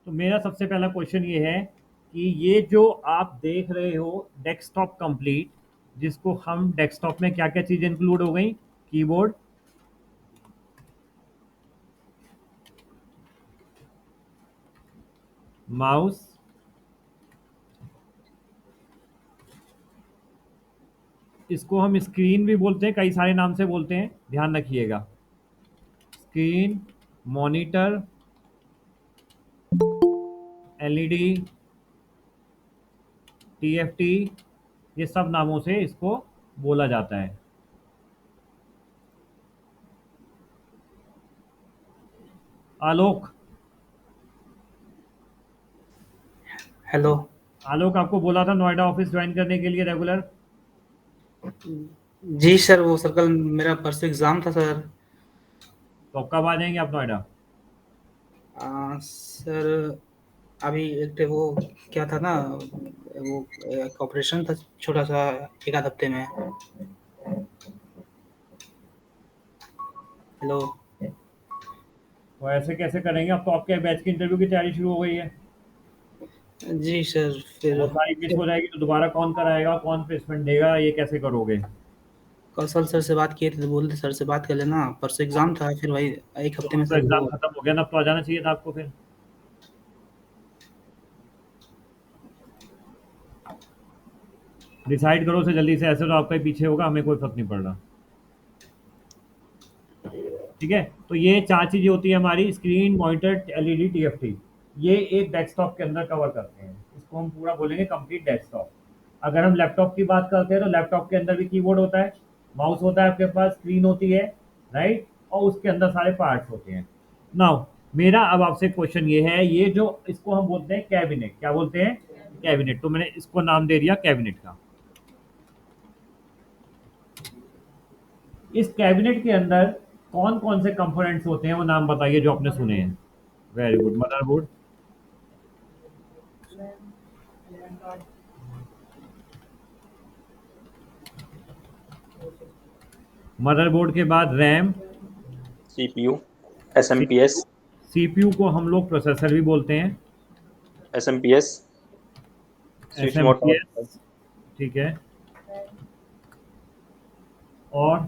तो मेरा सबसे पहला क्वेश्चन ये है कि ये जो आप देख रहे हो डेस्कटॉप कंप्लीट, जिसको हम डेस्कटॉप में क्या क्या चीज़ें इंक्लूड हो गई? कीबोर्ड, माउस, इसको हम स्क्रीन भी बोलते हैं, कई सारे नाम से बोलते हैं, ध्यान रखिएगा। स्क्रीन, मॉनिटर, एलईडी, टीएफटी, ये सब नामों से इसको बोला जाता है। आलोक, हेलो। आलोक आपको बोला था नोएडा ऑफिस ज्वाइन करने के लिए रेगुलर। जी सर, वो सर कल मेरा परसों एग्ज़ाम था सर। तो अब कब आ जाएंगे आप नोएडा? सर अभी एक वो क्या था ना, वो एक ऑपरेशन था छोटा सा, एक आध हफ्ते में। हेलो। तो ऐसे कैसे करेंगे? अब तो आपके बैच की इंटरव्यू की तैयारी शुरू हो गई है। जी सर, फिर वो सारी मिस हो जाएगी तो दोबारा कौन कराएगा, कौन प्लेसमेंट देगा, ये कैसे करोगे? कौशल सर से बात किए थे तो बोल रहे सर से बात कर लेना, परसों एग्ज़ाम था, फिर वही एक तो हफ्ते अब में तो सर एग्जाम वो। खत्म हो गया ना, अब तो आ जाना चाहिए था आपको फिर। डिसाइड करो से जल्दी से, ऐसे तो आपका ही पीछे होगा, हमें कोई फर्क नहीं पड़ रहा। ठीक है, तो ये चार चीजें होती है हमारी: स्क्रीन, मॉनिटर, एलईडी, टीएफटी। ये एक डेस्कटॉप के अंदर कवर करते हैं, इसको हम पूरा बोलेंगे कंप्लीट डेस्कटॉप। अगर हम लैपटॉप की बात करते हैं तो लैपटॉप के अंदर भी कीबोर्ड होता है, माउस होता है आपके पास, स्क्रीन होती है, राइट, और उसके अंदर सारे पार्ट्स होते हैं। नाउ मेरा अब आपसे क्वेश्चन ये है, ये जो इसको हम बोलते हैं कैबिनेट, क्या बोलते हैं? कैबिनेट। तो मैंने इसको नाम दे दिया कैबिनेट का। इस कैबिनेट के अंदर कौन कौन से कंपोनेंट्स होते हैं, वो नाम बताइए जो आपने सुने हैं। Very good. मदरबोर्ड, मदरबोर्ड के बाद RAM, CPU, SMPS, CPU, CPU को हम लोग प्रोसेसर भी बोलते हैं, SMPS, switch mode power supply, SMPS, ठीक है, और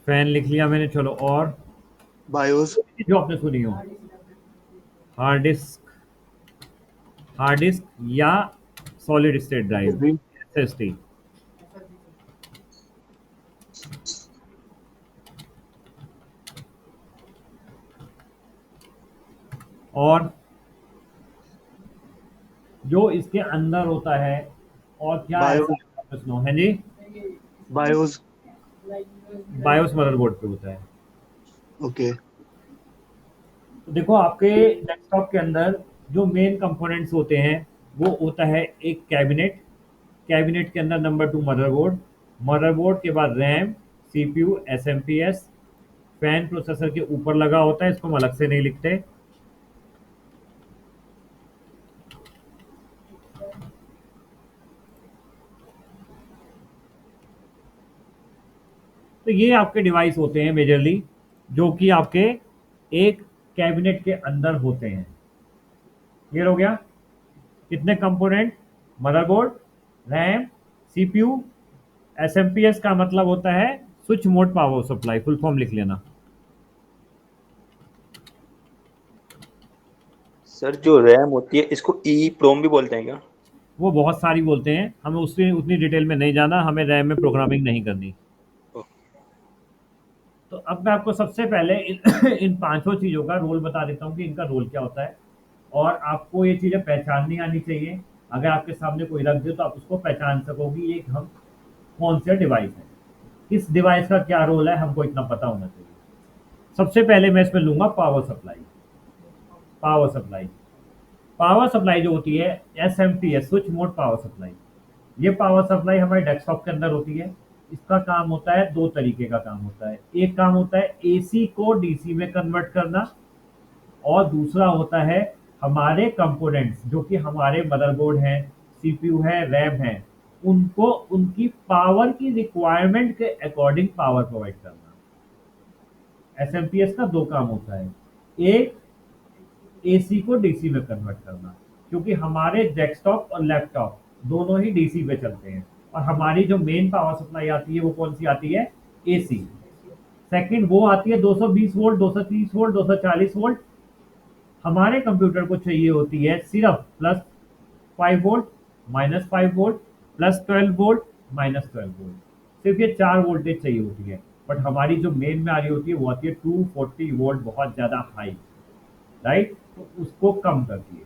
फैन लिख लिया मैंने, चलो और बायोस। जो आपने सुनी हो, हार्ड डिस्क, हार्ड डिस्क या solid state drive, SSD। SSD. और जो इसके अंदर होता है, और क्या ऐसा बायोस। है प्रश्न है जी? बायोस। बायोस मदरबोर्ड पे होता है। ओके। तो देखो आपके डेस्कटॉप के अंदर जो मेन कंपोनेंट्स होते हैं, वो होता है एक कैबिनेट, कैबिनेट के अंदर नंबर टू मदरबोर्ड, मदरबोर्ड के बाद RAM, CPU, SMPS, fan processor के ऊपर लगा होता है, इसको हम अलग से नहीं लिखते। तो ये आपके डिवाइस होते हैं मेजरली, जो कि आपके एक कैबिनेट के अंदर होते हैं। क्लियर हो गया? कितने component? Motherboard, RAM, CPU, SMPS का मतलब होता है switch mode power supply, full form लिख लेना। सर जो रैम होती है इसको ई प्रोम भी बोलते हैं क्या? वो बहुत सारी बोलते हैं, हमें उससे उतनी डिटेल में नहीं जाना, हमें रैम में प्रोग्रामिंग नहीं करनी। ओह, तो अब मैं आपको सबसे पहले इन पांचों चीज़ों का रोल बता देता हूँ कि इनका रोल क्या होता है, और आपको ये चीज़ें पहचाननी आनी चाहिए। अगर आपके सामने कोई रख दे तो आप उसको पहचान सकोगे ये हम कौन से डिवाइस है, किस डिवाइस का क्या रोल है, हमको इतना पता होना चाहिए। सबसे पहले मैं इसमें लूंगा power supply. Power supply, power supply जो होती है, S M T S, switch mode power supply. ये पावर सप्लाई हमारे डेस्कटॉप के अंदर होती है। इसका काम होता है, दो तरीके का काम होता है। एक काम होता है एसी को डीसी में कन्वर्ट करना, और दूसरा होता है हमारे कंपोनेंट्स जो कि हमारे मदरबोर्ड हैं, सीपीयू है, रैम है, उनको उनकी पावर की रिक्वायरमेंट के अकॉर्डिंग पावर प्रोवाइड करना। एसएमपीएस का दो काम होता है। एक, एसी को डीसी में कन्वर्ट करना, क्योंकि हमारे डेस्कटॉप और लैपटॉप दोनों ही डीसी पे चलते हैं और हमारी जो मेन पावर सप्लाई आती है वो कौन सी आती है, एसी। सेकंड वो आती है 220 वोल्ट, 230 वोल्ट, 240 वोल्ट। हमारे कंप्यूटर को चाहिए होती है सिर्फ +5 वोल्ट, -5 वोल्ट, +12 वोल्ट, -12 वोल्ट। सिर्फ ये 4 वोल्टेज चाहिए होती है, बट हमारी जो मेन में आ रही होती है वो आती है 240 वोल्ट, बहुत ज़्यादा हाई, राइट। तो उसको कम करती है।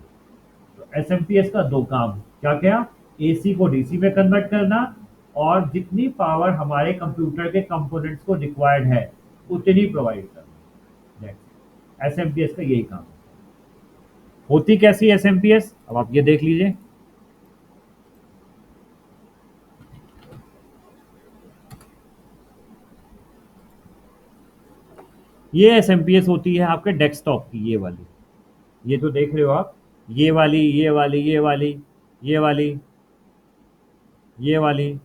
तो एसएमपीएस का दो काम, क्या क्या, एसी को डीसी में कन्वर्ट करना और जितनी पावर हमारे कंप्यूटर के कंपोनेंट्स को रिक्वायर्ड है उतनी प्रोवाइड करना। एसएमपीएस का यही काम है। होती कैसी एसएमपीएस, अब आप ये देख लीजिए। ये एसएमपीएस होती है आपके डेस्कटॉप की, ये वाली, ये जो देख रहे हो आप, ये वाली, ये वाली, ये वाली, ये वाली, ये वाली,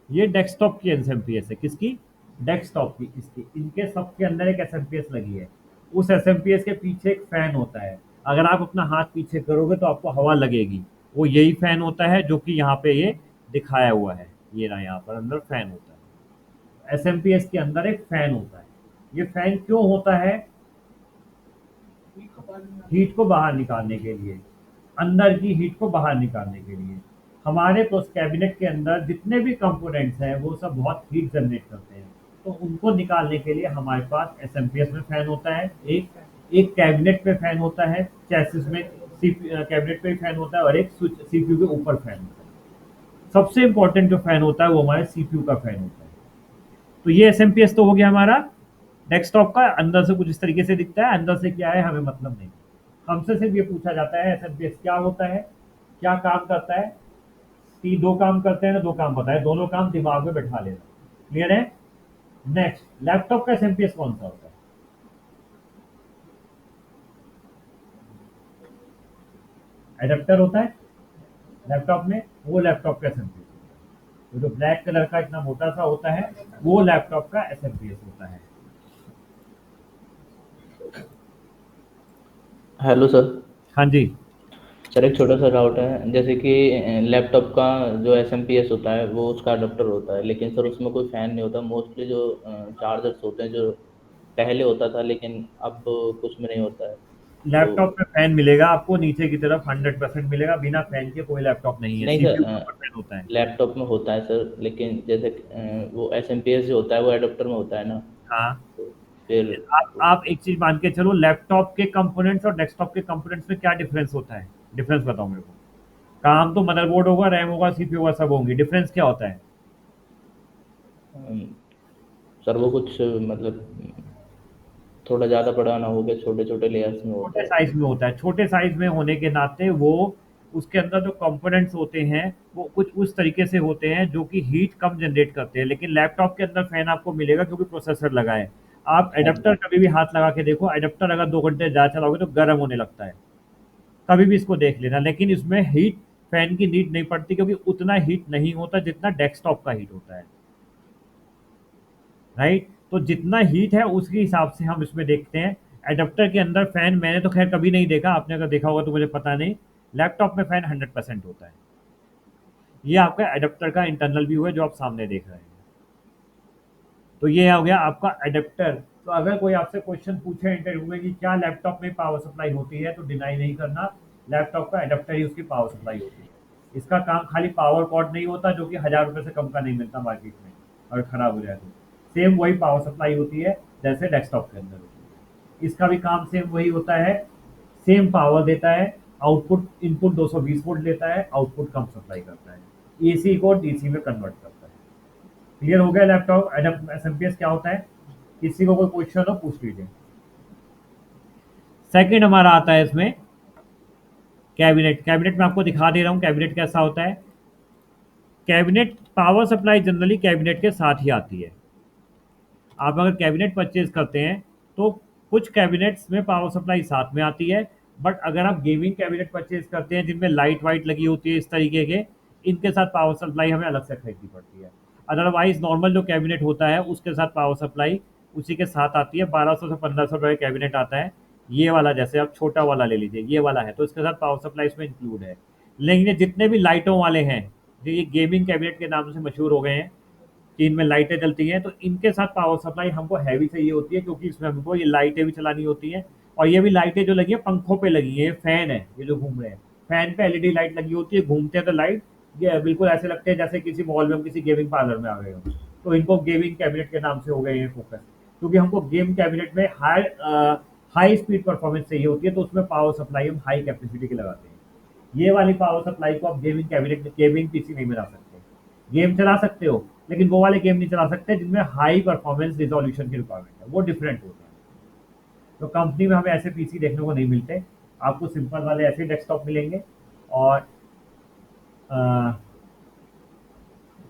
ये डेस्कटॉप की एसएमपीएस है। किसकी, डेस्कटॉप की, इसकी, इनके सबके अंदर एक एसएमपीएस लगी है। उस एसएमपीएस के पीछे एक फैन होता है। अगर आप अपना हाथ पीछे करोगे तो आपको हवा लगेगी, वो यही फैन होता है जो कि यहाँ पे ये दिखाया हुआ है, ये ना, यहाँ पर अंदर फैन होता है। एसएमपीएस के अंदर एक फैन होता है। ये फैन क्यों होता है, हीट को बाहर निकालने के लिए, अंदर की हीट को बाहर निकालने के लिए। हमारे तो कैबिनेट के अंदर जितने भी कंपोनेंट्स हैं वो सब बहुत हीट जनरेट करते हैं, तो उनको निकालने के लिए हमारे पास एसएमपीएस में फैन होता है। एक कैबिनेट पे फैन होता है, चैसिस में कैबिनेट पे फैन होता है, और एक सीपीयू के ऊपर फैन होता है। सबसे इंपॉर्टेंट जो फैन होता है वो हमारे सीपीयू का फैन होता है। तो ये एसएमपीएस तो हो गया हमारा डेस्कटॉप का, अंदर से कुछ इस तरीके से दिखता है, अंदर से क्या है हमें मतलब नहीं। हमसे सिर्फ ये पूछा जाता है एसएमपीएस क्या होता है, क्या काम करता है। दो काम करते हैं ना, दो काम बताए, दोनों काम दिमाग में बैठा लेना। क्लियर है। नेक्स्ट, लैपटॉप का एसएमपीएस कौन सा होता है, एडेप्टर होता है लैपटॉप में, वो लैपटॉप का एसएमपीएस होता है। वो जो ब्लैक कलर का इतना मोटा सा होता है वो लैपटॉप का एसएमपीएस होता है। Hello sir. हाँ जी। सर एक छोटा सा डाउट है, जैसे कि लैपटॉप का जो एसएमपीएस होता है वो उसका अडेप्टर होता है, लेकिन सर उसमें कोई फैन नहीं होता। मोस्टली जो चार्जर्स होते हैं, जो पहले होता था लेकिन अब कुछ में नहीं होता है। लैपटॉप में फैन मिलेगा आपको नीचे की तरफ, 100% मिलेगा। बिना फैन के कोई लैपटॉप नहीं है। नहीं सीपीयू के सर, ऊपर फैन होता है। लैपटॉप में होता है सर, लेकिन जैसे वो एसएमपीएस जो होता है वो अडेप्टर में होता है ना, हाँ, तो फिर आप एक चीज मान के चलो, लैपटॉप के कंपोनेंट्स और डेस्कटॉप के कंपोनेंट्स में क्या डिफरेंस होता है, डिफरेंस बताओ मेरे को। काम तो मदरबोर्ड होगा, रैम होगा, सीपीयू होगा, सब होंगे, डिफरेंस क्या होता है। अम, सर वो कुछ मतलब थोड़ा ज़्यादा बड़ा ना हो गया, छोटे छोटे लेयर्स में होता छोटे है। साइज में होता है। छोटे साइज में होने के नाते वो, उसके अंदर जो कंपोनेंट्स होते हैं वो कुछ उस तरीके से होते हैं जो कि हीट कम जनरेट करते हैं। लेकिन लैपटॉप के अंदर फैन आपको मिलेगा क्योंकि प्रोसेसर लगा है। आप हाँ एडेप्टर कभी भी हाथ लगा के देखो, एडेप्टर अगर 2 घंटे ज़्यादा चलाओगे तो गर्म होने लगता है, कभी भी इसको देख लेना। लेकिन इसमें हीट, फैन की नीड नहीं पड़ती क्योंकि उतना हीट नहीं होता जितना डेस्कटॉप का हीट होता है, राइट। तो जितना हीट है उसके हिसाब से हम इसमें देखते हैं। एडेप्टर के अंदर फैन मैंने तो खैर कभी नहीं देखा, आपने अगर देखा होगा तो मुझे पता नहीं। लैपटॉप में फैन 100% होता है। ये आपका एडेप्टर का इंटरनल व्यू है जो आप सामने देख रहे हैं। तो ये हो गया आपका एडेप्टर। तो अगर कोई आपसे क्वेश्चन पूछे इंटरव्यू में कि क्या लैपटॉप में पावर सप्लाई होती है, तो डिनाई नहीं करना, लैपटॉप का एडेप्टर ही उसकी पावर सप्लाई होती है। इसका काम खाली पावर कॉर्ड नहीं होता जो कि 1000 रुपये से कम का नहीं मिलता मार्केट में, अगर खराब हो जाए तो। सेम वही पावर सप्लाई होती है जैसे डेस्कटॉप के अंदर होती है। इसका भी काम सेम वही होता है, सेम पावर देता है। आउटपुट, इनपुट 220 वोल्ट लेता है, आउटपुट कम सप्लाई करता है, एसी को डीसी में कन्वर्ट करता है। क्लियर हो गया लैपटॉप एसएमपीएस क्या होता है। किसी को कोई क्वेश्चन हो पूछ लीजिए। सेकंड हमारा आता है इसमें कैबिनेट। कैबिनेट में आपको दिखा दे रहा हूँ कैबिनेट कैसा होता है। Cabinet power supply generally cabinet के साथ ही आती है। आप अगर कैबिनेट परचेज करते हैं तो कुछ कैबिनेट्स में पावर सप्लाई साथ में आती है, बट अगर आप गेमिंग कैबिनेट परचेज करते हैं जिनमें लाइट वाइट लगी होती है इस तरीके के, इनके साथ पावर सप्लाई हमें अलग से खरीदनी पड़ती है। अदरवाइज नॉर्मल जो कैबिनेट होता है उसके साथ पावर सप्लाई उसी के साथ आती है। 1200 से 1500 रुपये का कैबिनेट आता है, ये वाला जैसे आप छोटा वाला ले लीजिए, ये वाला है तो इसके साथ पावर सप्लाई इसमें इंक्लूड है। लेकिन ये जितने भी लाइटों वाले हैं, जो ये गेमिंग कैबिनेट के नाम से मशहूर हो गए हैं कि इनमें लाइटें जलती हैं, तो इनके साथ पावर सप्लाई हमको हैवी चाहिए होती है, क्योंकि इसमें हमको ये लाइटें भी चलानी होती हैं। और ये भी लाइटें जो लगी है पंखों पे लगी है, ये फैन है, ये जो घूम रहे हैं, फैन पे एलईडी लाइट लगी होती है, घूमते हैं तो लाइट ये बिल्कुल ऐसे लगते हैं जैसे किसी मॉल में हम किसी गेमिंग पार्लर में आ गए हो। तो इनको गेमिंग कैबिनेट के नाम से हो गए हैं फोकस, क्योंकि हमको गेम कैबिनेट में हाई स्पीड परफॉर्मेंस चाहिए होती है, तो उसमें पावर सप्लाई हम हाई कैपेसिटी की लगाते हैं। ये वाली पावर सप्लाई को आप गेमिंग कैबिनेट गेमिंग पीसी नहीं बना सकते। गेम चला सकते हो, लेकिन वो वाले गेम नहीं चला सकते जिनमें हाई परफॉर्मेंस रिजोल्यूशन की रिक्वायरमेंट है, वो डिफरेंट होते हैं। तो कंपनी में हमें ऐसे पीसी देखने को नहीं मिलते, आपको सिंपल वाले ऐसे डेस्कटॉप मिलेंगे और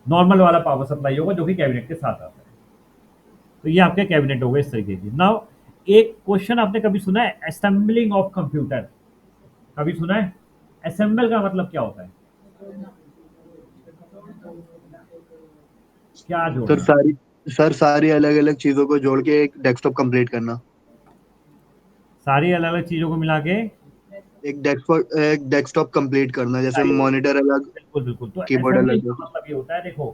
नॉर्मल वाला पावर सप्लाई होगा जो कि कैबिनेट के साथ आता है। तो ये आपके कैबिनेट हो गए इस तरीके की। नाउ एक क्वेश्चन आपने कभी सुना है असेंबलिंग ऑफ कंप्यूटर? कभी सुना है? असेंबल का मतलब क्या होता है? क्या जोड़ना? सारी अलग अलग चीजों को जोड़ के एक डेस्कटॉप कंप्लीट करना। सारी अलग अलग चीजों को मिला के एक डेस्कटॉप कंप्लीट करना, जैसे मॉनिटर अलग, बिल्कुल बिल्कुल। तो कीबोर्ड असेंबलिंग अलग। का मतलब ये होता है, देखो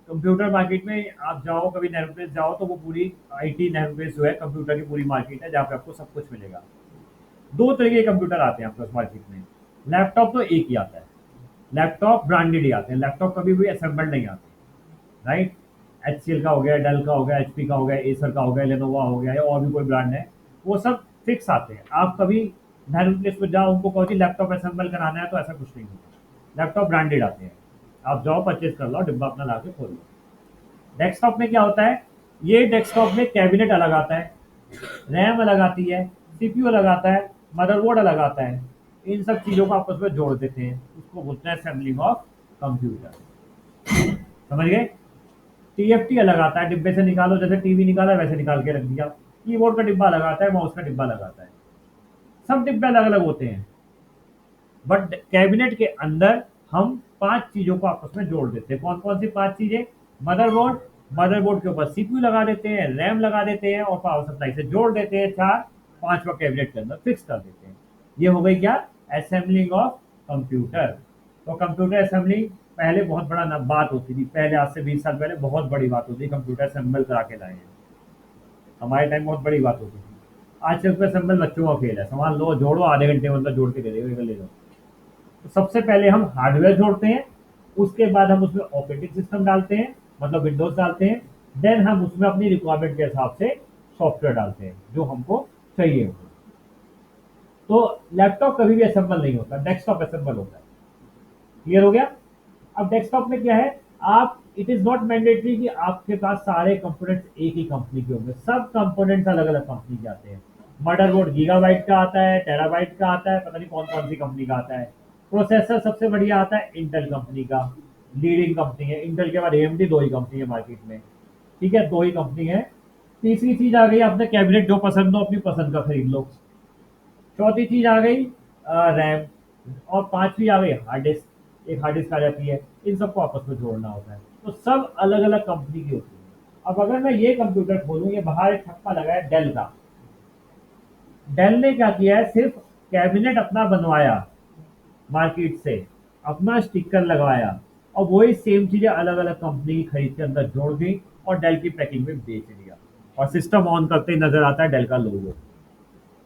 कंप्यूटर मार्केट में आप जाओ, कभी नेरोप्लेस जाओ तो वो पूरी आईटी नेरोप्लेस जो है कंप्यूटर की पूरी मार्केट है, जहाँ पे आपको सब कुछ मिलेगा। दो तरह के कंप्यूटर आते हैं आपके उस मार्केट में। लैपटॉप तो एक ही आता है, लैपटॉप ब्रांडेड ही आते हैं, लैपटॉप कभी भी असेंबल्ड नहीं आते, राइट। HCL का हो गया, डेल का हो गया, HP का हो गया, एसर का हो गया, लेनोवा हो गया, या और भी कोई ब्रांड है, वो सब फिक्स आते हैं। आप कभी नेहरू प्लेस पर जाओ, उनको कहो कि लैपटॉप असेंबल कराना है, तो ऐसा कुछ नहीं होता। लैपटॉप ब्रांडेड आते हैं, आप जाओ परचेज कर लो, डिब्बा अपना ला के खोल लो। डेस्कटॉप में क्या होता है, ये डेस्कटॉप में कैबिनेट अलग आता है, रैम अलग आती है, CPU अलग आता है, मदरबोर्ड अलग आता है। इन सब चीज़ों को आपस में जोड़ देते हैं, उसको बोलते हैं असेंबलिंग ऑफ कंप्यूटर। समझ गए? TFT अलग आता है, डिब्बे से निकालो, जैसे टीवी निकाला वैसे निकाल के रख दिया। कीबोर्ड का डिब्बा अलग आता है, माउस का डिब्बा अलग आता है, सब डिब्बे अलग अलग होते हैं। बट कैबिनेट के अंदर हम 5 चीजों को आपस में जोड़ देते हैं। कौन कौन सी 5 चीजें? मदरबोर्ड, मदरबोर्ड के ऊपर CPU लगा देते हैं, रैम लगा देते हैं और पावर सप्लाई से जोड़ देते हैं। 4 5वां कैबिनेट के अंदर फिक्स कर देते हैं। ये हो गई क्या? Assembling of computer. तो कंप्यूटर असेंबलिंग पहले बहुत बड़ा बात होती थी, पहले आज से 20 साल पहले बहुत बड़ी बात होती थी, कंप्यूटर असेंबल करा के लाए हैं। हमारे टाइम बहुत बड़ी बात होती थी। आज से असेंबल बच्चों का खेल है, सामान लो, जोड़ो, आधे घंटे में अंदर जोड़ के दे देगा, ले लो। तो सबसे पहले हम हार्डवेयर जोड़ते हैं, उसके बाद हम उसमें ऑपरेटिंग सिस्टम डालते हैं, मतलब विंडोज डालते हैं, देन हम उसमें अपनी रिक्वायरमेंट के हिसाब से सॉफ्टवेयर डालते हैं जो हमको चाहिए हो। तो लैपटॉप कभी भी असेंबल नहीं होता, डेस्कटॉप असेंबल होता है। क्लियर हो गया? अब डेस्कटॉप में क्या है, आप इट इज नॉट मैंडेटरी कि आपके पास सारे कंपोनेंट्स एक ही कंपनी के होंगे, सब कंपोनेंट्स अलग अलग कंपनी के आते हैं। मदरबोर्ड गीगाबाइट का आता है, टेराबाइट का आता है, पता नहीं कौन कौन सी कंपनी का आता है। प्रोसेसर सबसे बढ़िया आता है इंटेल कंपनी का, लीडिंग कंपनी है। इंटेल के बाद AMD, 2 ही कंपनी है मार्केट में, ठीक है, 2 ही कंपनी है। तीसरी चीज आ गई आपने कैबिनेट, जो पसंद हो अपनी पसंद का खरीद लो। चौथी चीज आ गई रैम, और 5वीं आ गई हार्ड डिस्क, एक हार्ड डिस्क आ जाती है। इन सबको आपस में जोड़ना होता है, तो सब अलग अलग कंपनी की होती है। अब अगर मैं ये कंप्यूटर खोलूँ, ये बाहर एक ठप्पा लगा है डेल का, डेल ने क्या किया है, सिर्फ कैबिनेट अपना बनवाया मार्केट से, अपना स्टिकर लगवाया, और वही सेम चीजें अलग अलग कंपनी की खरीद के अंदर जोड़ दी और डेल की पैकिंग में बेच दिया, और सिस्टम ऑन करते ही नजर आता है डेल का लोगो।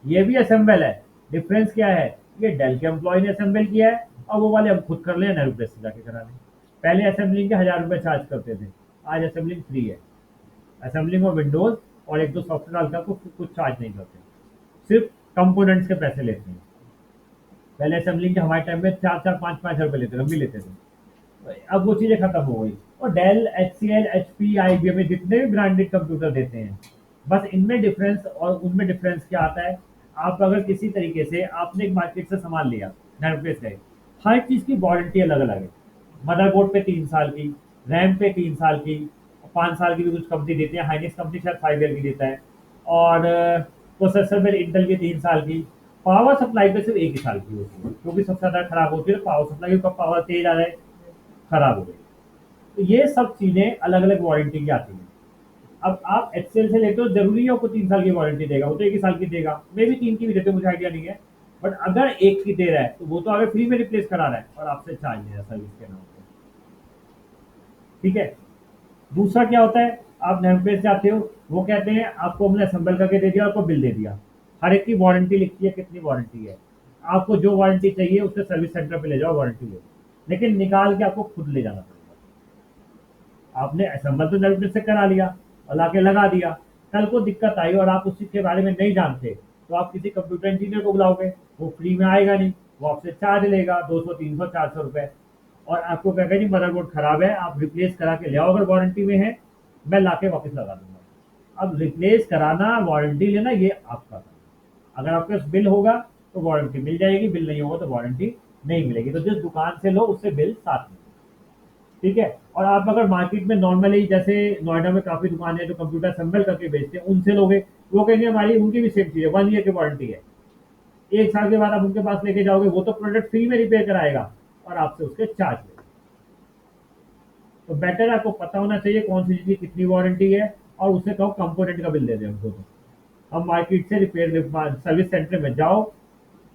ये भी असेंबल है। डिफरेंस क्या है, ये डेल के एम्प्लॉय ने असेंबल किया है, और वो वाले हम खुद कर लें, नेहरू प्लेस से जाके करा लें। पहले असेंबलिंग के 1000 रुपये चार्ज करते थे, आज असेंबलिंग फ्री है। असेंबलिंग और विंडोज और एक दो सॉफ्टवेयर डालकर कुछ चार्ज नहीं करते, सिर्फ कंपोनेंट्स के पैसे लेते हैं। पहले असेंबलिंग के हमारे टाइम में 4-4, 5-5 रुपये लेते थे, हम भी लेते थे। अब वो चीज़ें खत्म हो गई। और डेल, HCL, HP, IBM में जितने भी ब्रांडेड कंप्यूटर देते हैं, बस इनमें डिफरेंस, और उनमें डिफरेंस क्या आता है, आप अगर किसी तरीके से आपने एक मार्केट से सामान लिया, नेहरू प्लेस गए, हर चीज़ की वारंटी अलग अलग है। मदरबोर्ड पे 3 साल की, रैम पे 3 साल की, 5 साल की भी कुछ कंपनी देती है, हाइनेक्स कंपनी शायद 5 ईयर की देता है, और प्रोसेसर में इंटेल की 3 साल की। पावर सप्लाई पे सिर्फ 1 ही साल की होती है, क्योंकि सबसे ज़्यादा खराब होती है पावर सप्लाई, का पावर तेज आ रहा है, खराब हो गई। तो ये सब चीज़ें अलग अलग वारंटी की आती हैं। अब आप HCL से लेते हो, जरूरी है आपको 3 साल की वारंटी देगा, वो तो 1 ही साल की देगा, मे भी 3 की भी देते, मुझे आइडिया नहीं है। बट अगर 1 की दे रहा है तो वो तो अगर फ्री में रिप्लेस करा रहा है और आपसे चार्ज ले रहा है सर्विस के नाम पे, ठीक है। दूसरा क्या होता है, आप नैम पे जाते हो, वो कहते हैं आपको हमने असेंबल करके दे दिया, आपको बिल दे दिया, हर एक की वारंटी लिखती है, कितनी वारंटी है, आपको जो वारंटी चाहिए उससे सर्विस सेंटर पे ले जाओ, वारंटी ले, लेकिन निकाल के आपको खुद ले जाना पड़ेगा। आपने असेंबल तो नैम से करा लिया और लाके लगा दिया, कल को दिक्कत आई और आप उस चीज के बारे में नहीं जानते, तो आप किसी कंप्यूटर इंजीनियर को बुलाओगे, वो फ्री में आएगा नहीं, वो आपसे चार्ज लेगा 200 300 400 रुपए, और आपको कहेगा जी मदरबोर्ड खराब है, आप रिप्लेस करा के ले आओ, अगर वारंटी में है मैं लाके वापस लगा दूंगा। अब रिप्लेस कराना, वारंटी लेना, ये आपका काम है। अगर आपके पास बिल होगा तो वारंटी मिल जाएगी, बिल नहीं होगा तो वारंटी नहीं मिलेगी। तो जिस दुकान से लो उससे बिल साथ में, ठीक है। और आप अगर मार्केट में नॉर्मली, जैसे नोएडा में काफी दुकान है जो कंप्यूटर असेंबल करके बेचते हैं, उनसे लोगे, वो कहेंगे हमारी, उनकी भी सेम चीज है, 1 ईयर की वारंटी है, 1 साल के बाद आप उनके पास लेके जाओगे, वो तो प्रोडक्ट फ्री में रिपेयर कराएगा और आपसे उसके चार्ज लेगा। तो बेटर आपको पता होना चाहिए कौन सी चीज की कितनी वारंटी है, और उससे कहो कंपोनेंट का बिल दे दे हमको। तो हम मार्केट से रिपेयर सर्विस सेंटर में जाओ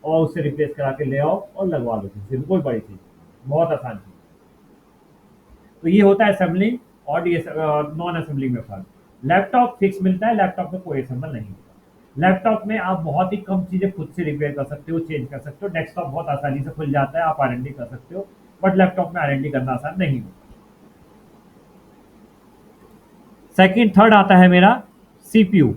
और उससे रिप्लेस करा के ले आओ और लगवा लो, सिर्फ कोई बड़ी चीज, बहुत आसान चीज। तो ये होता है असेंबलिंग और ये नॉन असेंबलिंग में फर्क। लैपटॉप फिक्स मिलता है, लैपटॉप में कोई असेंबल नहीं होता। लैपटॉप में आप बहुत ही कम चीजें खुद से रिपेयर कर सकते हो, चेंज कर सकते हो, डेस्कटॉप बहुत आसानी से खुल जाता है, आप R&D कर सकते हो, बट लैपटॉप में R&D करना आसान नहीं होता। सेकंड थर्ड आता है मेरा सीपीयू।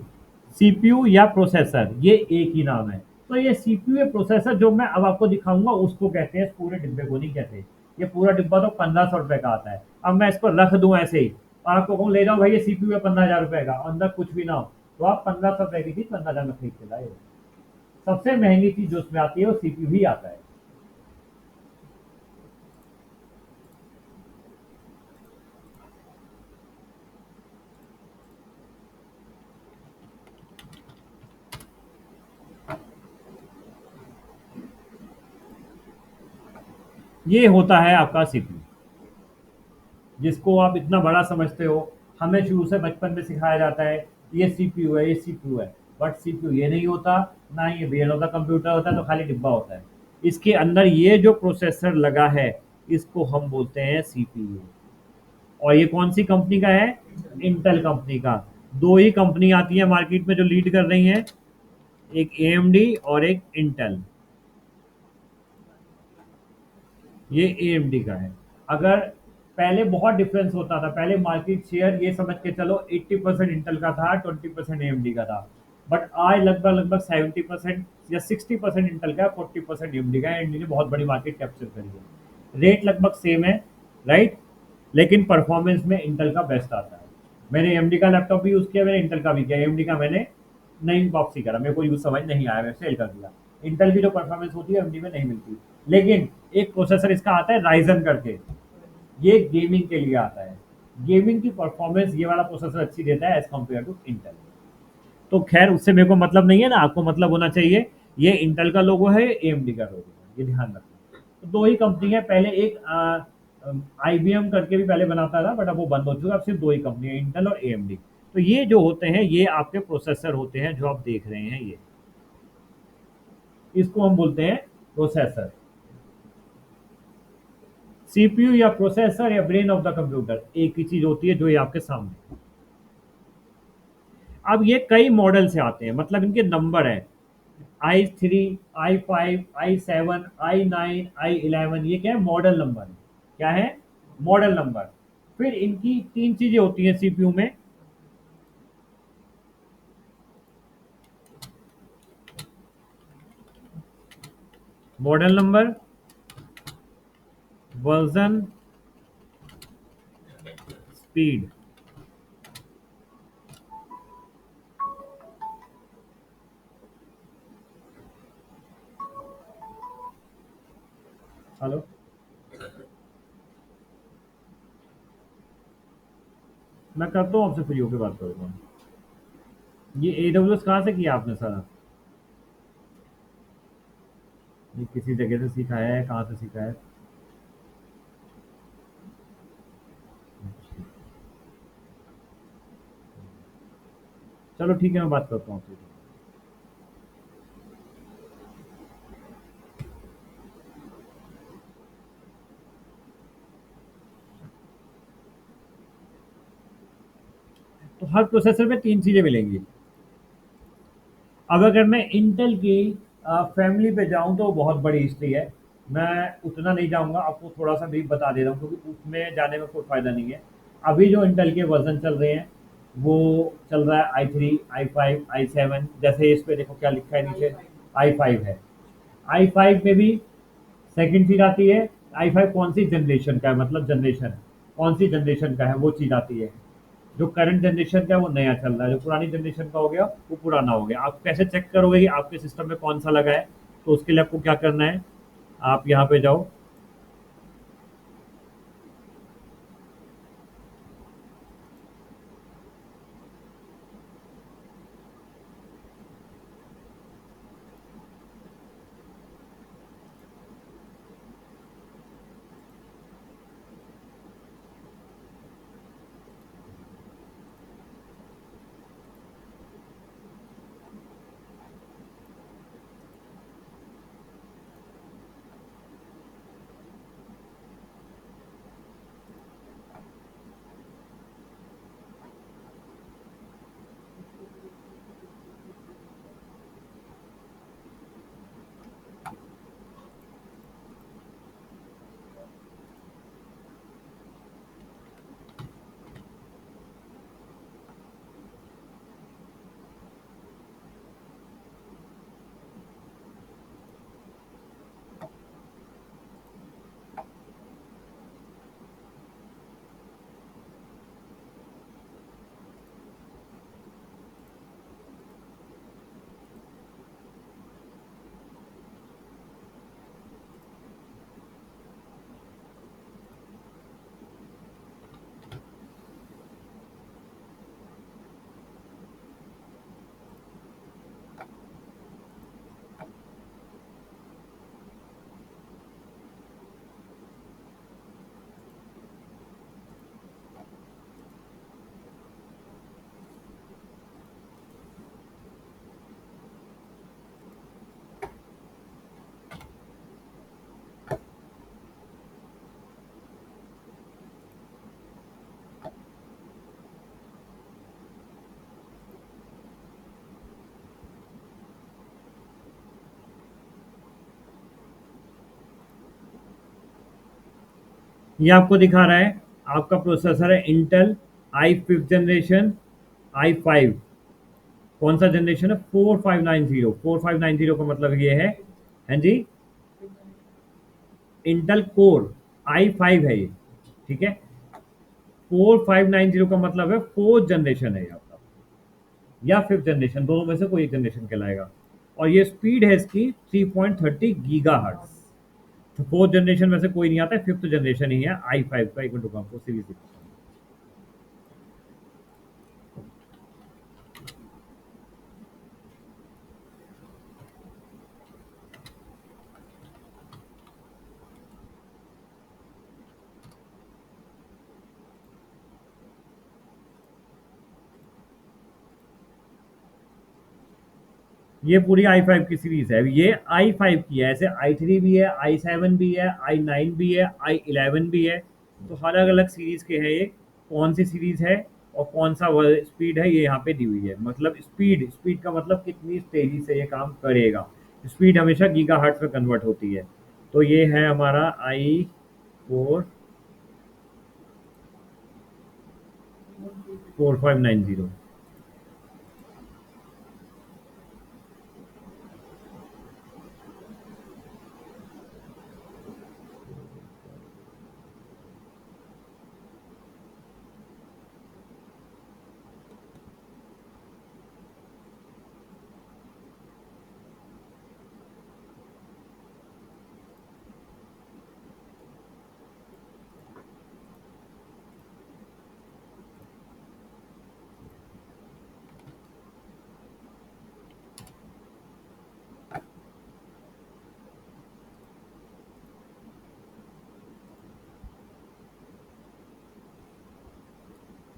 सीपीयू या प्रोसेसर, ये एक ही नाम है। तो ये सीपीयू या प्रोसेसर जो मैं अब आपको दिखाऊंगा उसको कहते हैं, पूरे डिब्बे को नहीं कहते। ये पूरा डिब्बा तो 1500 रुपए का आता है। अब मैं इसको रख दूं ऐसे ही और आपको कहूँ ले जाओ भाई ये सीपीयू है 15,000 रुपए का, अंदर कुछ भी ना हो, तो आप 1500 रुपए की चीज 15,000 में खरीद के लाए हो। सबसे महंगी चीज जो उसमें आती है वो सीपीयू ही आता है। ये होता है आपका सीपीयू, जिसको आप इतना बड़ा समझते हो। हमें शुरू से बचपन में सिखाया जाता है ये सीपीयू है, ये सीपीयू है, बट सीपीयू ये नहीं होता, ना ये ब्रेन ऑफ द कंप्यूटर होता है, तो खाली डिब्बा होता है। इसके अंदर ये जो प्रोसेसर लगा है इसको हम बोलते हैं सीपीयू। और ये कौन सी कंपनी का है? इंटेल कंपनी का। दो ही कंपनी आती है मार्केट में जो लीड कर रही हैं, एक AMD और एक इंटेल। ये AMD का है। अगर पहले बहुत डिफरेंस होता था, पहले मार्केट शेयर ये समझ के चलो 80% इंटेल का था, 20% AMD का था, बट आज लगभग लगभग 70% या 60% इंटेल का, 40% AMD का है। AMD ने बहुत बड़ी मार्केट कैप्चर करी है। रेट लगभग सेम है, राइट, लेकिन परफॉर्मेंस में इंटेल का बेस्ट आता है। मैंने AMD का लैपटॉप भी यूज़ किया, मैंने इंटेल का भी किया। AMD का मैंने नहीं वापसी करा, मेरे को यूज समझ नहीं आया, मैं सेल कर दिया। इंटेल की जो परफॉर्मेंस होती है AMD में नहीं मिलती। लेकिन एक प्रोसेसर इसका आता है राइजन करके, ये गेमिंग के लिए आता है। गेमिंग की परफॉर्मेंस ये वाला प्रोसेसर अच्छी देता है एज कम्पेयर टू इंटेल। तो खैर उससे मेरे को मतलब नहीं है ना, आपको मतलब होना चाहिए ये इंटेल का लोगो है, AMD का लोगो है, ये ध्यान रखना। तो दो ही कंपनी है, पहले एक IBM करके भी पहले बनाता था, बट अब वो बंद हो चुका है। अब सिर्फ दो ही कंपनी है, इंटेल और AMD। तो ये जो होते हैं ये आपके प्रोसेसर होते हैं जो आप देख रहे हैं, ये इसको हम बोलते हैं प्रोसेसर। सीपीयू या प्रोसेसर या ब्रेन ऑफ द कंप्यूटर एक ही चीज होती है जो ये आपके सामने। अब ये कई मॉडल से आते हैं, मतलब इनके नंबर है i3, i5, i7, i9, i11। ये क्या है? मॉडल नंबर है। क्या है? Model number. फिर इनकी तीन चीजें होती हैं सीपीयू में। Model number, version, speed. Hello, मैं करता हूँ आपसे फ्री होकर बात करूँगा। ये AWS कहाँ से किया आपने सारा? ये किसी जगह से सिखाया है? कहाँ से सीखा है? चलो ठीक है, मैं बात करता हूँ आपसे। तो हर प्रोसेसर में 3 चीज़ें मिलेंगी। अब अगर मैं इंटेल की फैमिली पे जाऊँ तो बहुत बड़ी हिस्ट्री है। मैं उतना नहीं जाऊँगा, आपको थोड़ा-सा ब्रीफ बता दे रहा हूँ क्योंकि उसमें जाने में कोई फ़ायदा नहीं है। अभी जो इंटेल के वर्ज़न चल रहे हैं, वो चल रहा है i3, i5, i7, जैसे इस पे देखो क्या लिखा है नीचे, i5 है। i5 में भी सेकंड चीज़ आती है, i5 कौन-सी जनरेशन का है, मतलब जनरेशन, कौन-सी जनरेशन का है वो चीज़ आती है। जो करंट जनरेशन का है वो नया चल रहा है, जो पुरानी जनरेशन का हो गया वो पुराना हो गया। आप कैसे चेक करोगे कि आपके सिस्टम में कौन सा लगा है? तो उसके लिए आपको क्या करना है, आप यहाँ पे जाओ, ये आपको दिखा रहा है, आपका प्रोसेसर है इंटेल i5 जनरेशन, i5 कौन सा जनरेशन है, 4590। 4590 का मतलब ये है, हाँ जी, इंटेल कोर i5 है ये, ठीक है। 4590 का मतलब है फोर्थ जनरेशन है ये आपका, या फिफ्थ जनरेशन, दोनों में से कोई एक जनरेशन कहलाएगा। और ये स्पीड है इसकी 3.30 गीगा हर्ट्ज। तो फोर्थ जनरेशन में से कोई नहीं आता है, फिफ्थ जनरेशन ही है i5 का। एक मिनट रुको, आपको सीरीज दिखाता हूँ। ये पूरी i5 की सीरीज है, ये i5 की है। ऐसे i3 भी है, i7 भी है, i9 भी है, i11 भी है। तो अलग अलग सीरीज के हैं ये। कौन सी सीरीज है और कौन सा स्पीड है ये यहाँ पे दी हुई है। मतलब स्पीड, स्पीड का मतलब कितनी तेजी से ये काम करेगा। स्पीड हमेशा गीगा हर्ट्ज में कन्वर्ट होती है। तो ये है हमारा i4 4590।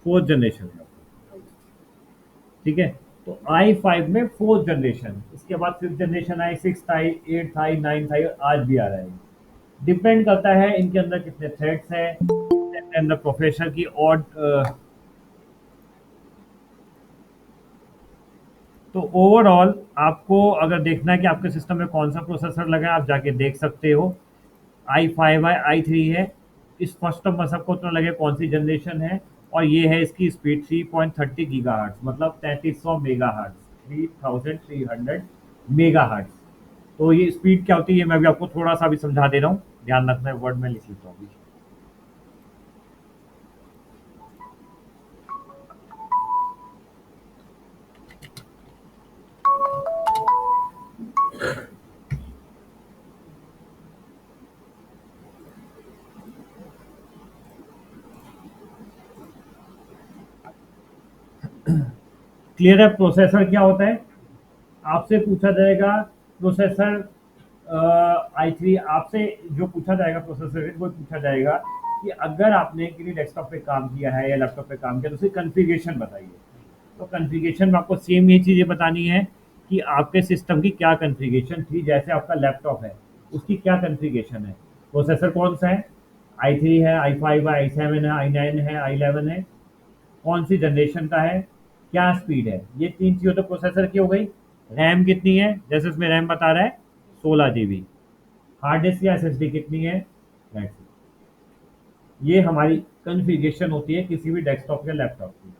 फोर्थ जनरेशन है, ठीक है। तो i5 में 4th जनरेशन, इसके बाद 5th जनरेशन आई, 6th आई, 8th आई, 9th आई, आज भी आ रहा है। डिपेंड करता है इनके अंदर कितने थ्रेड्स हैं, इनके अंदर प्रोसेसर की और तो ओवरऑल आपको अगर देखना है कि आपके सिस्टम में कौन सा प्रोसेसर लगा है, आप जाके देख सकते हो। i5 है, i3 है, इस फर्स्ट ऑफ सबको उतना लगे कौन सी जनरेशन है, और ये है इसकी स्पीड 3.30 गीगाहर्ट्ज, मतलब 3300 मेगाहर्ट्ज, 3300 मेगाहर्ट्ज। तो ये स्पीड क्या होती है, मैं भी आपको थोड़ा सा भी समझा दे रहा हूँ, ध्यान रखना है, वर्ड में लिख लेता हूँ अभी। क्लियर है? प्रोसेसर क्या होता है, आपसे पूछा जाएगा प्रोसेसर i3, आपसे जो पूछा जाएगा प्रोसेसर वो पूछा जाएगा कि अगर आपने किसी डेस्कटॉप पे काम किया है या लैपटॉप पे काम किया तो उसकी कॉन्फ़िगरेशन बताइए। तो कॉन्फ़िगरेशन में आपको सेम ये चीज़ें बतानी है कि आपके सिस्टम की क्या कॉन्फ़िगरेशन थी, जैसे आपका लैपटॉप है उसकी क्या कॉन्फ़िगरेशन है, प्रोसेसर कौन सा है, i3 है, i5 है, i7 है, i9 है, i11 है, कौन सी जनरेशन का है, क्या स्पीड है, ये 3 चीज़ें तो प्रोसेसर की हो गई। रैम कितनी है, जैसे इसमें रैम बता रहा है 16 GB, हार्ड डिस्क या SSD कितनी है, That's it। ये हमारी कॉन्फ़िगरेशन होती है किसी भी डेस्कटॉप या लैपटॉप की।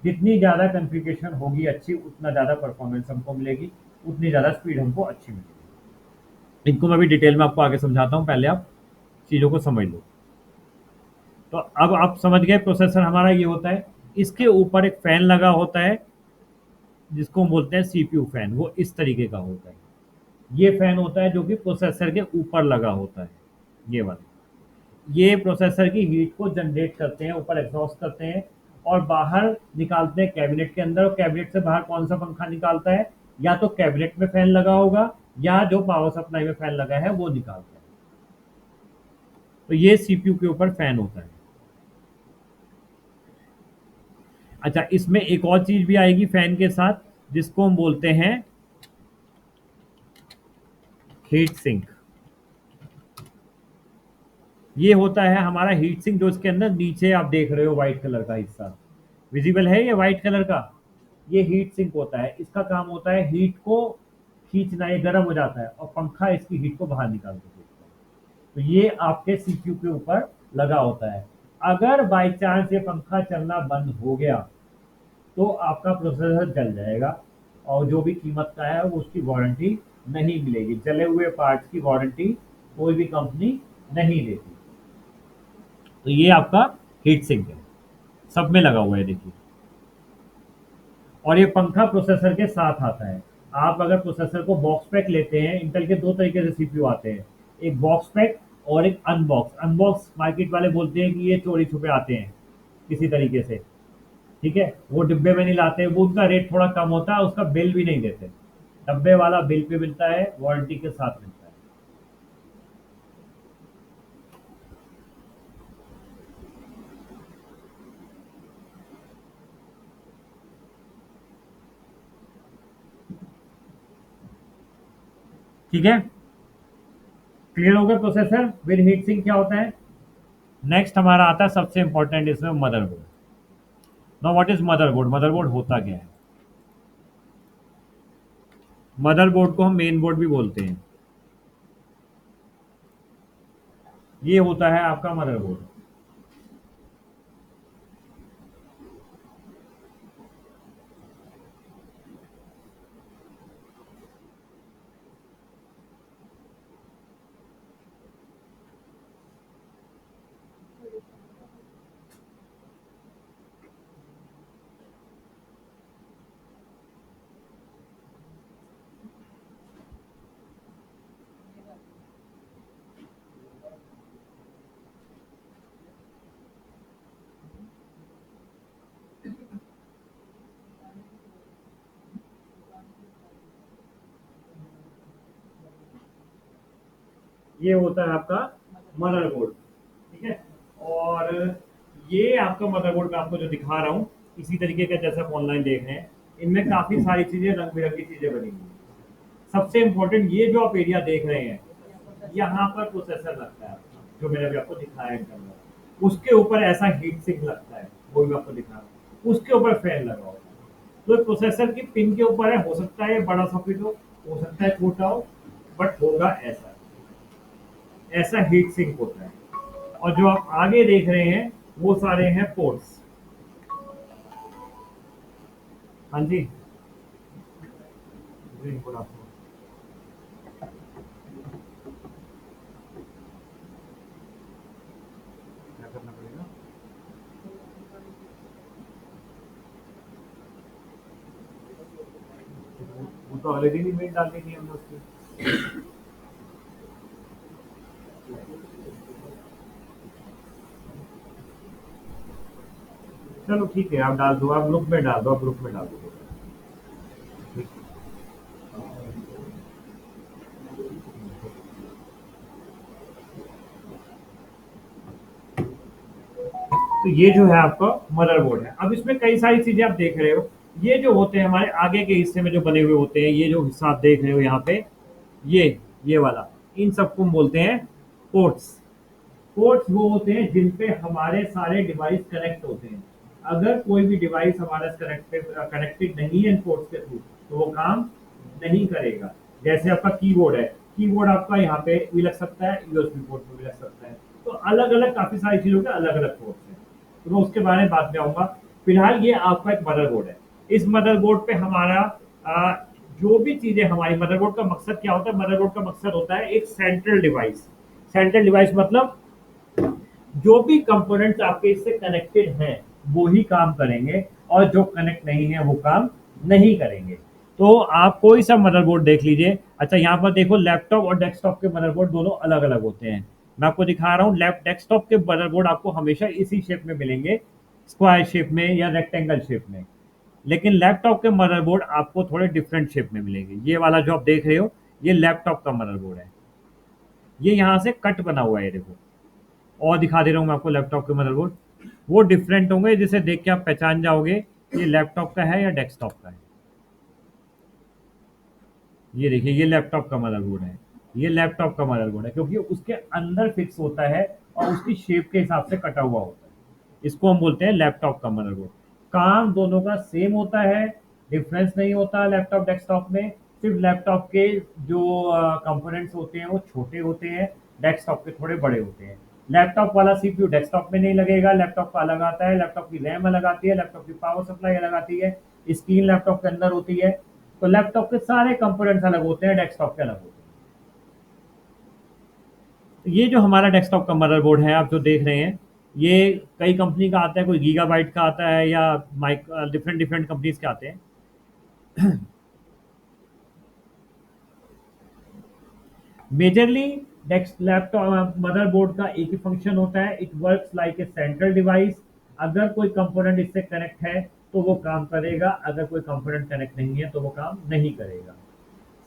जितनी ज़्यादा कॉन्फ़िगरेशन होगी अच्छी, उतना ज़्यादा परफॉर्मेंस हमको मिलेगी, उतनी ज़्यादा स्पीड हमको अच्छी मिलेगी। इनको मैं भी डिटेल में आपको आगे समझाता हूँ, पहले आप चीज़ों को समझ लो। तो अब आप समझ गए प्रोसेसर हमारा ये होता है, इसके ऊपर एक फैन लगा होता है जिसको हम बोलते हैं CPU फैन, वो इस तरीके का होता है। ये फैन होता है जो कि प्रोसेसर के ऊपर लगा होता है, ये वाला। ये प्रोसेसर की हीट को जनरेट करते हैं, ऊपर एग्जॉस्ट करते हैं और बाहर निकालते हैं कैबिनेट के अंदर, और कैबिनेट से बाहर कौन सा पंखा निकालता है, या तो कैबिनेट में फैन लगा होगा या जो पावर सप्लाई में फैन लगा है वो निकालता है। तो ये CPU के ऊपर फैन होता है। अच्छा, इसमें एक और चीज भी आएगी फैन के साथ, जिसको हम बोलते हैं हीट सिंक। ये होता है हमारा हीट सिंक, जो इसके अंदर नीचे आप देख रहे हो व्हाइट कलर का हिस्सा विजिबल है, ये व्हाइट कलर का, ये हीट सिंक होता है। इसका काम होता है हीट को खींचना, ये गर्म हो जाता है और पंखा इसकी हीट को बाहर निकाल के फेंकता है। तो ये आपके CPU के ऊपर लगा होता है। अगर बाई चांस ये पंखा चलना बंद हो गया तो आपका प्रोसेसर जल जाएगा और जो भी कीमत का है वो उसकी वारंटी नहीं मिलेगी। जले हुए पार्ट्स की वारंटी कोई भी कंपनी नहीं देती। तो ये आपका हीट सिंक है, सब में लगा हुआ है, देखिए। और ये पंखा प्रोसेसर के साथ आता है। आप अगर प्रोसेसर को बॉक्स पैक लेते हैं, इंटेल के दो तरीके से CPU आते हैं, एक बॉक्स पैक और एक अनबॉक्स। अनबॉक्स मार्केट वाले बोलते हैं कि ये चोरी छुपे आते हैं किसी तरीके से, ठीक है, वो डिब्बे में नहीं लाते, वो उनका रेट थोड़ा कम होता है, उसका बिल भी नहीं देते। डब्बे वाला बिल पे मिलता है, वारंटी के साथ मिलता है। ठीक है, क्लियर हो गया प्रोसेसर विद हीट सिंक क्या होता है। नेक्स्ट हमारा आता है सबसे इंपॉर्टेंट इसमें, motherboard. Now what is motherboard, motherboard होता क्या है। मदरबोर्ड को हम मेन बोर्ड भी बोलते हैं। ये होता है आपका मदरबोर्ड। ये होता है आपका मदरबोर्ड, ठीक है। और ये आपका मदरबोर्ड मैं आपको जो दिखा रहा हूँ इसी तरीके का जैसा आप ऑनलाइन देख रहे हैं, इनमें काफी सारी चीजें रंग बिरंगी चीजें बनी हुई हैं। सबसे इम्पोर्टेंट ये जो आप एरिया देख रहे हैं, यहाँ पर प्रोसेसर लगता है आपका, जो मैंने अभी आपको दिखाया है इंटरनल। उसके ऊपर ऐसा हीट सिंक लगता है, वो भी आपको दिखा रहा हूँ। उसके ऊपर फैन लगा होता है। तो प्रोसेसर की पिन के ऊपर है, हो सकता है बड़ा सॉकेट हो सकता है छोटा हो, बट होगा ऐसा, ऐसा हीट सिंक होता है। और जो आप आगे देख रहे हैं वो सारे हैं पोर्ट्स। हाँ जी, जी गुड आफ्टरनून। क्या करना पड़ेगा? वो तो ऑलरेडी ईमेल डाल दी थी हमने उसकी। चलो ठीक है, आप डाल दो, आप ग्रुप में डाल दो, आप ग्रुप में डाल दो। ठीक है। तो ये जो है आपका मदरबोर्ड है। अब इसमें कई सारी चीजें आप देख रहे हो। ये जो होते हैं हमारे आगे के हिस्से में जो बने हुए होते हैं, ये जो हिस्सा आप देख रहे हो यहाँ पे, ये वाला, इन सबको हम बोलते हैं पोर्ट्स। पोर्ट्स वो होते हैं जिन पे हमारे सारे डिवाइस कनेक्ट होते हैं। अगर कोई भी डिवाइस हमारा कनेक्टेड नहीं है इन पोर्ट्स के थ्रू, तो वो काम नहीं करेगा। जैसे आपका कीबोर्ड है, कीबोर्ड आपका यहाँ पे भी लग सकता है, यूएसबी पोर्ट में भी लग सकता है। तो अलग अलग काफी सारी चीजों के अलग अलग पोर्ट्स हैं, तो मैं उसके बारे में बात में आऊंगा। फिलहाल ये आपका एक मदरबोर्ड है। इस मदरबोर्ड पे हमारा जो भी चीजें, हमारी मदरबोर्ड का मकसद क्या होता है? मदरबोर्ड का मकसद होता है एक सेंट्रल डिवाइस। सेंट्रल डिवाइस मतलब जो भी कंपोनेंट्स आपके इससे कनेक्टेड हैं वो ही काम करेंगे, और जो कनेक्ट नहीं है वो काम नहीं करेंगे। तो आप कोई सा मदरबोर्ड देख लीजिए। अच्छा, यहाँ पर देखो, लैपटॉप और डेस्कटॉप के मदरबोर्ड दोनों अलग अलग होते हैं। मैं आपको दिखा रहा हूँ, डेस्कटॉप के मदरबोर्ड आपको हमेशा इसी शेप में मिलेंगे, स्क्वायर शेप में या रेक्टेंगल शेप में। लेकिन लैपटॉप के मदरबोर्ड आपको थोड़े डिफरेंट शेप में मिलेंगे। ये वाला जो आप देख रहे हो, ये लैपटॉप का मदरबोर्ड है। ये यहाँ से कट बना हुआ है, देखो। और दिखा दे रहा हूँ मैं आपको लैपटॉप के मदरबोर्ड, वो डिफरेंट होंगे, जिसे देख के आप पहचान जाओगे ये लैपटॉप का है या डेस्कटॉप का है। ये देखिए, ये लैपटॉप का मदरबोर्ड है, ये लैपटॉप का मदरबोर्ड है, क्योंकि उसके अंदर फिक्स होता है और उसकी शेप के हिसाब से कटा हुआ होता है। इसको हम बोलते हैं लैपटॉप का मदरबोर्ड। काम दोनों का सेम होता है, डिफरेंस नहीं होता लैपटॉप डेस्कटॉप में। सिर्फ लैपटॉप के जो कंपोनेंट्स होते हैं वो छोटे होते हैं, डेस्कटॉप के थोड़े बड़े होते हैं। लैपटॉप वाला सीपीयू डेस्कटॉप में नहीं लगेगा, लैपटॉप का अलग आता है। लैपटॉप की रैम अलग आती है, लैपटॉप की पावर सप्लाई अलग आती है, स्क्रीन लैपटॉप के अंदर होती है। तो लैपटॉप के सारे कंपोनेंट्स अलग होते हैं, डेस्कटॉप के अलग होते हैं। तो ये जो हमारा डेस्कटॉप का मदरबोर्ड है, आप जो देख रहे हैं, ये कई कंपनी का आता है, कोई गीगाबाइट का आता है या डिफरेंट डिफरेंट कंपनीज के आते हैं। मेजरली लैपटॉप मदरबोर्ड का एक ही फंक्शन होता है, it works like a central device. अगर कोई कंपोनेंट इससे कनेक्ट है तो वो काम करेगा, अगर कोई कंपोनेंट कनेक्ट नहीं है तो वो काम नहीं करेगा।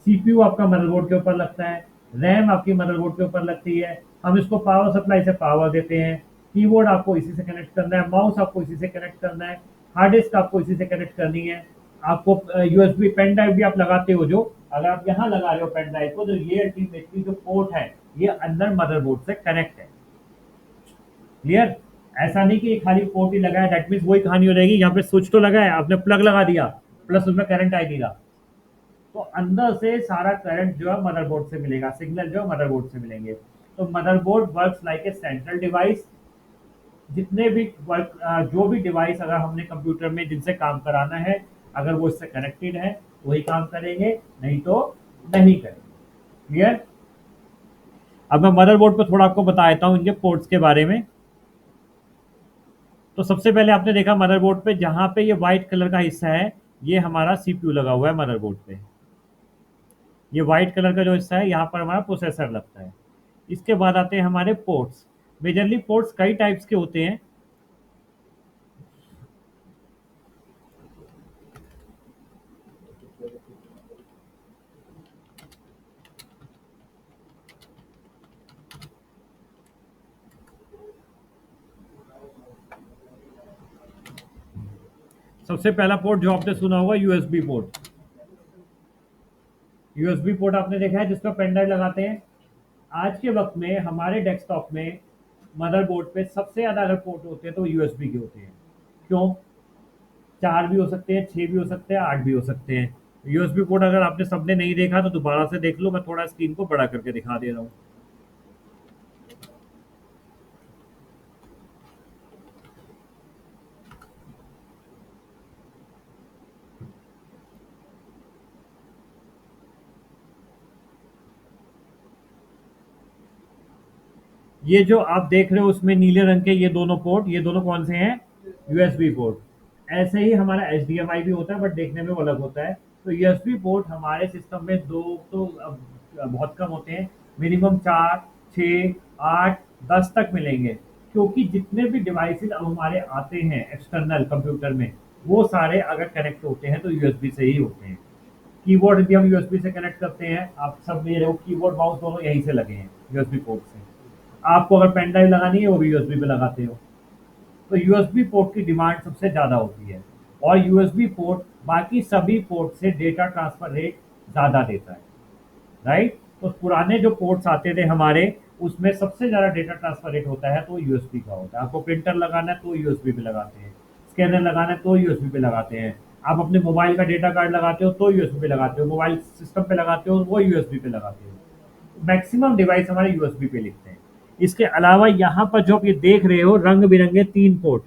सीपीयू आपका मदरबोर्ड के ऊपर लगता है, रैम आपकी मदरबोर्ड के ऊपर लगती है, हम इसको पावर सप्लाई से पावर देते हैं। कीबोर्ड आपको इसी से कनेक्ट करना है, माउस आपको इसी से कनेक्ट करना है, हार्ड डिस्क आपको इसी से कनेक्ट करनी है। आपको यूएसबी पेन ड्राइव भी आप लगाते हो, जो अगर आप यहाँ लगा रहे हो पेन ड्राइव को, तो ये अल्टीमेटली जो पोर्ट है ये अंदर मदरबोर्ड से कनेक्ट है। क्लियर? ऐसा नहीं कि ये खाली पोर्ट ही लगा है, दैट मीन्स वही कहानी हो जाएगी। यहाँ पे स्विच तो लगा है, आपने प्लग लगा दिया, प्लस उसमें करंट आई नहीं रहा, तो अंदर से सारा करंट जो है मदरबोर्ड से मिलेगा, सिग्नल जो है मदरबोर्ड से मिलेंगे। तो motherboard works like a central device. जितने भी जो भी डिवाइस अगर हमने कंप्यूटर में जिनसे काम कराना है, अगर वो इससे कनेक्टेड है वही काम करेंगे, नहीं तो नहीं करेंगे। क्लियर? अब मैं मदरबोर्ड पर थोड़ा आपको बता देता हूँ इनके पोर्ट्स के बारे में। तो सबसे पहले आपने देखा मदरबोर्ड पे, जहां पे ये व्हाइट कलर का हिस्सा है, ये हमारा सीपीयू लगा हुआ है मदरबोर्ड पे। ये व्हाइट कलर का जो हिस्सा है, यहाँ पर हमारा प्रोसेसर लगता है। इसके बाद आते हैं हमारे पोर्ट्स। मेजरली पोर्ट्स कई टाइप्स के होते हैं। सबसे पहला पोर्ट जो आपने सुना होगा यूएसबी पोर्ट। यूएसबी पोर्ट आपने देखा है जिसका पेन ड्राइव लगाते हैं। आज के वक्त में हमारे डेस्कटॉप में मदरबोर्ड पे सबसे ज्यादा अगर पोर्ट होते हैं तो यूएसबी के होते हैं। क्यों? 4 भी हो सकते हैं, 6 भी हो सकते हैं, 8 भी हो सकते हैं। यूएसबी पोर्ट अगर आपने सबने नहीं देखा तो दोबारा से देख लो, मैं थोड़ा स्क्रीन को बड़ा करके दिखा दे रहा हूँ। ये जो आप देख रहे हो उसमें नीले रंग के ये दोनों पोर्ट, ये दोनों कौन से हैं? USB port. ऐसे ही हमारा एचडीएमआई भी होता है बट देखने में वो अलग होता है। तो यूएसबी पोर्ट हमारे सिस्टम में 2 तो बहुत कम होते हैं, मिनिमम 4, 6, 8, 10 तक मिलेंगे। क्योंकि जितने भी डिवाइसेस अब हमारे आते हैं एक्सटर्नल कंप्यूटर में, वो सारे अगर कनेक्ट होते हैं तो यूएसबी से ही होते हैं। कीबोर्ड भी हम यूएसबी से कनेक्ट करते हैं। आप सब मेरे हो कीबोर्ड माउस दोनों यहीं से लगे हैं यूएसबी पोर्ट से। आपको अगर पेन ड्राइव लगानी है वो भी यूएसबी पे लगाते हो। तो यूएसबी पोर्ट की डिमांड सबसे ज़्यादा होती है और यूएसबी पोर्ट बाकी सभी पोर्ट से डेटा ट्रांसफर रेट ज़्यादा देता है, राइट। तो पुराने जो पोर्ट्स आते थे हमारे, उसमें सबसे ज़्यादा डेटा ट्रांसफर रेट होता है तो यूएसबी का होता है। आपको प्रिंटर लगाना है तो यूएसबी पे लगाते हैं, स्कैनर लगाना है तो यूएसबी पे लगाते हैं, आप अपने मोबाइल का डेटा कार्ड लगाते हो तो यूएसबी पे लगाते हो, मोबाइल सिस्टम पे लगाते हो वो यूएसबी पे लगाते हो। मैक्सिमम डिवाइस हमारे यूएसबी पे लिखते हैं। इसके अलावा यहाँ पर जो आप ये देख रहे हो रंग बिरंगे 3 पोर्ट,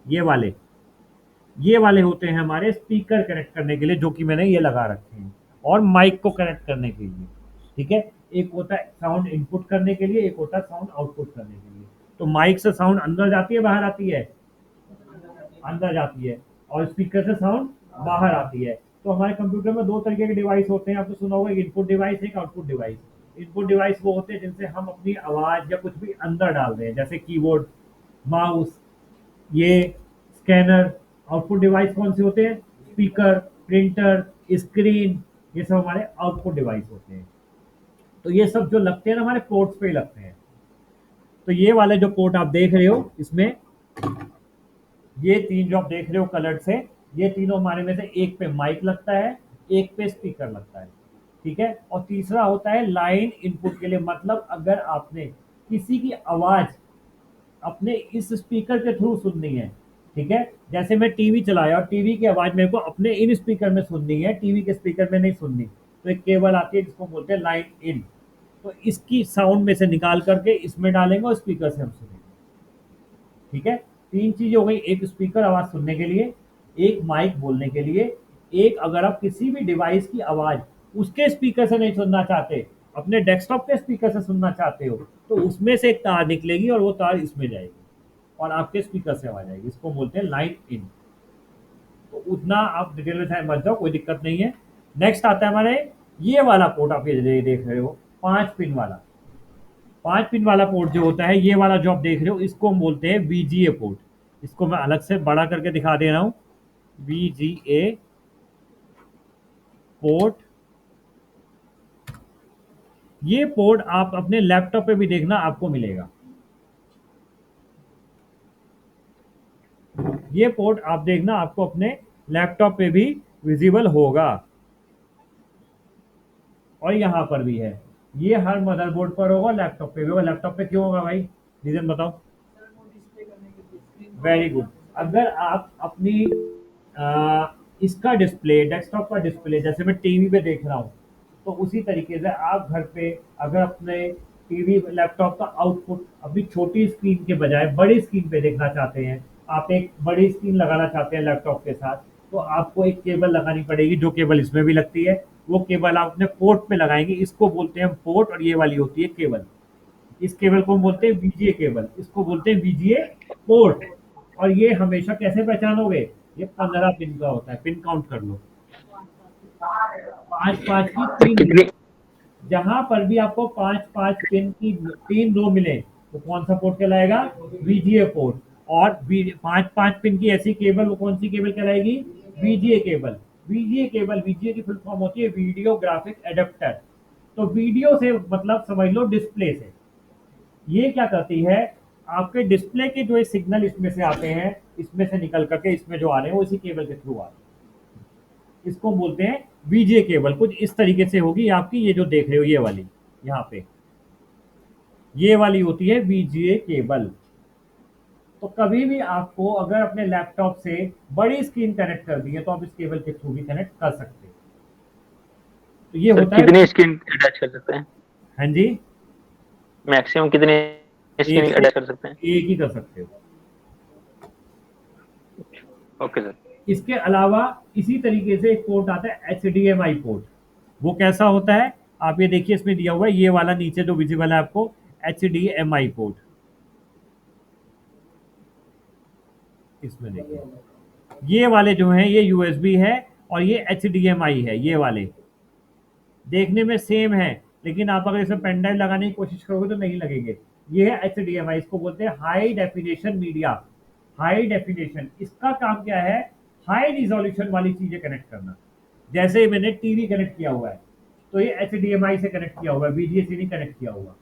ये वाले होते हैं हमारे स्पीकर कनेक्ट करने के लिए, जो कि मैंने ये लगा रखे हैं, और माइक को कनेक्ट करने के लिए, ठीक है। एक होता है साउंड इनपुट करने के लिए, एक होता है साउंड आउटपुट करने के लिए। तो माइक से साउंड अंदर जाती है बाहर आती है? अंदर जाती है। और स्पीकर से साउंड बाहर आती है। तो हमारे कंप्यूटर में 2 तरीके के डिवाइस होते हैं, आपने सुना होगा, एक इनपुट डिवाइस, एक आउटपुट डिवाइस। इनपुट डिवाइस वो होते हैं जिनसे हम अपनी आवाज या कुछ भी अंदर डाल रहे हैं, जैसे कीबोर्ड, माउस, ये स्कैनर। आउटपुट डिवाइस कौन से होते हैं? स्पीकर, प्रिंटर, स्क्रीन, ये सब हमारे आउटपुट डिवाइस होते हैं। तो ये सब जो लगते हैं ना हमारे पोर्ट्स पे ही लगते हैं। तो ये वाले जो पोर्ट आप देख रहे हो, इसमें ये 3 जो आप देख रहे हो कलर से, ये तीनों हमारे में से एक पे माइक लगता है, एक पे स्पीकर लगता है, ठीक है। और तीसरा होता है लाइन इनपुट के लिए, मतलब अगर आपने किसी की आवाज अपने इस स्पीकर के थ्रू सुननी है, ठीक है। जैसे मैं टीवी चलाया और टीवी की आवाज मेरे को अपने इन स्पीकर में सुननी है, टीवी के स्पीकर में नहीं सुननी, तो एक केबल आती है जिसको बोलते हैं लाइन इन। तो इसकी साउंड में से निकाल करके इसमें डालेंगे और स्पीकर से हम सुनेंगे, ठीक है। 3 चीजें हो गई, एक स्पीकर आवाज सुनने के लिए, एक माइक बोलने के लिए, एक अगर आप किसी भी डिवाइस की आवाज उसके स्पीकर से नहीं सुनना चाहते, अपने डेस्कटॉप के स्पीकर से सुनना चाहते हो, तो उसमें से एक तार निकलेगी और वो तार इसमें जाएगी और आपके स्पीकर से आवाज आएगी। इसको बोलते हैं लाइन इन। तो उतना आप डिटेल में चाहे मत जाओ, कोई दिक्कत नहीं है। नेक्स्ट आता है हमारे ये वाला पोर्ट, आप ये देख रहे हो 5 पिन वाला। 5 पिन वाला पोर्ट जो होता है, ये वाला जो आप देख रहे हो, इसको हम बोलते हैं VGA पोर्ट। इसको मैं अलग से बड़ा करके दिखा दे रहा हूं। VGA पोर्ट, ये पोर्ट आप अपने लैपटॉप पे भी देखना, आपको मिलेगा। ये पोर्ट आप देखना आपको अपने लैपटॉप पे भी विजिबल होगा, और यहां पर भी है। ये हर मदरबोर्ड पर होगा, लैपटॉप पे भी होगा। लैपटॉप पे क्यों होगा भाई, रीजन बताओ। Very good. अगर आप अपनी इसका डिस्प्ले, डेस्कटॉप का डिस्प्ले, जैसे मैं टीवी पे देख रहा हूँ, तो उसी तरीके से आप घर पे अगर अपने टीवी लैपटॉप का आउटपुट अपनी छोटी स्क्रीन के बजाय बड़ी स्क्रीन पे देखना चाहते हैं, आप एक बड़ी स्क्रीन लगाना चाहते हैं लैपटॉप के साथ, तो आपको एक केबल लगानी पड़ेगी, जो केबल इसमें भी लगती है। वो केबल आप अपने पोर्ट पे लगाएंगे, इसको बोलते हैं पोर्ट, और ये वाली होती है केबल। इस केबल को हम बोलते हैं VGA केबल, इसको बोलते हैं VGA पोर्ट। और ये हमेशा कैसे पहचानोगे, ये 15 पिन का होता है, पिन काउंट कर लो, 5-5 की 3। जहां पर भी आपको 5-5 पिन की 3 रो मिले, तो कौन सा पोर्ट कहलाएगा, VGA पोर्ट। और 5-5 पिन की ऐसी केबल, वो कौन सी केबल कहलाएगी, VGA cable. VGA cable, VGA की फुल फॉर्म होती है वीडियो ग्राफिक एडेप्टर। तो वीडियो से मतलब समझ लो डिस्प्ले से। ये क्या करती है, आपके डिस्प्ले के जो सिग्नल इसमें से आते हैं, इसमें से निकल करके इसमें जो आ रहे हैं वो इसी केबल के थ्रू आ रहे हैं। इसको बोलते हैं वीजीए केबल। कुछ इस तरीके से होगी आपकी, ये जो देख रहे हो ये वाली, यहाँ पे ये वाली होती है वीजीए केबल। तो कभी भी आपको अगर अपने लैपटॉप से बड़ी स्क्रीन कनेक्ट कर दी है तो आप इस केबल के थ्रू भी कनेक्ट कर सकते हैं। तो ये सर होता है, कितनी स्क्रीन अटैच कर सकते हैं? हाँ जी, मैक्सिमम कितनी स्क्रीन एक अटैच कर सकते हैं? एक ही कर सकते हो। Okay sir. इसके अलावा इसी तरीके से एक पोर्ट आता है HDMI पोर्ट। वो कैसा होता है, आप ये देखिए इसमें दिया हुआ है, ये वाला नीचे जो विजिबल है आपको, HDMI पोर्ट। इसमें देखिए ये वाले जो हैं ये USB है और ये HDMI है। ये वाले देखने में सेम है, लेकिन आप अगर इसमें पेन ड्राइव लगाने की कोशिश करोगे तो नहीं लगेंगे। ये है HDMI, इसको बोलते हैं high definition media. High definition, इसका काम क्या है, हाई रिजोल्यूशन वाली चीजें कनेक्ट करना। जैसे मैंने टीवी कनेक्ट किया हुआ है तो ये HDMI से कनेक्ट किया हुआ है, VGA से नहीं कनेक्ट किया हुआ।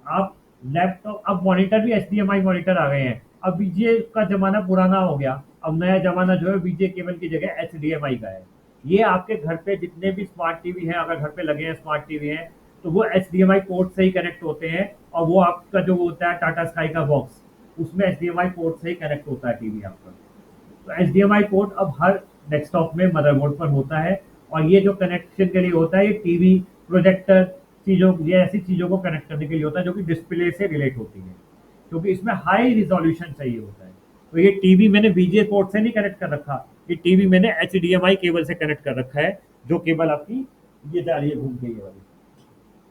आप लैपटॉप, अब मॉनिटर भी HDMI मॉनिटर आ गए हैं। अब VGA का जमाना पुराना हो गया, अब नया जमाना जो है VGA केबल की जगह HDMI का है। ये आपके घर पे जितने भी स्मार्ट टीवी हैं, अगर घर पे लगे हैं स्मार्ट टीवी हैं, तो वो HDMI पोर्ट से ही कनेक्ट होते हैं। और वो आपका जो होता है टाटा स्काई का बॉक्स, उसमें HDMI पोर्ट से ही कनेक्ट होता है टीवी आपका। तो HDMI पोर्ट अब हर डेस्कटॉप में मदरबोर्ड पर होता है। और ये जो कनेक्शन के लिए होता है, ये टीवी, प्रोजेक्टर चीज़ों, ये ऐसी चीज़ों को कनेक्ट करने के लिए होता है जो कि डिस्प्ले से रिलेट होती है, क्योंकि इसमें हाई रिजोल्यूशन चाहिए होता है। तो ये टीवी मैंने VGA पोर्ट से नहीं कनेक्ट कर रखा, ये टीवी मैंने HDMI केबल से कनेक्ट कर रखा है। जो केबल आपकी ये जा रही है घूम के, ये वाली,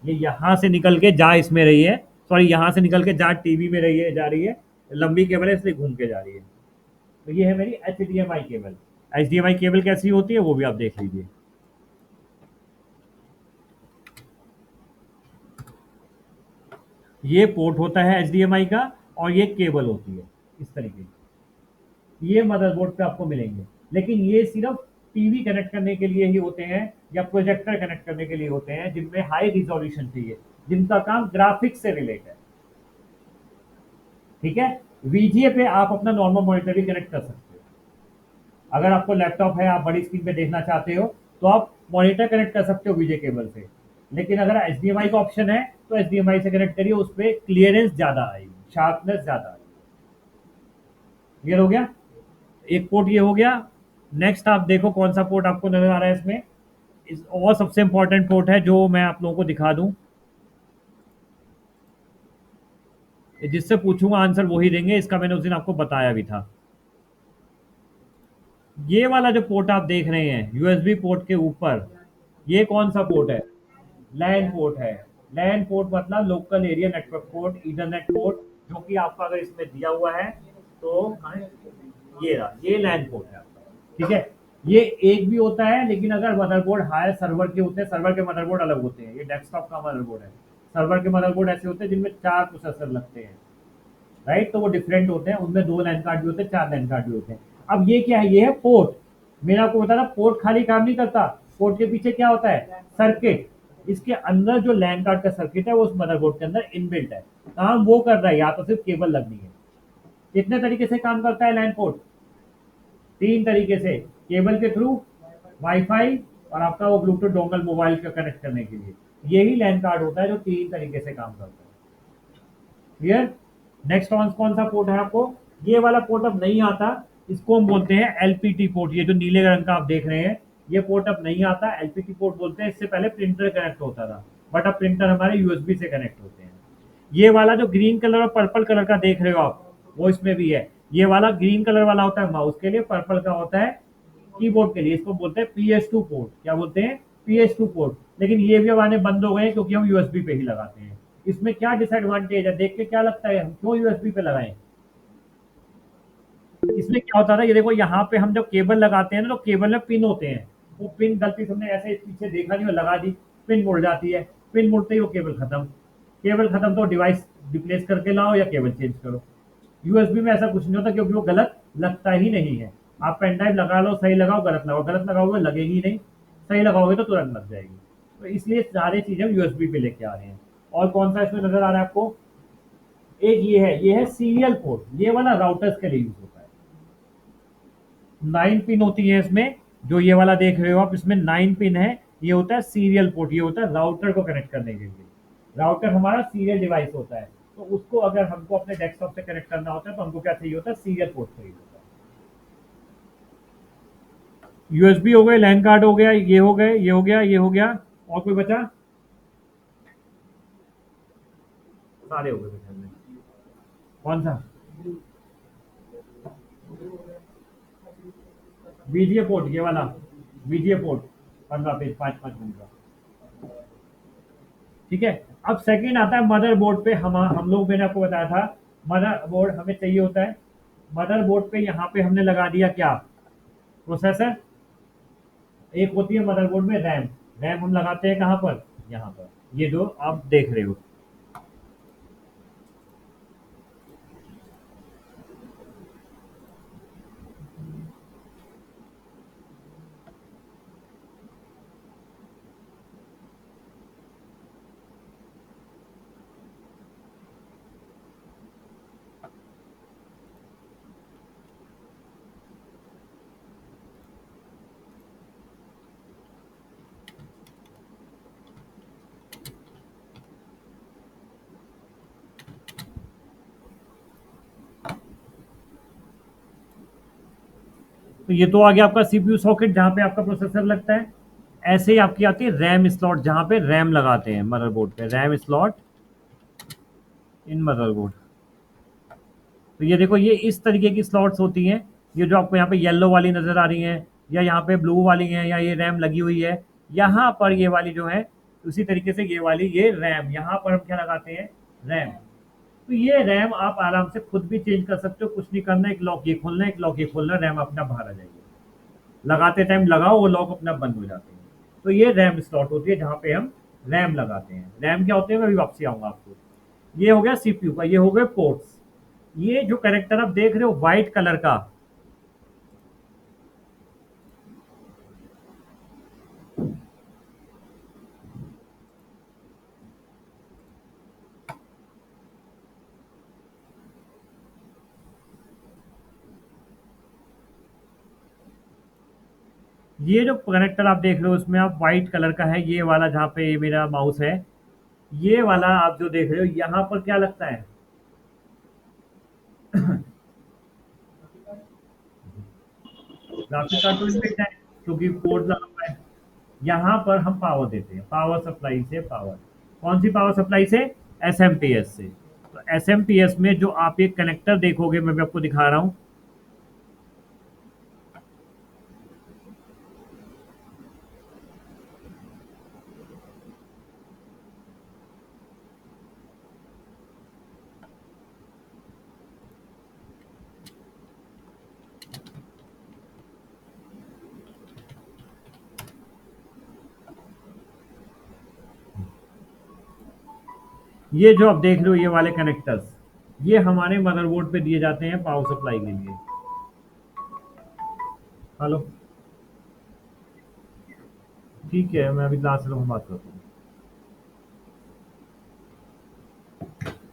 ये यहाँ से निकल के जा इसमें रही है, सॉरी यहाँ से निकल के जा टीवी में रही है, जा रही है, लंबी केबल है इसलिए घूम के जा रही है। तो ये है मेरी HDMI केबल। HDMI केबल कैसी होती है वो भी आप देख लीजिए। ये पोर्ट होता है HDMI का और ये केबल होती है इस तरीके की। ये मदरबोर्ड पे आपको मिलेंगे, लेकिन ये सिर्फ टीवी कनेक्ट करने के लिए ही होते हैं या प्रोजेक्टर कनेक्ट करने के लिए होते हैं, जिनमें हाई रिजोल्यूशन चाहिए, जिनका काम ग्राफिक्स से रिलेट है। ठीक है, VGA पे आप अपना नॉर्मल मॉनिटर भी कनेक्ट कर सकते हो। अगर आपको लैपटॉप है, आप बड़ी स्क्रीन पे देखना चाहते हो, तो आप मॉनिटर कनेक्ट कर सकते हो VGA केबल से। लेकिन अगर HDMI का ऑप्शन है तो HDMI से कनेक्ट करिए, उस पर क्लियरेंस ज्यादा आएगी, शार्पनेस ज्यादा आएगी। क्लियर हो गया? एक पोर्ट ये हो गया। नेक्स्ट आप देखो कौन सा पोर्ट आपको नजर आ रहा है इसमें। और सबसे इंपॉर्टेंट पोर्ट है जो मैं आप लोगों को दिखा दूं, जिससे पूछूंगा आंसर वही देंगे, इसका मैंने उस दिन आपको बताया भी था। ये वाला जो पोर्ट आप देख रहे हैं USB पोर्ट के ऊपर, ये कौन सा पोर्ट है? लैन पोर्ट है। लैन पोर्ट मतलब local area network port, Ethernet port, जो कि आपका अगर इसमें दिया हुआ है तो ये रहा, ये लैन पोर्ट है आपका। ठीक है, ये एक भी होता है, लेकिन अगर मदरबोर्ड हायर सर्वर के होते हैं, सर्वर के मदरबोर्ड अलग होते हैं। ये डेस्कटॉप का मदरबोर्ड है, सर्वर के मदरबोर्ड ऐसे होते हैं जिनमें 4 प्रोसेसर लगते हैं, राइट? तो वो डिफरेंट होते हैं, उनमें 2 लैन कार्ड भी होते हैं, 4 लैन कार्ड भी होते हैं। अब ये क्या है? ये है पोर्ट। मैंने आपको बताया पोर्ट खाली काम नहीं करता, पोर्ट के पीछे क्या होता है? सर्किट। इसके अंदर जो लैन कार्ड का सर्किट है वो उस मदरबोर्ड के अंदर इनबिल्ट है, काम वो कर रहा है, या तो सिर्फ केबल लगनी है। कितने तरीके से काम करता है लैन पोर्ट? 3 तरीके से, केबल के थ्रू, वाईफाई, और आपका वो ब्लूटूथ डोंगल मोबाइल का कनेक्ट करने के लिए। यही लैन कार्ड होता है जो 3 तरीके से काम करता है। क्लियर? नेक्स्ट कौन सा पोर्ट है आपको? ये वाला पोर्ट अब नहीं आता, इसको हम बोलते हैं LPT पोर्ट। ये जो नीले रंग का आप देख रहे हैं, ये पोर्ट अब नहीं आता, LPT पोर्ट बोलते हैं। इससे पहले प्रिंटर कनेक्ट होता था, बट अब प्रिंटर हमारे USB से कनेक्ट होते हैं। ये वाला जो ग्रीन कलर और पर्पल कलर का देख रहे हो आप, वो इसमें भी है। ये वाला ग्रीन कलर वाला होता है माउस के लिए, पर्पल का होता है कीबोर्ड के लिए। इसको बोलते हैं PS2 पोर्ट। क्या बोलते हैं? PS2 port. लेकिन ये भी अब आने बंद हो गए हैं, क्योंकि हम USB पे ही लगाते हैं। इसमें क्या डिसएडवांटेज है, देख के क्या लगता है हम क्यों USB पे लगाएं? इसमें क्या होता था, ये देखो यहाँ पे हम जब केबल लगाते हैं ना, तो केबल में पिन होते हैं। वो पिन गलती से हमने ऐसे पीछे देखा नहीं और लगा दी, पिन मुड़ जाती है। पिन मुड़ते ही वो केबल खत्म। केबल खत्म तो डिवाइस रिप्लेस करके लाओ या केबल चेंज करो। USB में ऐसा कुछ नहीं होता, क्योंकि वो गलत लगता ही नहीं है। आप पेन ड्राइव लगा लो, सही लगाओ, गलत लगाओ, गलत लगाओगे लगेगी नहीं, सही लगाओगे तो तुरंत लग जाएगी। तो इसलिए सारी चीजें USB पे लेके आ रहे हैं। और कौन सा इसमें नजर आ रहा है आपको? एक ये है सीरियल पोर्ट। ये वाला राउटर्स के लिए यूज होता है। 9 पिन होती है इसमें, जो ये वाला देख रहे हो आप, इसमें 9 पिन है। ये होता है सीरियल पोर्ट, ये होता है राउटर को कनेक्ट करने के लिए। राउटर हमारा सीरियल डिवाइस होता है, तो उसको अगर हमको अपने डेस्कटॉप से कनेक्ट करना होता है तो हमको क्या चाहिए होता है, सीरियल पोर्ट चाहिए होता है। यूएसबी हो गए, लैन कार्ड हो गया, ये हो गए, ये हो गया, ये हो गया, और कोई बचा? सारे हो गए मेरे ख्याल में। कौन सा? वीजीए पोर्ट, ये वाला वीजीए पोर्ट 15 पेज 5 मिनट का। ठीक है। अब सेकंड आता है मदरबोर्ड पे। हम लोग, मैंने आपको बताया था मदरबोर्ड हमें चाहिए होता है। मदरबोर्ड पे यहाँ पे हमने लगा दिया क्या, प्रोसेसर। एक होती है मदरबोर्ड में रैम। रैम हम लगाते हैं कहाँ पर, यहाँ पर, ये जो आप देख रहे हो। तो ये तो आ गया आपका सीपीयू सॉकेट जहाँ पे आपका प्रोसेसर लगता है। ऐसे ही आपकी आती है रैम स्लॉट, जहाँ पे रैम लगाते हैं मदरबोर्ड पे, रैम स्लॉट इन मदरबोर्ड। तो ये देखो, ये इस तरीके की स्लॉट्स होती हैं। ये जो आपको यहाँ पे येलो वाली नज़र आ रही हैं, या यहाँ पे ब्लू वाली हैं, या ये रैम लगी हुई है। यहाँ पर ये वाली जो है, उसी तरीके से ये वाली, ये रैम, यहाँ पर हम क्या लगाते हैं, रैम। तो ये रैम आप आराम से खुद भी चेंज कर सकते हो, कुछ नहीं करना, एक लॉक ये खोलना, एक लॉक ये खोलना, रैम अपना बाहर आ जाएगी। लगाते टाइम लगाओ, वो लॉक अपना बंद हो जाते हैं। तो ये रैम स्लॉट होती है जहाँ पे हम रैम लगाते हैं। रैम क्या होते हैं, मैं अभी वापसी आऊँगा आपको। ये हो गया सीपीयू का, ये हो गए पोर्ट्स। ये जो कनेक्टर आप देख रहे हो व्हाइट कलर का, ये जो कनेक्टर आप देख रहे हो उसमें आप व्हाइट कलर का है, ये वाला जहाँ पे मेरा माउस है, ये वाला आप जो देख रहे हो, यहाँ पर क्या लगता है, ग्राफिक कार्ड तो नहीं है क्योंकि पोर्ट लगा हुआ है। यहाँ पर हम पावर देते हैं, पावर सप्लाई से पावर। कौन सी पावर सप्लाई से, एसएमपीएस से। तो एसएमपीएस में जो आप एक कनेक्टर देखोगे, मैं भी आपको दिखा रहा हूँ। ये जो आप देख रहे हो, ये वाले कनेक्टर्स, ये हमारे मदरबोर्ड पे दिए जाते हैं पावर सप्लाई के लिए। हेलो, ठीक है, मैं अभी क्लास में बात करता हूँ।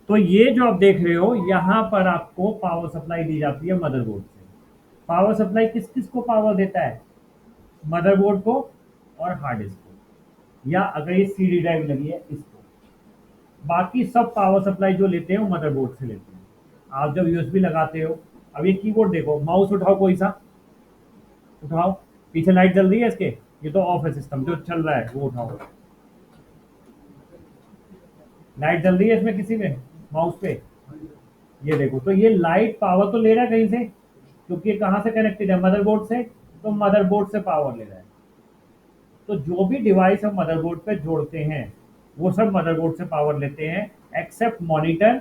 तो ये जो आप देख रहे हो, यहाँ पर आपको पावर सप्लाई दी जाती है मदरबोर्ड से। पावर सप्लाई किस किस को पावर देता है, मदरबोर्ड को और हार्ड डिस्क को, या अगर ये सीडी ड्राइव लगी है इसको। बाकी सब पावर सप्लाई जो लेते हैं वो मदरबोर्ड से लेते हैं। आप जब यूएसबी लगाते हो, अब ये कीबोर्ड देखो, माउस उठाओ, कोई सा उठाओ, पीछे लाइट जल रही है इसके, ये तो ऑफ है सिस्टम, जो चल रहा है वो उठाओ। लाइट जल रही है इसमें किसी में, माउस पे, ये देखो। तो ये लाइट पावर तो ले रहा है कहीं से, क्योंकि ये कहाँ से कनेक्टेड है, मदरबोर्ड से। तो मदरबोर्ड से पावर ले रहा है। तो जो भी डिवाइस हम मदरबोर्ड पे जोड़ते हैं वो सब मदरबोर्ड से पावर लेते हैं, एक्सेप्ट मॉनिटर,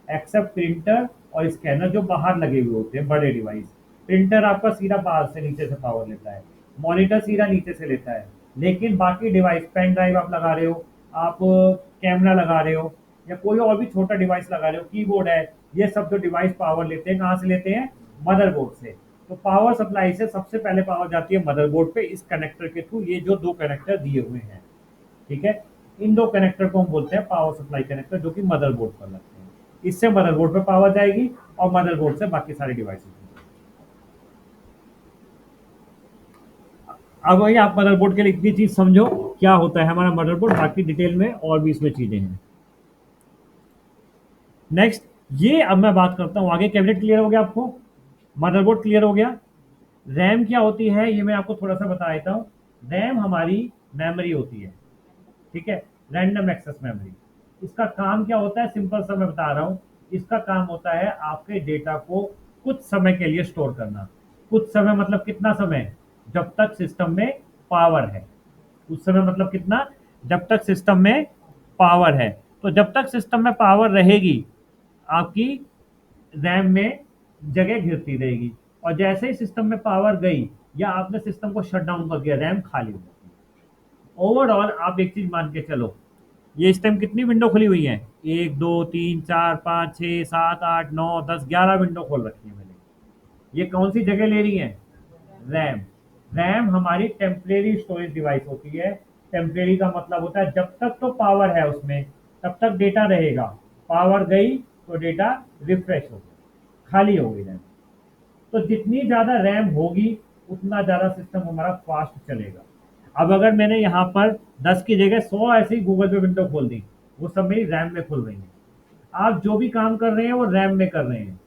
एक्सेप्ट प्रिंटर और स्कैनर जो बाहर लगे हुए होते हैं, बड़े डिवाइस। प्रिंटर आपका सीधा बाहर से नीचे से पावर लेता है, मॉनिटर सीधा नीचे से लेता है। लेकिन बाकी डिवाइस, पेन ड्राइव आप लगा रहे हो, आप कैमरा लगा रहे हो, या कोई और भी छोटा डिवाइस लगा रहे हो, कीबोर्ड है, ये सब जो डिवाइस पावर लेते हैं कहाँ से लेते हैं, मदरबोर्ड से। तो पावर सप्लाई से सबसे पहले पावर जाती है मदरबोर्ड पे, इस कनेक्टर के थ्रू। ये जो दो कनेक्टर दिए हुए हैं, ठीक है, इन दो कनेक्टर को हम बोलते हैं पावर सप्लाई कनेक्टर, जो कि मदरबोर्ड पर लगते हैं। इससे मदरबोर्ड पे पावर जाएगी और मदरबोर्ड से बाकी सारे डिवाइसेस। अब वही आप मदरबोर्ड के लिए इतनी चीज समझो क्या होता है हमारा मदरबोर्ड, बाकी डिटेल में और भी इसमें चीजें हैं। नेक्स्ट, ये अब मैं बात करता हूँ आगे। कैबिनेट क्लियर हो गया आपको, मदरबोर्ड क्लियर हो गया। रैम क्या होती है ये मैं आपको थोड़ा सा बता देता हूँ। रैम हमारी मेमोरी होती है, ठीक है, रैंडम एक्सेस मेमोरी। इसका काम क्या होता है, सिंपल सा मैं बता रहा हूँ। इसका काम होता है आपके डेटा को कुछ समय के लिए स्टोर करना। कुछ समय मतलब कितना समय, जब तक सिस्टम में पावर है। उस समय मतलब कितना, जब तक सिस्टम में पावर है। तो जब तक सिस्टम में पावर रहेगी आपकी रैम में जगह घिरती रहेगी, और जैसे ही सिस्टम में पावर गई या आपने सिस्टम को शट डाउन कर दिया, रैम खाली हो जाती है। ओवरऑल आप एक चीज मान के चलो, ये इस टाइम कितनी विंडो खुली हुई है, 1 2 3 4 5 6 7 8 9 10 11 विंडो खोल रखी है मैंने। ये कौन सी जगह ले रही है, रैम। रैम हमारी टेम्परेरी स्टोरेज डिवाइस होती है। टेम्परेरी का मतलब होता है जब तक तो पावर है उसमें तब तक डेटा रहेगा, पावर गई तो डेटा रिफ्रेश हो गया, खाली हो गई रैम। तो जितनी ज्यादा रैम होगी उतना ज्यादा सिस्टम हमारा फास्ट चलेगा। अब अगर मैंने यहाँ पर 10 की जगह 100 ऐसी गूगल पे विंडो खोल दी, वो सब मेरी रैम में खुल रही है। आप जो भी काम कर रहे हैं वो रैम में कर रहे हैं।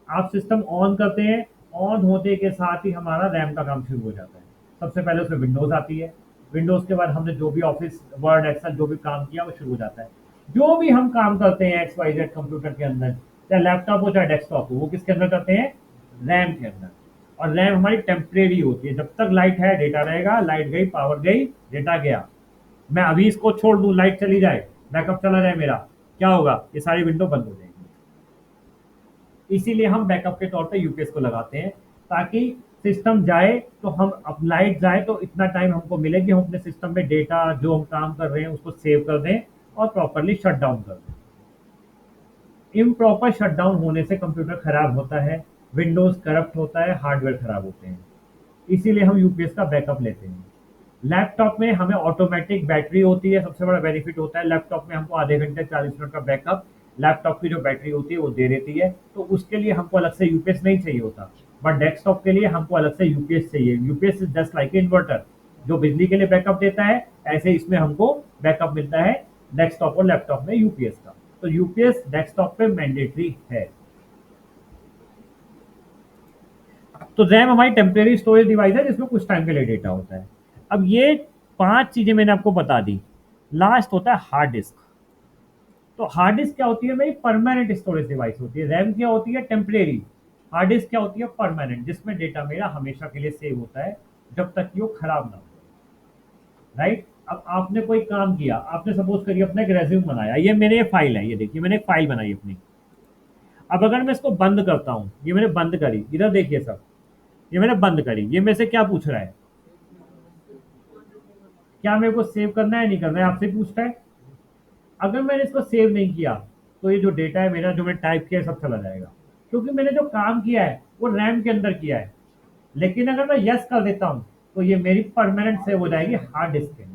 आप सिस्टम ऑन करते हैं, ऑन होते के साथ ही हमारा रैम का काम शुरू हो जाता है। सबसे पहले उसमें विंडोज आती है, विंडोज के बाद हमने जो भी ऑफिस वर्ड एक्सेल जो भी काम किया वो शुरू हो जाता है। जो भी हम काम करते हैं एक्स वाई जेड कंप्यूटर के अंदर, चाहे लैपटॉप हो चाहे डेस्कटॉप हो, वो किसके अंदर करते हैं, रैम के अंदर। और रैम हमारी टेम्परेरी होती है, जब तक लाइट है डेटा रहेगा, लाइट गई पावर गई डेटा गया। मैं अभी इसको छोड़ दूं, लाइट चली जाए, बैकअप चला जाए मेरा, क्या होगा, ये सारी विंडो बंद हो जाएगी। इसीलिए हम बैकअप के तौर पे यूपीएस को लगाते हैं, ताकि सिस्टम जाए तो हम, अब लाइट जाए तो इतना टाइम हमको मिले कि हम अपने सिस्टम में डेटा जो हम काम कर रहे हैं उसको सेव कर दें और प्रॉपरली शट डाउन कर दें। इम्प्रॉपर शटडाउन होने से कंप्यूटर खराब होता है, विंडोज करप्ट होता है, हार्डवेयर खराब होते हैं। इसीलिए हम यूपीएस का बैकअप लेते हैं। लैपटॉप में हमें ऑटोमेटिक बैटरी होती है, सबसे बड़ा बेनिफिट होता है लैपटॉप में, हमको आधे घंटे 40 मिनट का बैकअप लैपटॉप की जो बैटरी होती है वो दे देती है। तो उसके लिए हमको अलग से यूपीएस नहीं चाहिए होता। बट डेस्कटॉप के लिए हमको अलग से यूपीएस चाहिए। UPS is just like inverter, जो बिजली के लिए बैकअप देता है, ऐसे इसमें हमको बैकअप मिलता है डेस्कटॉप और लैपटॉप में यूपीएस का। तो यूपीएस डेस्कटॉप पे मैंडेटरी है। तो रैम हमारी टेम्परेरी स्टोरेज डिवाइस है जिसमें कुछ टाइम के लिए डेटा होता है। अब ये 5 चीजें मैंने आपको बता दी। लास्ट होता है हार्ड डिस्क। तो हार्ड डिस्क क्या होती है, मेरी परमानेंट स्टोरेज डिवाइस होती है। रैम क्या होती है, टेम्परेरी। हार्ड डिस्क क्या होती है, परमानेंट, जिसमें डेटा मेरा हमेशा के लिए सेव होता है जब तक कि वो खराब ना हो। राइट। अब आपने कोई काम किया, आपने सपोज करिए अपना एक रेज्यूम बनाया, ये मेरे फाइल है, ये देखिए मैंने एक फाइल बनाई अपनी। अब अगर मैं इसको बंद करता हूँ, ये मैंने बंद करी, इधर देखिए सब, ये मैंने बंद करी, ये मेरे से क्या पूछ रहा है, क्या मेरे को सेव करना है नहीं करना है, आपसे पूछता है। अगर मैंने इसको सेव नहीं किया तो ये जो डेटा है मेरा, जो मैंने टाइप किया है, सब चला जाएगा, क्योंकि मैंने जो काम किया है वो रैम के अंदर किया है। लेकिन अगर मैं यस कर देता हूँ तो ये मेरी परमानेंट सेव हो जाएगी हार्ड डिस्क के अंदर।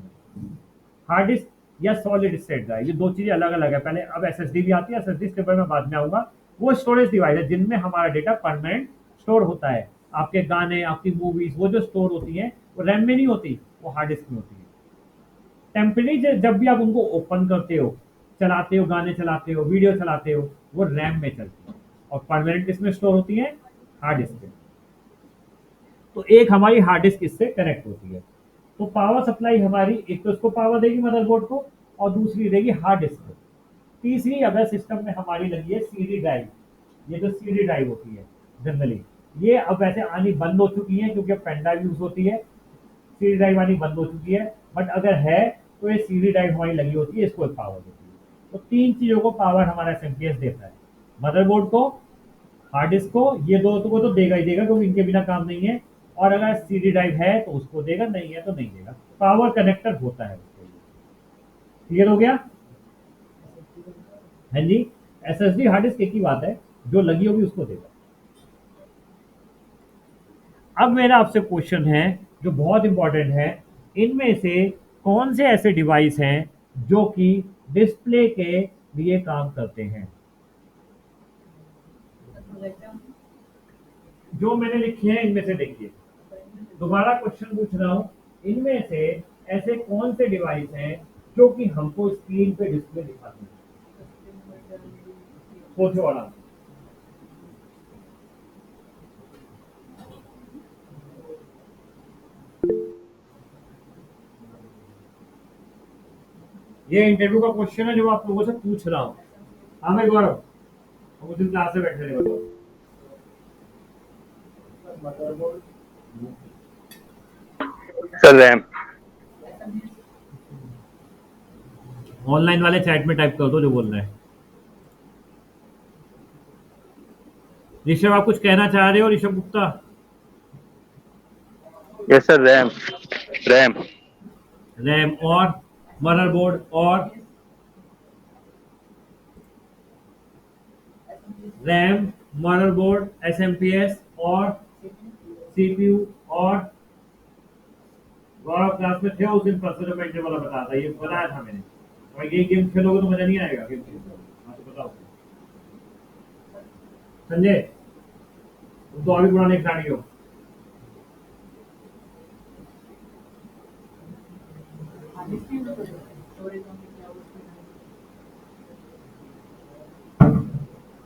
हार्ड डिस्क या सॉलिड स्टेट ड्राइव, ये दो चीजें अलग अलग है। पहले अब एसएसडी भी आती है, एसएसडी के ऊपर मैं बाद में आऊंगा। वो स्टोरेज डिवाइस है जिनमें हमारा डेटा परमानेंट स्टोर होता है। आपके गाने, आपकी मूवीज, वो जो स्टोर होती हैं वो रैम में नहीं होती, वो हार्ड डिस्क में होती है। टेम्परेरी जब भी आप उनको ओपन करते हो, चलाते हो, गाने चलाते हो, वीडियो चलाते हो, वो रैम में चलती है, और परमानेंट किसमें स्टोर होती है, हार्ड डिस्क में। तो एक हमारी हार्ड डिस्क इससे कनेक्ट होती है। तो पावर सप्लाई हमारी, एक तो इसको पावर देगी मदरबोर्ड को, और दूसरी देगी हार्ड डिस्क को। तीसरी अगर सिस्टम में हमारी लगी है सीडी ड्राइव, ये जो सीडी ड्राइव होती है जनरली, ये अब वैसे आनी बंद हो चुकी है क्योंकि अब पेन ड्राइव यूज होती है, सीडी ड्राइव आनी बंद हो चुकी है। बट अगर है तो ये सीडी ड्राइव हमारी लगी होती है, इसको एक पावर देती है। तो 3 चीजों को पावर हमारा एसएमपीएस देता है, मदरबोर्ड को, हार्ड डिस्क को, ये दो को तो देगा ही देगा क्योंकि इनके बिना काम नहीं है। और अगर सीडी ड्राइव है तो उसको देगा, नहीं है तो नहीं देगा। पावर कनेक्टर होता है उसके लिए। क्लियर हो गया, हाँ जी। एसएसडी हार्ड डिस्क एक ही बात है, जो लगी होगी उसको देगा। अब मेरा आपसे क्वेश्चन है जो बहुत इंपॉर्टेंट है, इनमें से कौन से ऐसे डिवाइस हैं जो कि डिस्प्ले के लिए काम करते हैं। जो मैंने लिखी है इनमें से देखिए, दोबारा क्वेश्चन पूछ रहा हूँ, इनमें से ऐसे कौन से डिवाइस हैं जो कि हमको स्क्रीन पे डिस्प्ले दिखाते हैं? सोचो आराम से। ये इंटरव्यू का क्वेश्चन है जो आप लोगों से पूछ रहा हूँ। हाँ भाई गौरव, उस दिन क्लास में बैठे रहे, बताओ। Sir RAM. ऑनलाइन वाले चैट में टाइप कर दो जो बोल रहा है। ऋषभ, आप कुछ कहना चाह रहे हो? Rishabh Gupta. Yes sir, RAM. RAM. RAM और मदरबोर्ड और रैम, मदरबोर्ड, एसएमपीएस और सीपीयू और गौरव क्लास में थे उस दिन, प्रोसेसर पेंटिंग वाला बताया था, ये बताया था मैंने। और ये गेम खेलोगे तो मजा नहीं आएगा गेम खेलोगे। हाँ तो बताओ संजय, तुम तो अभी पुराने खिलाड़ी हो।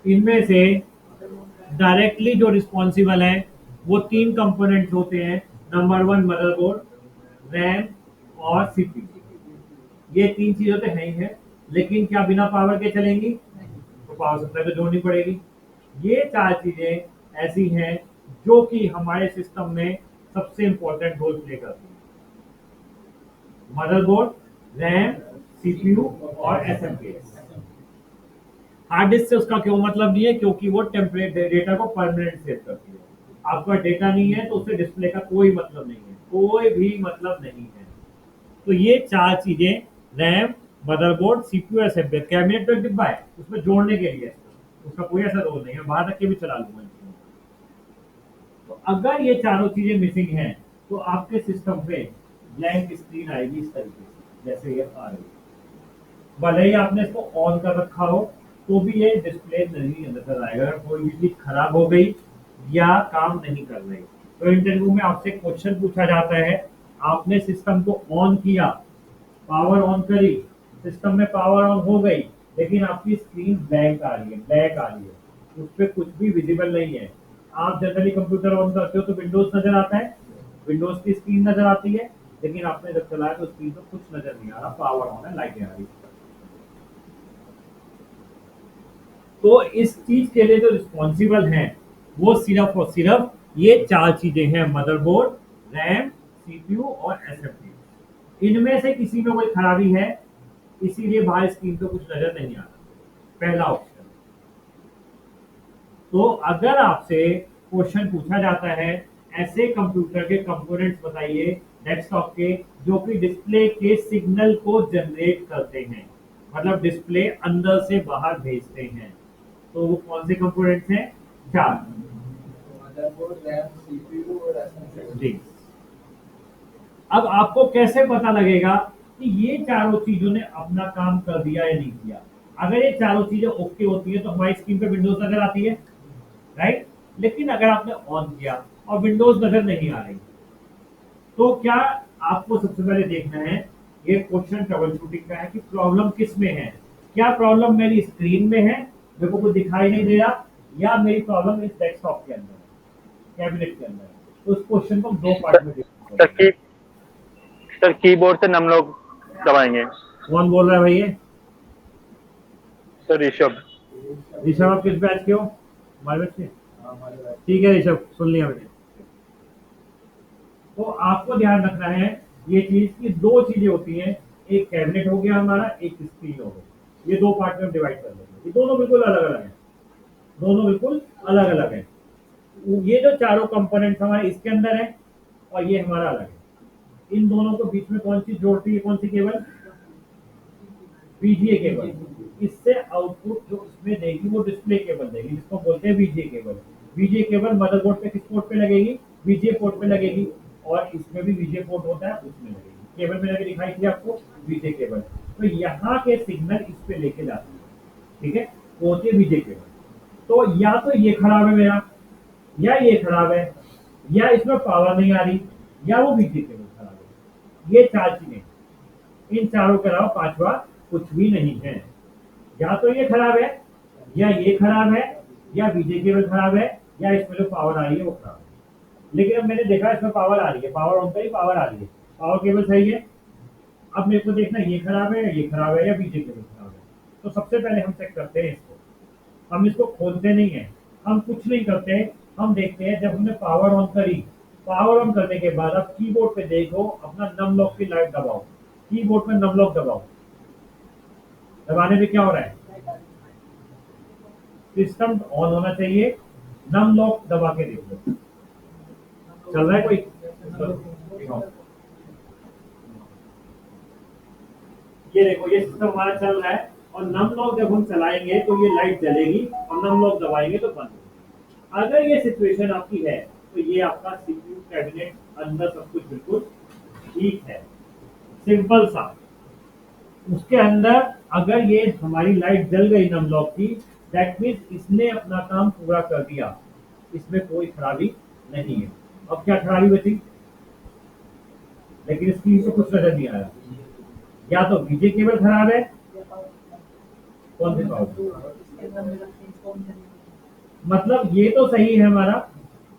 इनमें से डायरेक्टली जो रिस्पॉन्सिबल है वो 3 कंपोनेंट्स होते हैं। नंबर 1 मदरबोर्ड, रैम और सीपीयू। ये 3 चीजें तो है ही है, लेकिन क्या बिना पावर के चलेंगी? तो पावर सप्लाई तो जोड़नी पड़ेगी। ये 4 चीजें ऐसी हैं जो कि हमारे सिस्टम में सबसे इंपॉर्टेंट रोल प्ले करती हैं। मदरबोर्ड, रैम, सीपीयू और एसएमपीएस। हार्ड डिस्क से उसका क्यों मतलब नहीं है? क्योंकि वो टेम्परेट डेटा को परमानेंट सेव करती है। आपका डेटा नहीं है तो उससे डिस्प्ले का कोई मतलब नहीं है, कोई भी मतलब नहीं है। तो ये 4 चीजें, RAM, motherboard, CPU, SMPS. Cabinet तो एक डिब्बा है, उसमें जोड़ने के लिए, उसका कोई ऐसा रोल नहीं है, बाहर रख के भी चला लूंगा। तो अगर ये चारों चीजें मिसिंग हैं तो आपके सिस्टम पे ब्लैंक स्क्रीन आएगी इस तरीके से, जैसे ये आ रही है। भले ही आपने इसको ऑन कर रखा हो तो भी ये डिस्प्ले नहीं नजर आएगा अगर कोई भी चीज खराब हो गई या काम नहीं कर रही। तो इंटरव्यू में आपसे क्वेश्चन पूछा जाता है, आपने सिस्टम को ऑन किया, पावर ऑन करी, सिस्टम में पावर ऑन हो गई, लेकिन आपकी स्क्रीन ब्लैंक आ रही है, ब्लैक आ रही है, उस पर कुछ भी विजिबल नहीं है। आप जनरली कंप्यूटर ऑन करते हो तो विंडोज नजर आता है, विंडोज की स्क्रीन नजर आती है, लेकिन आपने जब चलाया तो स्क्रीन पर कुछ नजर नहीं आ रहा, पावर ऑन है, लाइटें आ रही है। तो इस चीज के लिए जो रिस्पॉन्सिबल हैं वो सिर्फ और सिर्फ ये 4 चीजें हैं, मदरबोर्ड, रैम, सीपीयू और एसएमपी। इनमें से किसी में कोई खराबी है, इसीलिए बाहर स्क्रीन पे कुछ नजर नहीं आ रहा, पहला ऑप्शन। तो अगर आपसे क्वेश्चन पूछा जाता है ऐसे कंप्यूटर के कंपोनेंट्स बताइए डेस्कटॉप के जो कि डिस्प्ले के सिग्नल को जनरेट करते हैं, मतलब डिस्प्ले अंदर से बाहर भेजते हैं, तो वो कौन से कंपोनेंट्स हैं? 4। जी। अब आपको कैसे पता लगेगा कि ये चारों चीजों ने अपना काम कर दिया या नहीं किया? अगर ये चारों चीजें ओके होती है तो हमारी स्क्रीन पे विंडोज नजर आती है, राइट? लेकिन अगर आपने ऑन किया और विंडोज नजर नहीं आ रही, तो क्या आपको सबसे पहले देखना है, ये क्वेश्चन ट्रबल शूटिंग का है कि प्रॉब्लम किस में है। क्या प्रॉब्लम मेरी स्क्रीन में है, मेरे को कुछ दिखाई नहीं दे रहा, या मेरी प्रॉब्लम इस डेस्कटॉप के अंदर है, कैबिनेट के अंदर है? तो उस क्वेश्चन को 2 पार्ट में सर सर कीबोर्ड से नम लोग दबाएंगे। कौन बोल रहा है भैया? सर ऋषभ। ऋषभ, आप किस बैच के हो? हमारे बैच के? ठीक है ऋषभ, सुन लिया मैंने। तो आपको ध्यान रखना है ये चीज की 2 चीजें होती हैं, एक कैबिनेट हो गया हमारा, एक स्क्रीन हो गई। ये 2 पार्ट में डिवाइड कर लेंगे, ये दोनों बिल्कुल अलग अलग है, दोनों बिल्कुल अलग अलग है। ये जो चारों कंपोनेंट्स हमारे इसके अंदर है और ये हमारा अलग है। इन दोनों को बीच में कौन सी जोड़ती है, कौन सी केबल? BGA cable. इससे आउटपुट जो इसमें देगी वो डिस्प्ले केबल देगी, जिसको बोलते हैं BGA cable. BGA cable motherboard पे किस पोर्ट पे लगेगी? बीजीए पोर्ट पे लगेगी, और इसमें भी बीजीए पोर्ट होता है, उसमें लगेगी। केबल में लगे दिखाई थी आपको बीजीए केबल। तो यहाँ के सिग्नल इस पे लेके जाती है, ठीक है, वो होती है बीजीए केबल। तो या तो ये खराब है मेरा, या ये खराब है, या इसमें पावर नहीं आ रही, या वो बीजे केबल खराब है। ये 4 चीजें, इन चारों के अलावा पांचवा कुछ भी नहीं है। या तो ये खराब है, या ये खराब है, या बीजे केबल खराब है, या इसमें जो पावर आ रही है वो खराब है। लेकिन अब मैंने देखा इसमें पावर आ रही है, पावर ऑन करी, पावर आ रही है, पावर केबल सही है। अब मेरे को देखना ये खराब है, ये खराब है, या बीजे केबल खराब है। तो सबसे पहले हम चेक करते हैं इसको। हम इसको खोलते नहीं है, हम कुछ नहीं करते, हम देखते हैं जब हमने पावर ऑन करी, पावर ऑन करने के बाद अब कीबोर्ड पे देखो, अपना नम लॉक की लाइट दबाओ, कीबोर्ड पे नम लॉक दबाओ, दबाने में क्या हो रहा है, सिस्टम ऑन होना चाहिए। नम लॉक दबा के देख लो, चल रहा है कोई, दिखाओ। ये देखो, ये सिस्टम हमारा चल रहा है, और नम लॉक जब हम चलाएंगे तो ये लाइट जलेगी, और नम लॉक दबाएंगे तो बंद होगी। अगर ये सिचुएशन आपकी है तो ये आपका सीपीयू कैबिनेट अंदर सब कुछ बिल्कुल ठीक है, सिंपल सा। उसके अंदर अगर ये हमारी लाइट जल गई नम लॉक की, दैट मीन्स इसने अपना काम पूरा कर दिया, इसमें कोई खराबी नहीं है। अब क्या खराबी बची, लेकिन स्क्रीन पे कुछ नजर नहीं आ रहा। या तो बीजे केबल खराब है, कौन सी पावर, मतलब ये तो सही है हमारा,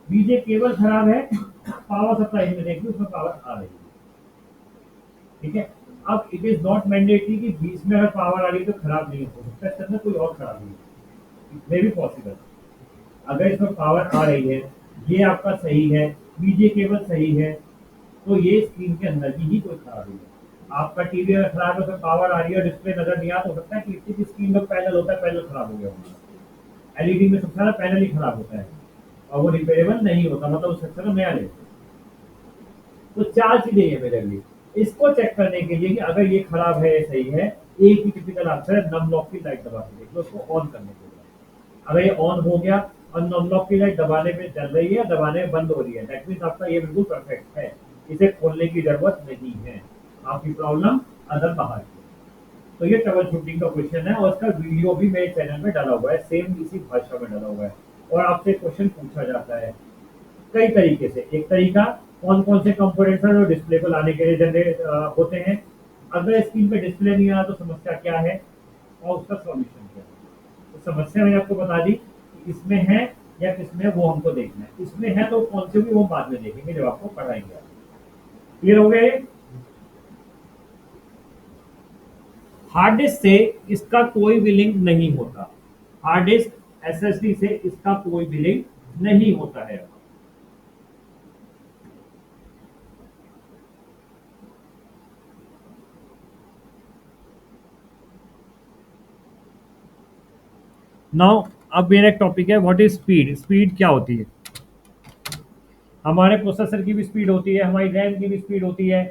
बीजे केबल खराब है, पावर सप्लाई में देखिए उसमें पावर आ रही है, ठीक है। अब इट इज नॉट मैंडेटरी कि बीच में अगर पावर आ रही है तो खराब नहीं हो सकता, इसके अंदर कोई और खराबी है, इट मे भी पॉसिबल। अगर इसमें पावर आ रही है, ये आपका सही है, बीजे केबल सही है, तो ये स्क्रीन के अंदर की ही कोई खराबी है। आपका टीवी अगर खराब है, उसमें पावर आ रही है, डिस्प्ले नजर नहीं आ, तो हो सकता है कि इसकी स्क्रीन में पैनल होता है, पैनल खराब हो गया होगा। एलईडी में सबसे ज्यादा पैनल ही खराब होता है, और वो रिपेयरेबल नहीं होता, मतलब उससे अच्छा नया ले। तो 4 चीजें हैं मेरे लिए इसको चेक करने के लिए कि अगर ये खराब है सही है। एक ही टिपिकल आंसर है, नम लॉक की लाइट दबा के देख लो, उसको ऑन करने के लिए। अगर ये ऑन हो गया और नम लॉक की लाइट दबाने में चल रही है, दबाने में बंद हो रही है, दैट मीन्स आपका ये बिल्कुल परफेक्ट है, इसे खोलने की जरूरत नहीं है। आपकी प्रॉब्लम अदर बाहर की है। तो ये ट्रबल शूटिंग का क्वेश्चन है, और इसका वीडियो भी मेरे चैनल में डाला हुआ है, सेम इसी भाषा में डाला हुआ है। और आपसे क्वेश्चन पूछा जाता है कई तरीके से। एक तरीका, कौन कौन से कंपोनेंट्स हैं जो डिस्प्ले को लाने के लिए जनरेट होते हैं, अगर स्क्रीन पे डिस्प्ले नहीं आ रहा तो समस्या क्या है, और उसका सॉल्यूशन क्या है। तो समस्या मैंने आपको बता दी कि इसमें है या किसमें, वो हमको देखना है। इसमें है तो कौन से भी वो बाद में देखेंगे जब आपको पढ़ाएंगे। क्लियर हो गया ये। हार्ड डिस्क से इसका कोई भी लिंक नहीं होता, हार्ड डिस्क एसएसडी से इसका कोई भी लिंक नहीं होता है। नाउ अब मेरा एक टॉपिक है, व्हाट इज स्पीड। स्पीड क्या होती है, हमारे प्रोसेसर की भी स्पीड होती है, हमारी रैम की भी स्पीड होती है,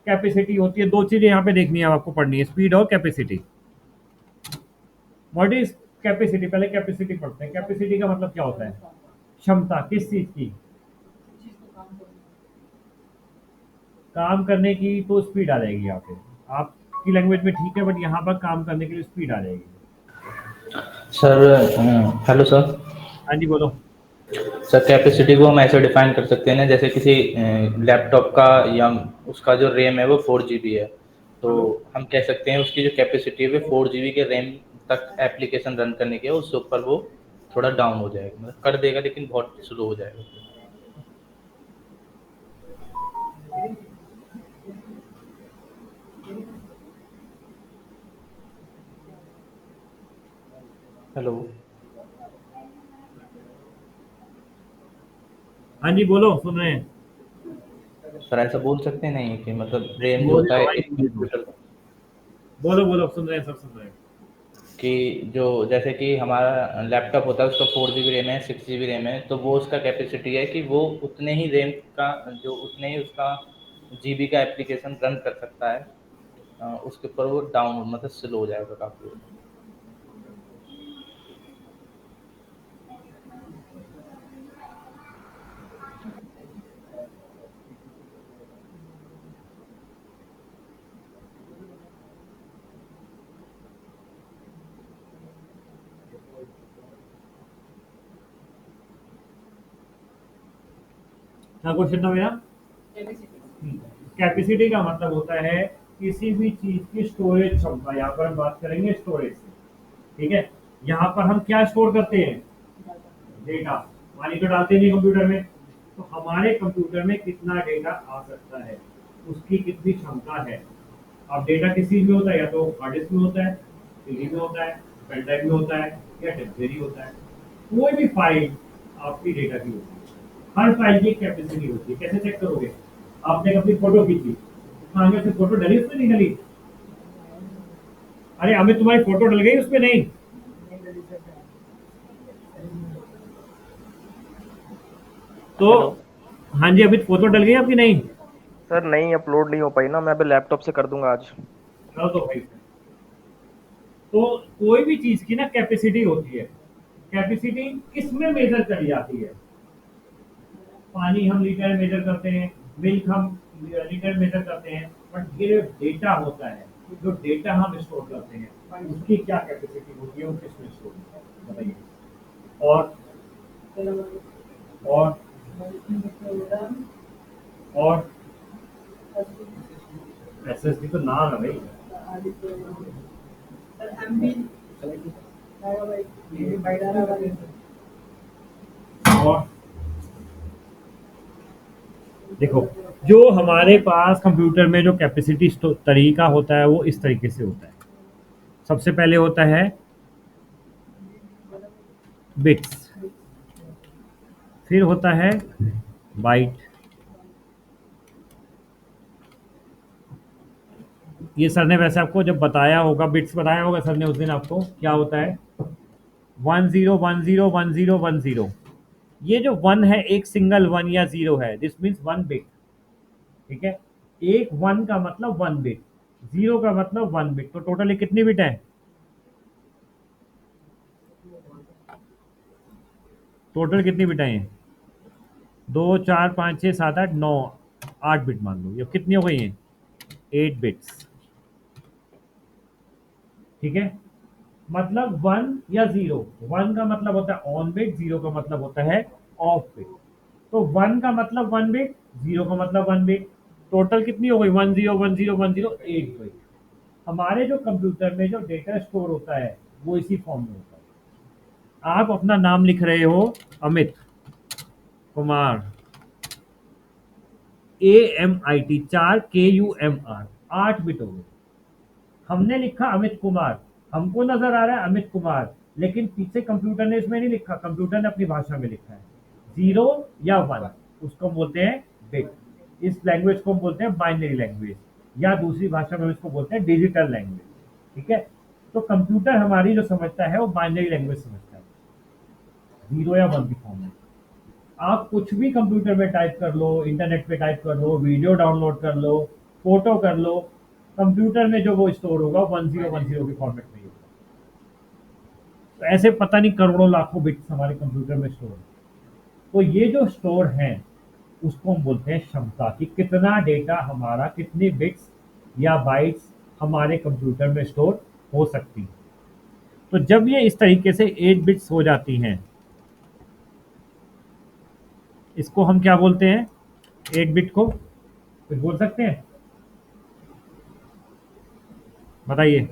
कैपेसिटी होती है। 2 चीजें यहाँ पे देखनी है आपको, पढ़नी है, स्पीड और कैपेसिटी। व्हाट इज कैपेसिटी, पहले कैपेसिटी पढ़ते हैं। कैपेसिटी का मतलब क्या होता है, क्षमता, किस चीज की, काम करने की। तो स्पीड आ जाएगी यहाँ पे, आपकी लैंग्वेज में ठीक है, बट यहाँ पर काम करने के लिए स्पीड आ जाएगी। Sir hello sir. हाँ जी बोलो। सर कैपेसिटी को हम ऐसे डिफाइन कर सकते हैं ना, जैसे किसी लैपटॉप का या उसका जो रैम है वो 4 GB है, तो हम कह सकते हैं उसकी जो कैपेसिटी है वो 4 GB के रैम तक एप्लीकेशन रन करने की है, उससे ऊपर वो थोड़ा डाउन हो जाएगा, मतलब कर देगा लेकिन बहुत स्लो हो जाएगा। हेलो हाँ जी बोलो, सुन रहे हैं। सर, ऐसा बोल सकते हैं नहीं कि मतलब रैम जो होता बोलो है भाई, एक कंप्यूटर बोलो बोलो, सुन रहे हैं, सब सुन रहे हैं। कि जो जैसे कि हमारा लैपटॉप होता है उसका 4 GB रैम है, 6 GB रैम है, तो वो उसका कैपेसिटी है कि वो उतने ही रैम का जो उतने ही उसका GB का एप्लीकेशन रन कर सकता है, उसके ऊपर वो डाउन मतलब स्लो हो जाएगा काफ़ी। क्या क्वेश्चन था मेरा? कैपेसिटी का मतलब होता है किसी भी चीज की स्टोरेज क्षमता। यहाँ पर हम बात करेंगे स्टोरेज से, ठीक है। यहाँ पर हम क्या स्टोर करते हैं? डेटा। पानी तो डालते नहीं कंप्यूटर में, तो हमारे कंप्यूटर में कितना डेटा आ सकता है, उसकी कितनी क्षमता है। अब डेटा किस चीज में होता है? या तो हार्ड डिस्क में होता है, सीडी में होता है, पेन ड्राइव में होता है, या टेम्परेरी होता है। कोई भी फाइल आपकी डेटा की होती है, हर फाइल की एक कैपेसिटी होती है। कैसे चेक करोगे? आपने अपनी फोटो खींची, आगे से फोटो डली उसमें, नहीं डली? अरे अमित, तुम्हारी फोटो डल गई उसमें? नहीं। तो हेलो हाँ जी अमित, फोटो डल गई आपकी? नहीं? सर, नहीं अपलोड नहीं हो पाई ना, मैं अभी लैपटॉप से कर दूंगा आज। चलो तो भाई, तो कोई भी चीज की ना कैपेसिटी होती है। कैपेसिटी किस में मेजर करी जाती है? पानी हम लीटर में मेजर करते हैं, मिल्क हम लीटर में मेजर करते हैं, बट ये डेटा होता है, जो डेटा हम स्टोर करते हैं उसकी क्या कैपेसिटी होती है, वो किस में स्टोर होता है, बताइए। और और और एसएसडी तो नाम है भाई। और देखो, जो हमारे पास कंप्यूटर में जो कैपेसिटी तरीका होता है वो इस तरीके से होता है। सबसे पहले होता है बिट्स, फिर होता है बाइट। ये सर ने वैसे आपको जब बताया होगा, बिट्स बताया होगा सर ने उस दिन आपको, क्या होता है 10101010। ये जो वन है, एक सिंगल वन या जीरो है, दिस मीन्स वन बिट, ठीक है। एक वन का मतलब वन बिट, जीरो का मतलब वन बिट, तो टोटल ये कितनी बिट है? टोटल कितनी बिट है? 2 4 5 6 7 8 9, 8 बिट मान लो। ये कितनी हो गई है? 8 बिट्स, ठीक है। मतलब वन या जीरो। वन का मतलब होता है ऑन बिट, जीरो का मतलब होता है ऑफ बिट। तो वन का मतलब वन बिट, जीरो का मतलब वन बिट। टोटल कितनी हो गई? 101010, 8 बिट। हमारे जो कंप्यूटर में जो डेटा स्टोर होता है वो इसी फॉर्म में होता है। आप अपना नाम लिख रहे हो Amit Kumar, AMIT, 4KUMR, 8 bit हो गए। हमने लिखा अमित कुमार, हमको नजर आ रहा है अमित कुमार, लेकिन पीछे कंप्यूटर ने इसमें नहीं लिखा, कंप्यूटर ने अपनी भाषा में लिखा है। जीरो या वन, उसको बोलते हैं बिट। इस लैंग्वेज को हम बोलते हैं बाइनरी लैंग्वेज, या दूसरी भाषा में इसको बोलते हैं डिजिटल लैंग्वेज, ठीक है। तो कंप्यूटर हमारी जो समझता है वो बाइनरी लैंग्वेज समझता है, जीरो या वन की फॉर्म में। आप कुछ भी कंप्यूटर में टाइप कर लो, इंटरनेट पे टाइप कर लो, वीडियो डाउनलोड कर लो, फोटो कर लो, कंप्यूटर में जो वो स्टोर होगा 1010 के फॉर्मेट में ही होगा। तो ऐसे पता नहीं करोड़ों लाखों बिट्स हमारे कंप्यूटर में स्टोर है। तो ये जो स्टोर है उसको हम बोलते हैं क्षमता, कि कितना डेटा हमारा, कितनी बिट्स या बाइट्स हमारे कंप्यूटर में स्टोर हो सकती है। तो जब ये इस तरीके से 8 बिट्स हो जाती हैं, इसको हम क्या बोलते हैं? 8 बिट को कुछ बोल सकते हैं? बताइए।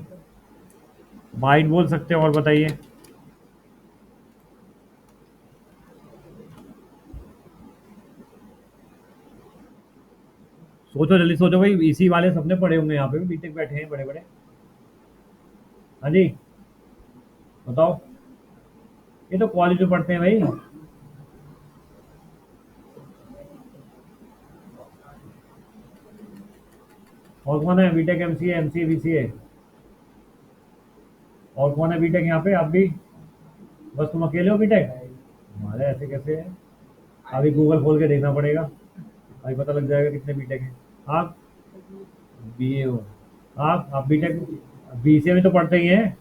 बाइट बोल सकते हैं, और बताइए। सोचो जल्दी सोचो भाई, इसी वाले सबने पढ़े होंगे, यहाँ पे भी बीटेक बैठे हैं बड़े बड़े। हाँ जी बताओ, ये तो कॉलेज में पढ़ते हैं भाई। और कौन है बीटेक, एमसीए, एमसीए, बीसीए? और कौन है बीटेक यहाँ पे? आप भी? बस तुम अकेले हो बीटेक? हमारे ऐसे कैसे है? अभी गूगल खोल के देखना पड़ेगा, अभी पता लग जाएगा कितने बीटेक हैं। आप बीए हो? आप बीटेक, बीसीए में तो पढ़ते ही हैं।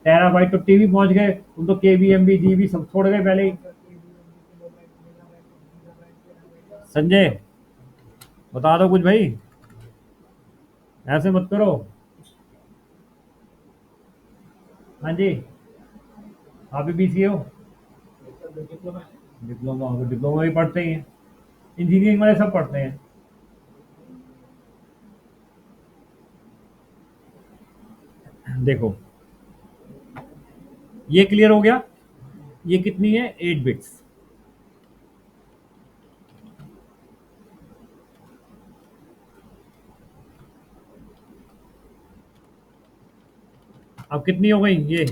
टेराबाइट तो टीवी पहुंच गए तुम तो, केबी, एमबी, जीबी सब छोड़ गए पहले ही। संजय बता दो कुछ भाई, ऐसे मत करो। हाँ जी, आप भी बीसीए हो? डिप्लोमा हो? डिप्लोमा भी पढ़ते ही हैं। इंजीनियरिंग वाले सब पढ़ते हैं। देखो ये क्लियर हो गया। ये कितनी है? 8 बिट्स। अब कितनी हो गई? ये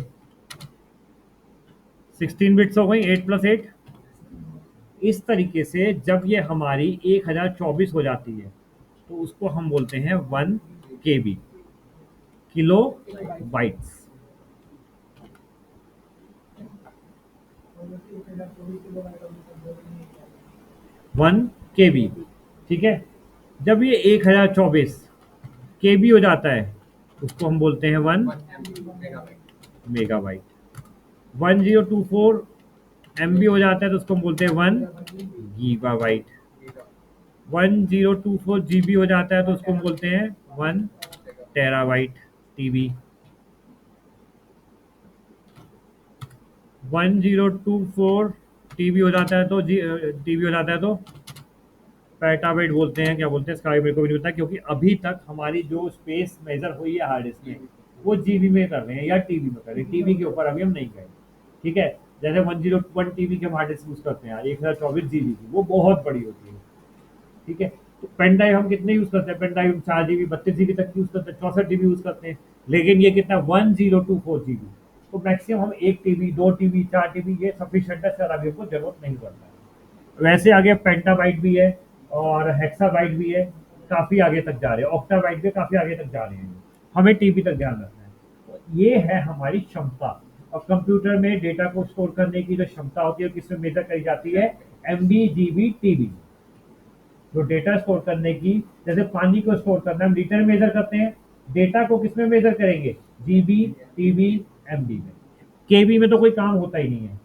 16 बिट्स हो गई, 8 प्लस 8। इस तरीके से जब ये हमारी 1024 हो जाती है तो उसको हम बोलते हैं 1 KB, kilo bytes. One KB, ठीक है। जब ये 1024 KB हो जाता है उसको हम बोलते हैं 1 मेगाबाइट। 1024 MB हो जाता है तो उसको हम बोलते हैं 1 गीगाबाइट। 1024 GB हो जाता है तो उसको हम बोलते हैं 1 टेराबाइट TB। 1024 TB हो जाता है तो TB हो जाता है तो पेटाबाइट बोलते हैं। क्या बोलते हैं इसका मेरे को भी नहीं पता, क्योंकि अभी तक हमारी जो स्पेस मेजर हुई है हार्ड डिस्क में वो जीबी में कर रहे हैं या टीबी में कर रहे हैं। टीबी के ऊपर अभी हम नहीं गए, ठीक है। जैसे 101 TB के हम हार्ड डिस्क यूज करते हैं 1024 GB की, वो बहुत बड़ी होती है, ठीक है। तो पेन ड्राइव हम कितने यूज करते हैं? पेन ड्राइव 4 GB 32 GB तक यूज करते हैं, 64 GB यूज करते हैं। लेकिन ये कितना? 1024 GB। तो मैक्सिमम हम 1 TB 2 TB 4 TB ये सफिशिएंट है सर, अभी हमको जरूरत नहीं पड़ता है। वैसे आगे पेंटाबाइट भी है और हेक्साबाइट भी है, काफी आगे तक जा रहे हैं। ऑक्टाबाइट भी काफी आगे तक जा रहे हैं। हमें टीबी तक ध्यान रखना है। तो ये है हमारी क्षमता। और कंप्यूटर में डेटा को स्टोर करने की जो क्षमता होती है किसमें मेजर करी जाती है? MB GB TB। जो डेटा स्टोर करने की, जैसे पानी को स्टोर करना हम लीटर में मेजर करते हैं, डेटा को किसमें मेजर करेंगे? GB TB MB में। KB में तो कोई काम होता ही नहीं है,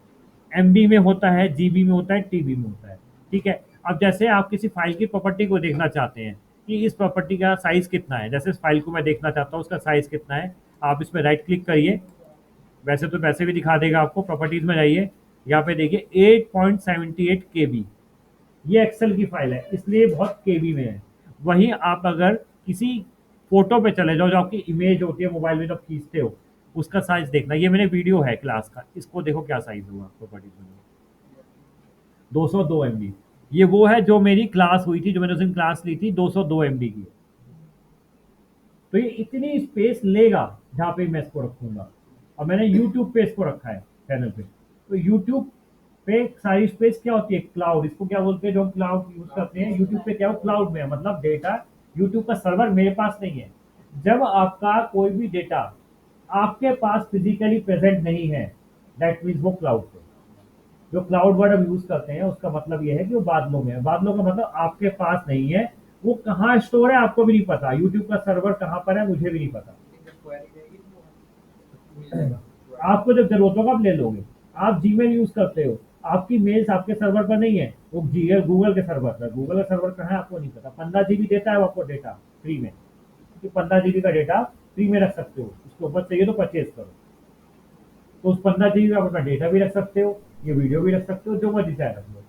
MB में होता है, GB में होता है, TB में होता है, ठीक है। अब जैसे आप किसी फाइल की प्रॉपर्टी को देखना चाहते हैं कि इस प्रॉपर्टी का साइज कितना है, जैसे इस फाइल को मैं देखना चाहता हूँ उसका साइज कितना है, आप इसमें राइट क्लिक करिए। वैसे तो वैसे भी दिखा देगा आपको, प्रॉपर्टीज में जाइए, यहाँ पे देखिए 8.78 KB। ये एक्सेल की फाइल है इसलिए बहुत KB में है। वहीं आप अगर किसी फोटो पे चले जाओ, जो आपकी इमेज होती है मोबाइल में जब खींचते हो, उसका साइज देखना। ये मेरे वीडियो है क्लास का, इसको देखो क्या साइज होगा प्रॉपर्टीज में। 202 MB। ये वो है जो मेरी क्लास हुई थी, जो मैंने उस दिन क्लास ली थी, 202 MB की। तो ये इतनी स्पेस लेगा जहाँ पे मैं इसको रखूंगा। और मैंने यूट्यूब पे इसको रखा है चैनल पे। तो यूट्यूब पे सारी स्पेस क्या होती है? क्लाउड। इसको क्या बोलते हैं? जो क्लाउड यूज करते हैं यूट्यूब पे, क्या हो? क्लाउड में है, मतलब डेटा यूट्यूब का सर्वर मेरे पास नहीं है। जब आपका कोई भी डेटा आपके पास फिजिकली प्रेजेंट नहीं है, दैट मीन्स वो क्लाउड पे। जो क्लाउड वर्ड हम यूज करते हैं उसका मतलब ये है कि वो बादलों में है। बादलों का मतलब आपके पास नहीं है, वो कहाँ स्टोर है आपको भी नहीं पता। यूट्यूब का सर्वर कहाँ पर है मुझे भी नहीं पता। आपको जब जरूरत होगा आप ले लोगे। आप जीमेल यूज करते हो, आपकी मेल्स आपके सर्वर पर नहीं है, वो गूगल के सर्वर पर। गूगल का सर्वर कहाँ है आपको नहीं पता। 15 GB देता है वो आपको डेटा फ्री में, क्योंकि 15 GB का डेटा फ्री में रख सकते हो, उसके ऊपर चाहिए तो परचेज करो। तो उस 15 GB में आप अपना डेटा भी रख सकते हो, ये वीडियो भी रख सकते हो, जो मर्जी चाहे रख लो।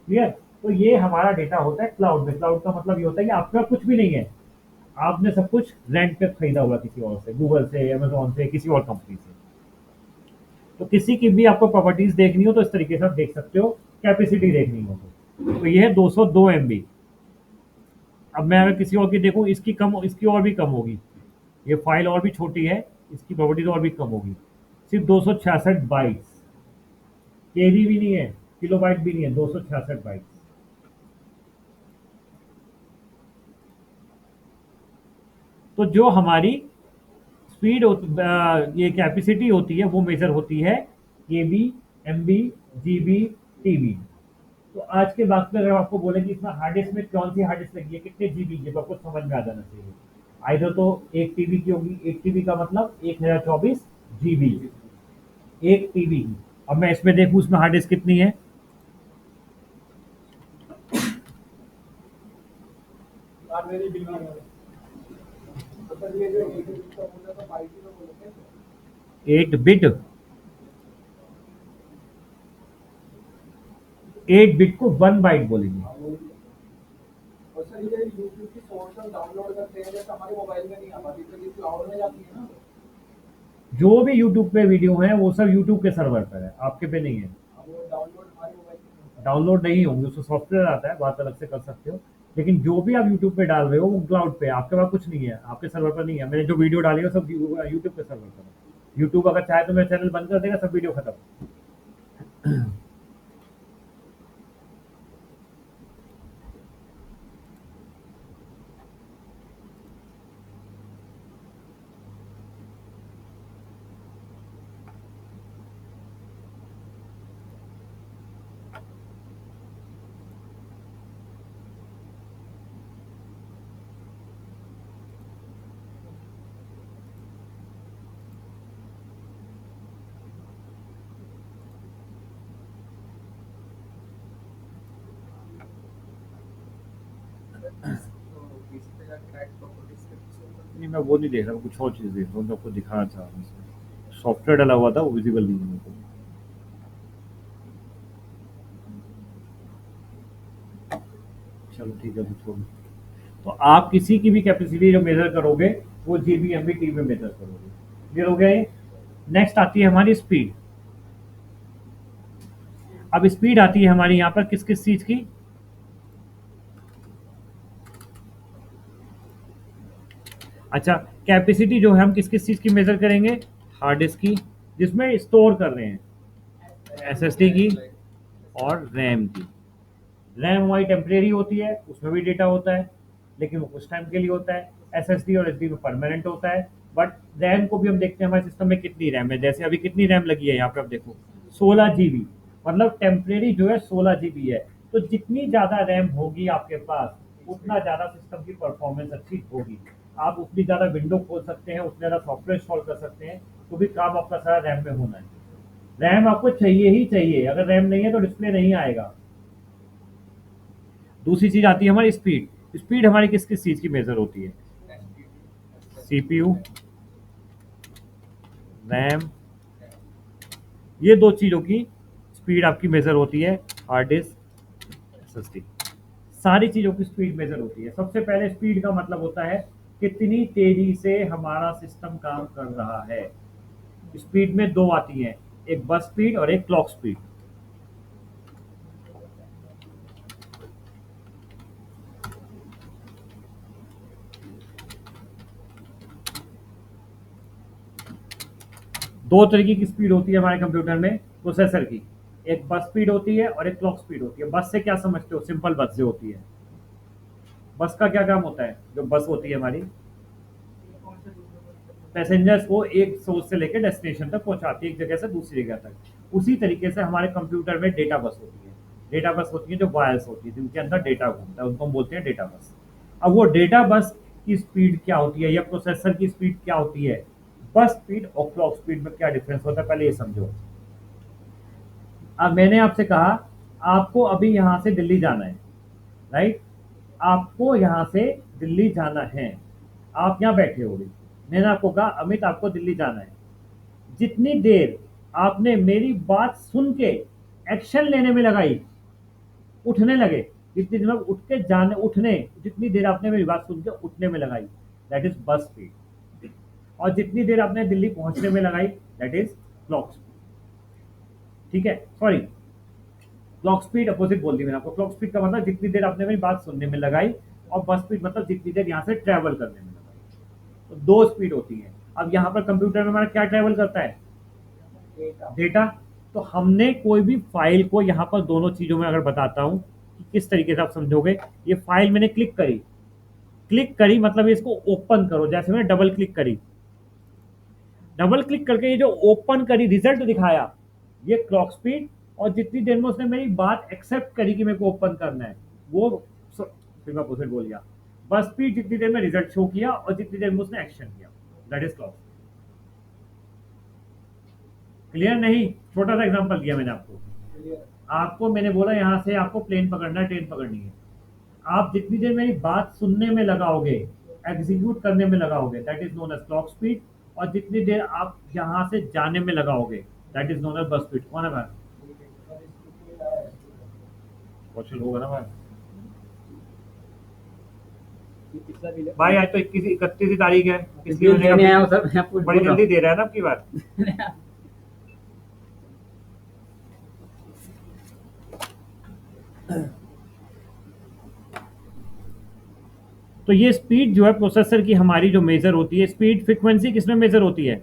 क्लियर? तो ये हमारा डेटा होता है क्लाउड में। क्लाउड का मतलब ये होता है कि आपका कुछ भी नहीं है, आपने सब कुछ रेंट पे खरीदा हुआ किसी और से, गूगल से, अमेजोन से, किसी और कंपनी से। तो किसी की भी आपको प्रॉपर्टीज देखनी हो तो इस तरीके से आप देख सकते हो, कैपेसिटी देखनी हो तो ये है 202 MB। अब मैं अगर किसी और की देखूं, इसकी कम, इसकी और भी कम होगी। ये फाइल और भी छोटी है, इसकी प्रॉपर्टीज और भी कम होगी। सिर्फ 266 बाइट्स। KB भी नहीं है, किलोबाइट भी नहीं है, 266 बाइट्स। तो जो हमारी स्पीड ये कैपेसिटी होती है वो मेजर होती है KB MB GB TB। तो आज के वक्त में अगर आपको बोले कि इसमें हार्ड डिस्क में कौन सी हार्ड डिस्क लगी है, कितने जीबी की, तो आपको समझ में आ जाना चाहिए। आइधर तो 1 TB की होगी, 1 TB का मतलब 1024 GB, 1 TB की। अब मैं इसमें देखूं इसमें हार्ड डिस्क कितनी है। एट बिट 8 बिट को 1 बाइट बोलेंगे। यूट्यूब की सोर्स हम डाउनलोड करते हैं जैसे हमारे मोबाइल में नहीं आ पाती तो ये क्लाउड में जाती है ना। जो भी यूट्यूब पे वीडियो है वो सब यूट्यूब के सर्वर पर है, आपके पे नहीं है। अब वो डाउनलोड हमारे मोबाइल में डाउनलोड नहीं होंगे, उसमें सॉफ्टवेयर आता है, बात अलग से कर सकते हो। लेकिन जो भी आप यूट्यूब पे डाल रहे हो वो क्लाउड पे है, आपके पास कुछ नहीं है, आपके सर्वर पर नहीं है। मैंने जो वीडियो डाली है सब यूट्यूब के सर्वर पर है। यूट्यूब अगर चाहे तो मेरा चैनल बंद कर देगा, सब वीडियो खत्म। नहीं, मैं वो नहीं देख रहा, मैं कुछ और चीज़ देख रहा हूँ, मैं आपको दिखाना चाह रहा हूँ। सॉफ्टवेयर डाला हुआ था, वो विजिबल नहीं है मेरे को। चलो ठीक है, तो छोड़ो। तो आप किसी की भी कैपेसिटी जो मेजर करोगे वो जीबी एमबी में मेजर करोगे। क्लियर हो गया ये? नेक्स्ट आती है हमारी स्पीड। अब स्पीड आती है हमारी यहाँ पर किस किस चीज की? अच्छा, कैपेसिटी जो है हम किस किस चीज की मेजर करेंगे? हार्ड डिस्क की, जिसमें स्टोर कर रहे हैं, एसएसडी की और रैम की। रैम हमारी टेम्परेरी होती है, उसमें भी डेटा होता है, लेकिन वो कुछ टाइम के लिए होता है। एसएसडी और एसडी में परमानेंट होता है। बट रैम को भी हम देखते हैं हमारे सिस्टम में कितनी रैम है। जैसे अभी कितनी रैम लगी है यहाँ पे, आप देखो 16 जीबी, मतलब टेम्परेरी जो है 16 जीबी है। तो जितनी ज़्यादा रैम होगी आपके पास, उतना ज़्यादा सिस्टम की परफॉर्मेंस अच्छी होगी। आप उतनी ज़्यादा विंडो खोल सकते हैं, उतना ज़्यादा सॉफ्टवेयर इंस्टॉल कर सकते हैं, तो भी काम आपका सारा रैम में होना है। रैम आपको चाहिए ही चाहिए, अगर रैम नहीं है तो डिस्प्ले नहीं आएगा। दूसरी चीज आती है हमारी स्पीड। स्पीड हमारी किस किस चीज की मेजर होती है? सीपीयू, रैम, ये दो चीजों की स्पीड आपकी मेजर होती है। हार्ड डिस्क, एसएसडी, सारी चीजों की स्पीड मेजर होती है। सबसे पहले स्पीड का मतलब होता है कितनी तेजी से हमारा सिस्टम काम कर रहा है। स्पीड में दो आती हैं, एक बस स्पीड और एक क्लॉक स्पीड। दो तरीके की स्पीड होती है हमारे कंप्यूटर में प्रोसेसर की, एक बस स्पीड होती है और एक क्लॉक स्पीड होती है। बस से क्या समझते हो? सिंपल बस से होती है। बस का क्या काम होता है? जो बस होती है हमारी, पैसेंजर्स को एक सोर्स से लेकर डेस्टिनेशन तक पहुंचाती है, एक जगह से दूसरी जगह तक। उसी तरीके से हमारे कंप्यूटर में डेटा बस होती है। डेटा बस होती है जो वायर्स होती है, जिनके अंदर डेटा घूमता है, उनको हम बोलते हैं डेटा बस। अब वो डेटा बस की स्पीड क्या होती है या प्रोसेसर की स्पीड क्या होती है? बस स्पीड और क्लॉक स्पीड में क्या डिफरेंस होता है, पहले ये समझो। अब मैंने आपसे कहा आपको अभी यहाँ से दिल्ली जाना है, राइट? आपको यहाँ से दिल्ली जाना है, आप यहाँ बैठे हो। मैंने आपको कहा अमित आपको दिल्ली जाना है। जितनी देर आपने मेरी बात सुन के एक्शन लेने में लगाई, उठने लगे, जितनी देर उठ के जाने उठने, जितनी देर आपने मेरी बात सुन के उठने में लगाई, दैट इज बस स्पीड। और जितनी देर आपने दिल्ली पहुंचने में लगाई, दैट इज क्लॉक स्पीड। ठीक है, सॉरी, क्लॉक स्पीड अपोजिट बोल दी मैंने आपको। क्लॉक स्पीड का मतलब जितनी देर आपने मेरी बात सुनने में लगाई, और बस स्पीड मतलब जितनी देर यहाँ से ट्रैवल करने में लगाई। तो दो स्पीड होती है। अब यहाँ पर कंप्यूटर में हमारा क्या ट्रैवल करता है? डेटा। तो हमने कोई भी फाइल को यहाँ पर दोनों चीजों में अगर बताता हूँ कि किस तरीके से आप समझोगे। ये फाइल मैंने क्लिक करी, क्लिक करी मतलब इसको ओपन करो। जैसे मैंने डबल क्लिक करी, डबल क्लिक करके ये जो ओपन करी रिजल्ट दिखाया, ये क्लॉक स्पीड। और जितनी देर में उसने मेरी बात एक्सेप्ट करी कि मेरे को ओपन करना है, वो फिर मैं उसे बोल गया बस स्पीड। जितनी देर में रिजल्ट शो किया और जितनी देर में उसने एक्शन किया, दैट इज क्लॉक। क्लियर नहीं? छोटा सा एग्जांपल दिया मैंने आपको मैंने बोला यहाँ से आपको प्लेन पकड़ना है, ट्रेन पकड़नी है। आप जितनी देर मेरी बात सुनने में लगाओगे, एग्जीक्यूट करने में लगाओगे, that is known as clock speed. और जितनी देर आप यहाँ से जाने में लगाओगे, that is known as bus speed. कौन है भाई? क्वेश्चन होगा ना भाई? भाई आज तो 31 तारीख है, इसलिए बिल देने आया हूँ सर, मैं पूछ बड़ी बोल रहा जल्दी दे रहा है ना आपकी बार। तो ये स्पीड जो है प्रोसेसर की हमारी जो मेजर होती है, स्पीड फ्रीक्वेंसी किसमें मेजर होती है?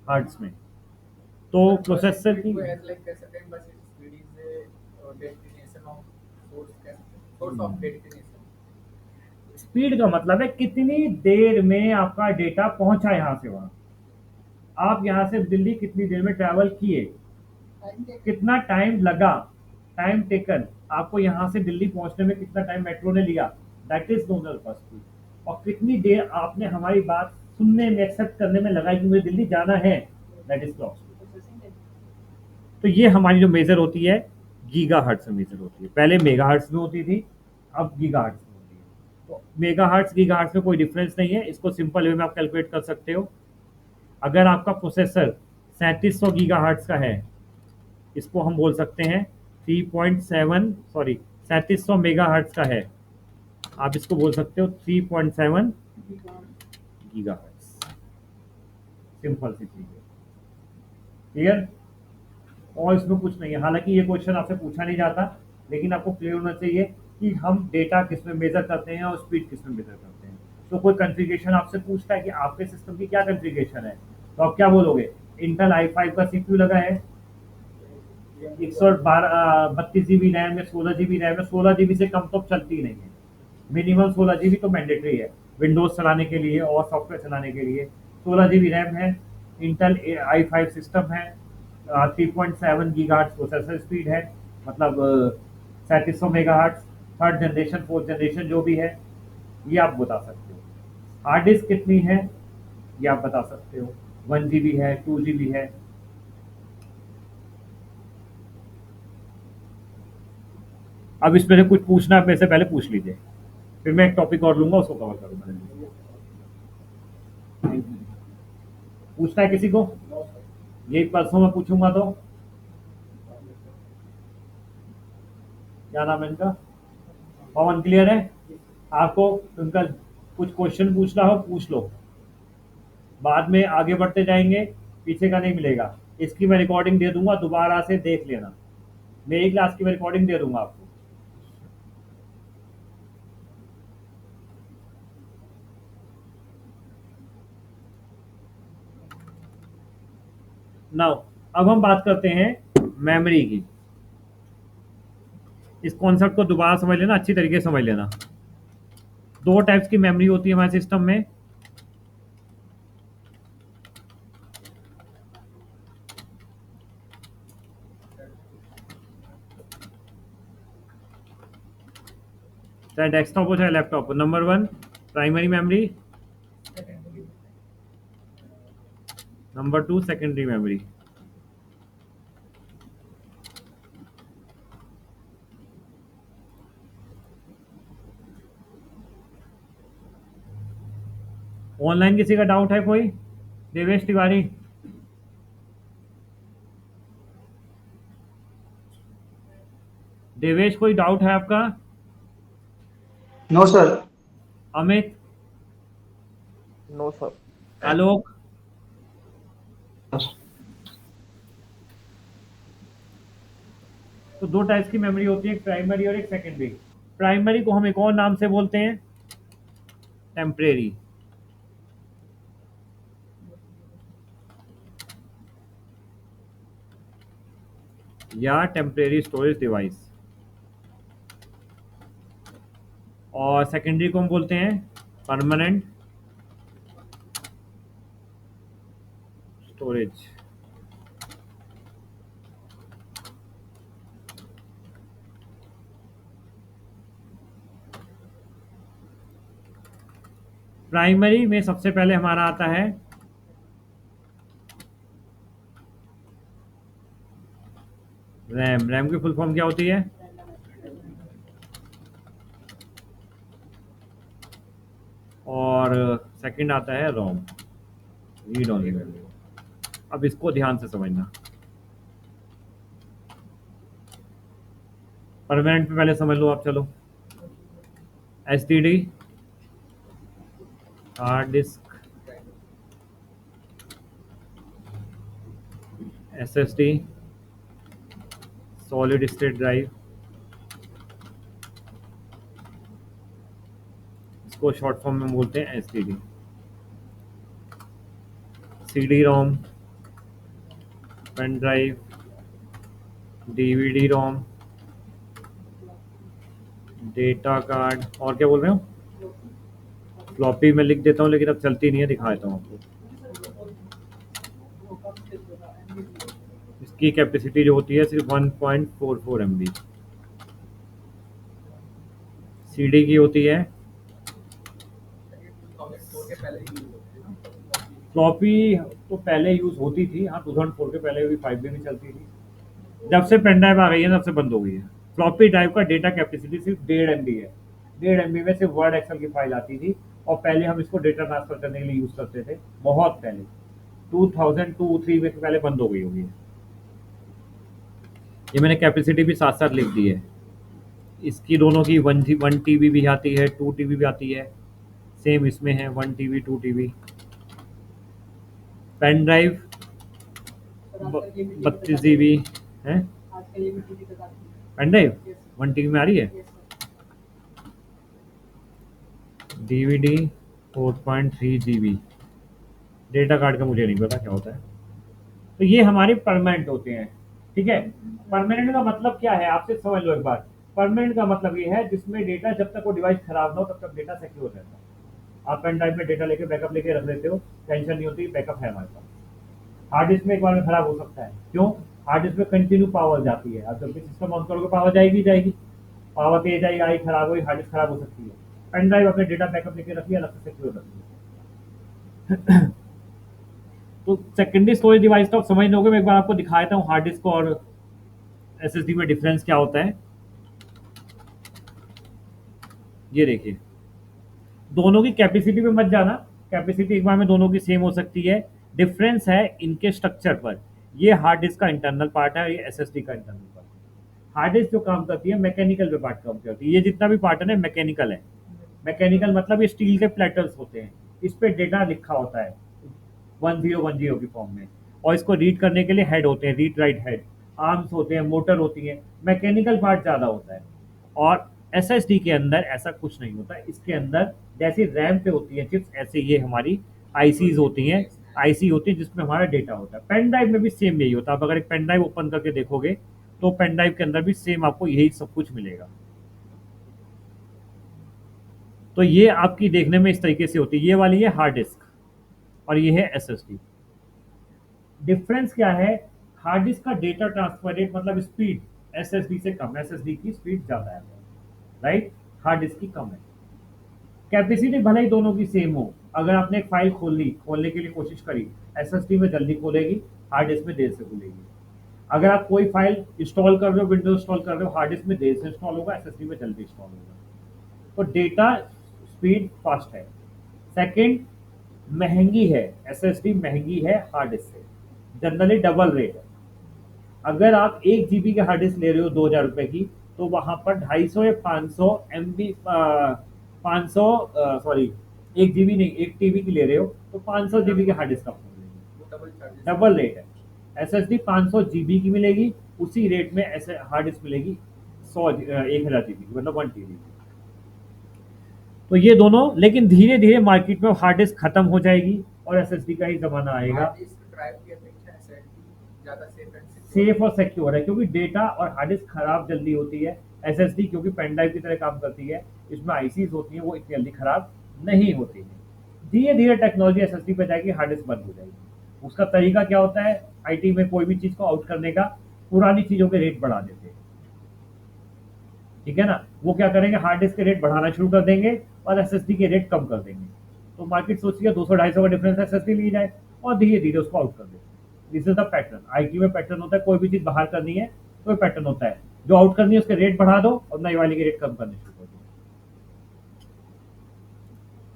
हर्ट्ज में। तो प्रोसेसर की स्पीड का मतलब है कितनी देर में आपका डेटा पहुंचा यहाँ से वहां। आप यहाँ से दिल्ली कितनी देर में ट्रैवल किए, कितना टाइम लगा, टाइम टेकन, आपको यहाँ से दिल्ली पहुंचने में कितना टाइम मेट्रो ने लिया, दैट इज नोनल पर स्पीड। और कितनी देर आपने हमारी बात सुनने में, एक्सेप्ट करने में लगाई कि मुझे दिल्ली जाना है, दैट इज क्लॉक स्पीड। तो ये हमारी जो मेजर होती है गीगाहर्ट्ज में मेजर होती है। पहले मेगाहर्ट्ज में होती थी, अब गीगाहर्ट्ज में होती है। तो मेगाहर्ट्ज गीगाहर्ट्ज में कोई डिफरेंस नहीं है, इसको सिंपल वे में आप कैलकुलेट कर सकते हो। अगर आपका प्रोसेसर 3700 गीगाहर्ट्ज का है, इसको हम बोल सकते हैं 3700 मेगाहर्ट्ज का है, आप इसको बोल सकते हो 3.7 गीगाहर्ट्ज। सिंपल सी चीज है, क्लियर? और इसमें कुछ नहीं है। हालांकि ये क्वेश्चन आपसे पूछा नहीं जाता, लेकिन आपको क्लियर होना चाहिए कि हम डेटा किस में मेजर करते हैं और स्पीड किस में मेजर करते हैं। तो कोई कॉन्फ़िगरेशन आपसे पूछता है कि आपके सिस्टम की क्या कॉन्फ़िगरेशन है, तो आप क्या बोलोगे? इंटेल i5 का सीपीयू लगा है, 132 जीबी रैम या 16 जीबी रैम है। 16 जीबी से कम तो चलती नहीं है, मिनिमम 16 जीबी तो मैंडेटरी है विंडोज चलाने के लिए और सॉफ्टवेयर चलाने के लिए। 16 जीबी रैम है, इंटेल i5 सिस्टम है, 3.7 गीगाहर्ट्ज प्रोसेसर स्पीड है, मतलब 3700 megahertz, third generation, fourth generation जो भी है, ये आप बता सकते हो। हार्ड डिस्क कितनी है ये आप बता सकते हो, 1 जीबी है, 2 जीबी है। अब इसमें से कुछ पूछना है मेरे से पहले पूछ लीजिए, फिर मैं एक टॉपिक और लूंगा, उसको कवर करूंगा। पूछना है किसी को? ये परसों में पूछूंगा तो क्या नाम है इनका? पवन, क्लियर है? आपको उनका कुछ क्वेश्चन पूछना हो पूछ लो, बाद में आगे बढ़ते जाएंगे, पीछे का नहीं मिलेगा। इसकी मैं रिकॉर्डिंग दे दूंगा, दोबारा से देख लेना। मेरी क्लास की मैं रिकॉर्डिंग दे दूंगा आपको। नाउ अब हम बात करते हैं मेमोरी की। इस कॉन्सेप्ट को दोबारा समझ लेना, अच्छी तरीके से समझ लेना। दो टाइप्स की मेमोरी होती है हमारे सिस्टम में। चाहे डेस्कटॉप हो चाहे लैपटॉप हो। Number 1 primary memory, number 2 secondary memory. Online किसी का डाउट है कोई? देवेश तिवारी, देवेश कोई डाउट है आपका? No sir. Amit, no sir. Alok, तो दो टाइप्स की मेमोरी होती है, एक प्राइमरी और एक सेकेंडरी। प्राइमरी को हम एक और नाम से बोलते हैं टेम्परेरी, या टेम्परेरी स्टोरेज डिवाइस। और सेकेंडरी को हम बोलते हैं परमानेंट स्टोरेज। प्राइमरी में सबसे पहले हमारा आता है रैम। रैम की फुल फॉर्म क्या होती है? और सेकंड आता है रोम, रीड ओनली मेमोरी। अब इसको ध्यान से समझना। परमानेंट पे पहले समझ लो आप, चलो। STD, hard disk, SSD, solid state drive, इसको शॉर्ट फॉर्म में बोलते हैं STD, CD-ROM, pen drive, DVD-ROM, data card, और क्या बोल रहे हो? फ्लॉपी में लिख देता हूँ लेकिन अब चलती नहीं है, दिखा देता हूँ आपको। इसकी कैपेसिटी जो होती है सिर्फ 1.44 MB। CD की होती है, फ्लॉपी तो पहले यूज होती थी, हाँ 2004 के पहले भी 5G भी चलती थी। जब से पेन ड्राइव आ गई है तब से बंद हो गई है। फ्लॉपी ड्राइव का डेटा कैपेसिटी सिर्फ 1.5 MB है। 1.5 MB में सिर्फ वर्ड एक्सेल की फाइल आती थी, और पहले हम इसको डेटा ट्रांसफर करने के लिए यूज करते थे, बहुत पहले 2002-3 में पहले बंद हो गई होगी। ये मैंने कैपेसिटी भी साथ साथ लिख दी है। इसकी दोनों की 1 TB भी आती है, 2 TB भी आती है, सेम इसमें है 1 TB 2 TB। Pen drive 32 GB है। पेन ड्राइव 1 TB में आ रही है। DVD 4.3 GB। डेटा कार्ड का मुझे नहीं पता क्या होता है। तो ये हमारे परमानेंट होते हैं, ठीक है। परमानेंट का मतलब क्या है, आपसे समझ लो एक बार। परमानेंट का मतलब ये है जिसमें डेटा जब तक वो डिवाइस खराब ना हो तब तक डेटा सिक्योर रहता है। आप पेन ड्राइव में डेटा लेके बैकअप लेके रख लेते हो, टेंशन नहीं होती, बैकअप है हमारे पास। हार्ड डिस्क में एक बार में खराब हो सकता है, क्यों? हार्ड डिस्क में कंटिन्यू पावर जाती है, आप जब भी सिस्टम ऑन करोगे पावर जाएगी जाएगी, पावर तेज आई आई खराब हुई, हार्ड डिस्क खराब हो सकती है। पेन ड्राइव अपने डेटा बैकअप लेके रखिए, अलग से सिक्योर रखिए। तो सेकेंडरी स्टोरेज डिवाइस तो आप समझ लोगे, मैं एक बार आपको दिखा देता हूँ हार्ड डिस्क और SSD में डिफरेंस क्या होता है। ये देखिए, दोनों की कैपेसिटी पे मत जाना, कैपेसिटी एक बार में दोनों की सेम हो सकती है, डिफरेंस है इनके स्ट्रक्चर पर। ये हार्ड डिस्क का इंटरनल पार्ट है, ये SSD का इंटरनल पार्ट है। हार्ड डिस्क जो काम करती है मैकेनिकल पे पार्ट काम करती है, ये जितना भी पार्ट है ना मैकेनिकल है। मैकेनिकल मतलब ये स्टील के प्लेटर्स होते हैं, इस पे डेटा लिखा होता है 1010 की फॉर्म में, और इसको रीड करने के लिए हेड होते हैं, रीड राइट हेड, आर्म्स होते हैं, मोटर होती है, मैकेनिकल पार्ट ज़्यादा होता है। और SSD के अंदर ऐसा कुछ नहीं होता, इसके अंदर जैसे रैम पे होती है चिप्स, ऐसे ये हमारी ICs होती हैं, IC होती है जिसमें हमारा डेटा होता है। पेन ड्राइव में भी सेम यही होता है। आप अगर एक पेन ड्राइव ओपन करके देखोगे तो पेन ड्राइव के अंदर भी सेम आपको यही सब कुछ मिलेगा। तो ये आपकी देखने में इस तरीके से होती है, ये वाली है हार्ड डिस्क और ये है SSD। डिफरेंस क्या है, हार्ड डिस्क का डेटा ट्रांसफर रेट मतलब स्पीड SSD से कम, SSD की स्पीड ज़्यादा है, राइट, हार्ड डिस्क की कम है। कैपेसिटी भले ही दोनों की सेम हो, अगर आपने एक फाइल खोलने के लिए कोशिश करी, SSD में जल्दी खोलेगी, हार्ड डिस्क में देर से खुलेगी। अगर आप कोई फाइल इंस्टॉल कर रहे हो, विंडोज इंस्टॉल कर रहे हो, हार्ड डिस्क में देर से इंस्टॉल होगा, SSD में जल्दी इंस्टॉल होगा। तो डेटा स्पीड फास्ट है। सेकंड, महंगी है, SSD महंगी है हार्ड डिस्क से, जनरली डबल रेट है। अगर आप 1 GB के हार्ड डिस्क ले रहे हो 2000 रुपए की, तो वहां पर 250 या 500 MB 500 सॉरी 1 GB नहीं 1 TB की ले रहे हो तो 500 GB के हार्ड डिस्क आपको मिलेगी, डबल रेट है। SSD 500 GB की मिलेगी, उसी रेट में ऐसे हार्ड डिस्क मिलेगी 1000 GB की, मतलब 1 TB। तो ये दोनों, लेकिन धीरे धीरे मार्केट में हार्ड डिस्क खत्म हो जाएगी और SSD का ही जमाना आएगा। सेफ और सिक्योर है, क्योंकि डेटा और हार्ड डिस्क खराब जल्दी होती है। SSD क्योंकि पेन ड्राइव की तरह काम करती है, इसमें ICs होती हैं, वो इतनी जल्दी खराब नहीं होती है। धीरे धीरे टेक्नोलॉजी SSD पे जाएगी, हार्ड डिस्क बंद हो जाएगी। उसका तरीका क्या होता है, IT में कोई भी चीज को आउट करने का, पुरानी चीजों के रेट बढ़ा देते हैं, ठीक है ना। वो क्या करेंगे, हार्ड डिस्क के रेट बढ़ाना शुरू कर देंगे और SSD के रेट कम कर देंगे। तो मार्केट सोचिए 200-250 का डिफरेंस SSD ली जाए और धीरे धीरे उसको आउट कर देते हैं। This is the pattern. IT में पैटर्न होता है, कोई भी चीज बाहर करनी है तो पैटर्न होता है, जो आउट करनी है उसके रेट बढ़ा दो और नई वाली के रेट कम करने शुरू कर दो।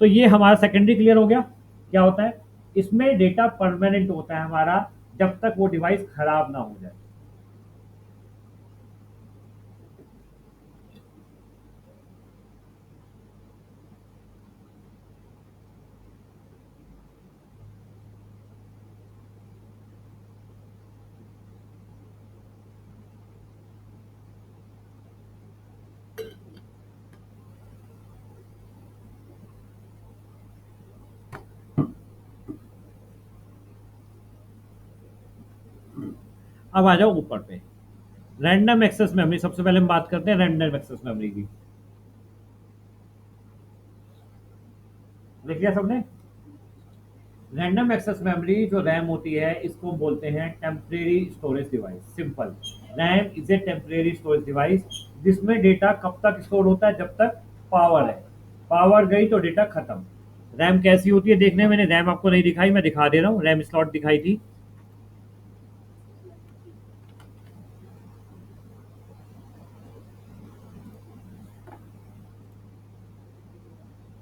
तो ये हमारा सेकेंडरी क्लियर हो गया। क्या होता है, इसमें डेटा परमानेंट होता है हमारा जब तक वो डिवाइस खराब ना हो जाए। अब आ जाओ ऊपर पे, रैंडम एक्सेस मेमोरी। सबसे पहले हम बात करते हैं रैंडम एक्सेस मेमोरी की। देख लिया सबने? रैंडम एक्सेस मेमोरी जो रैम होती है, इसको बोलते हैं temporary storage device. Simple, RAM is a temporary storage device जिसमें डेटा कब तक स्टोर होता है, जब तक पावर है। पावर गई तो डेटा खत्म। रैम कैसी होती है देखने, मैंने रैम आपको नहीं दिखाई, मैं दिखा दे रहा हूँ। रैम स्लॉट दिखाई थी,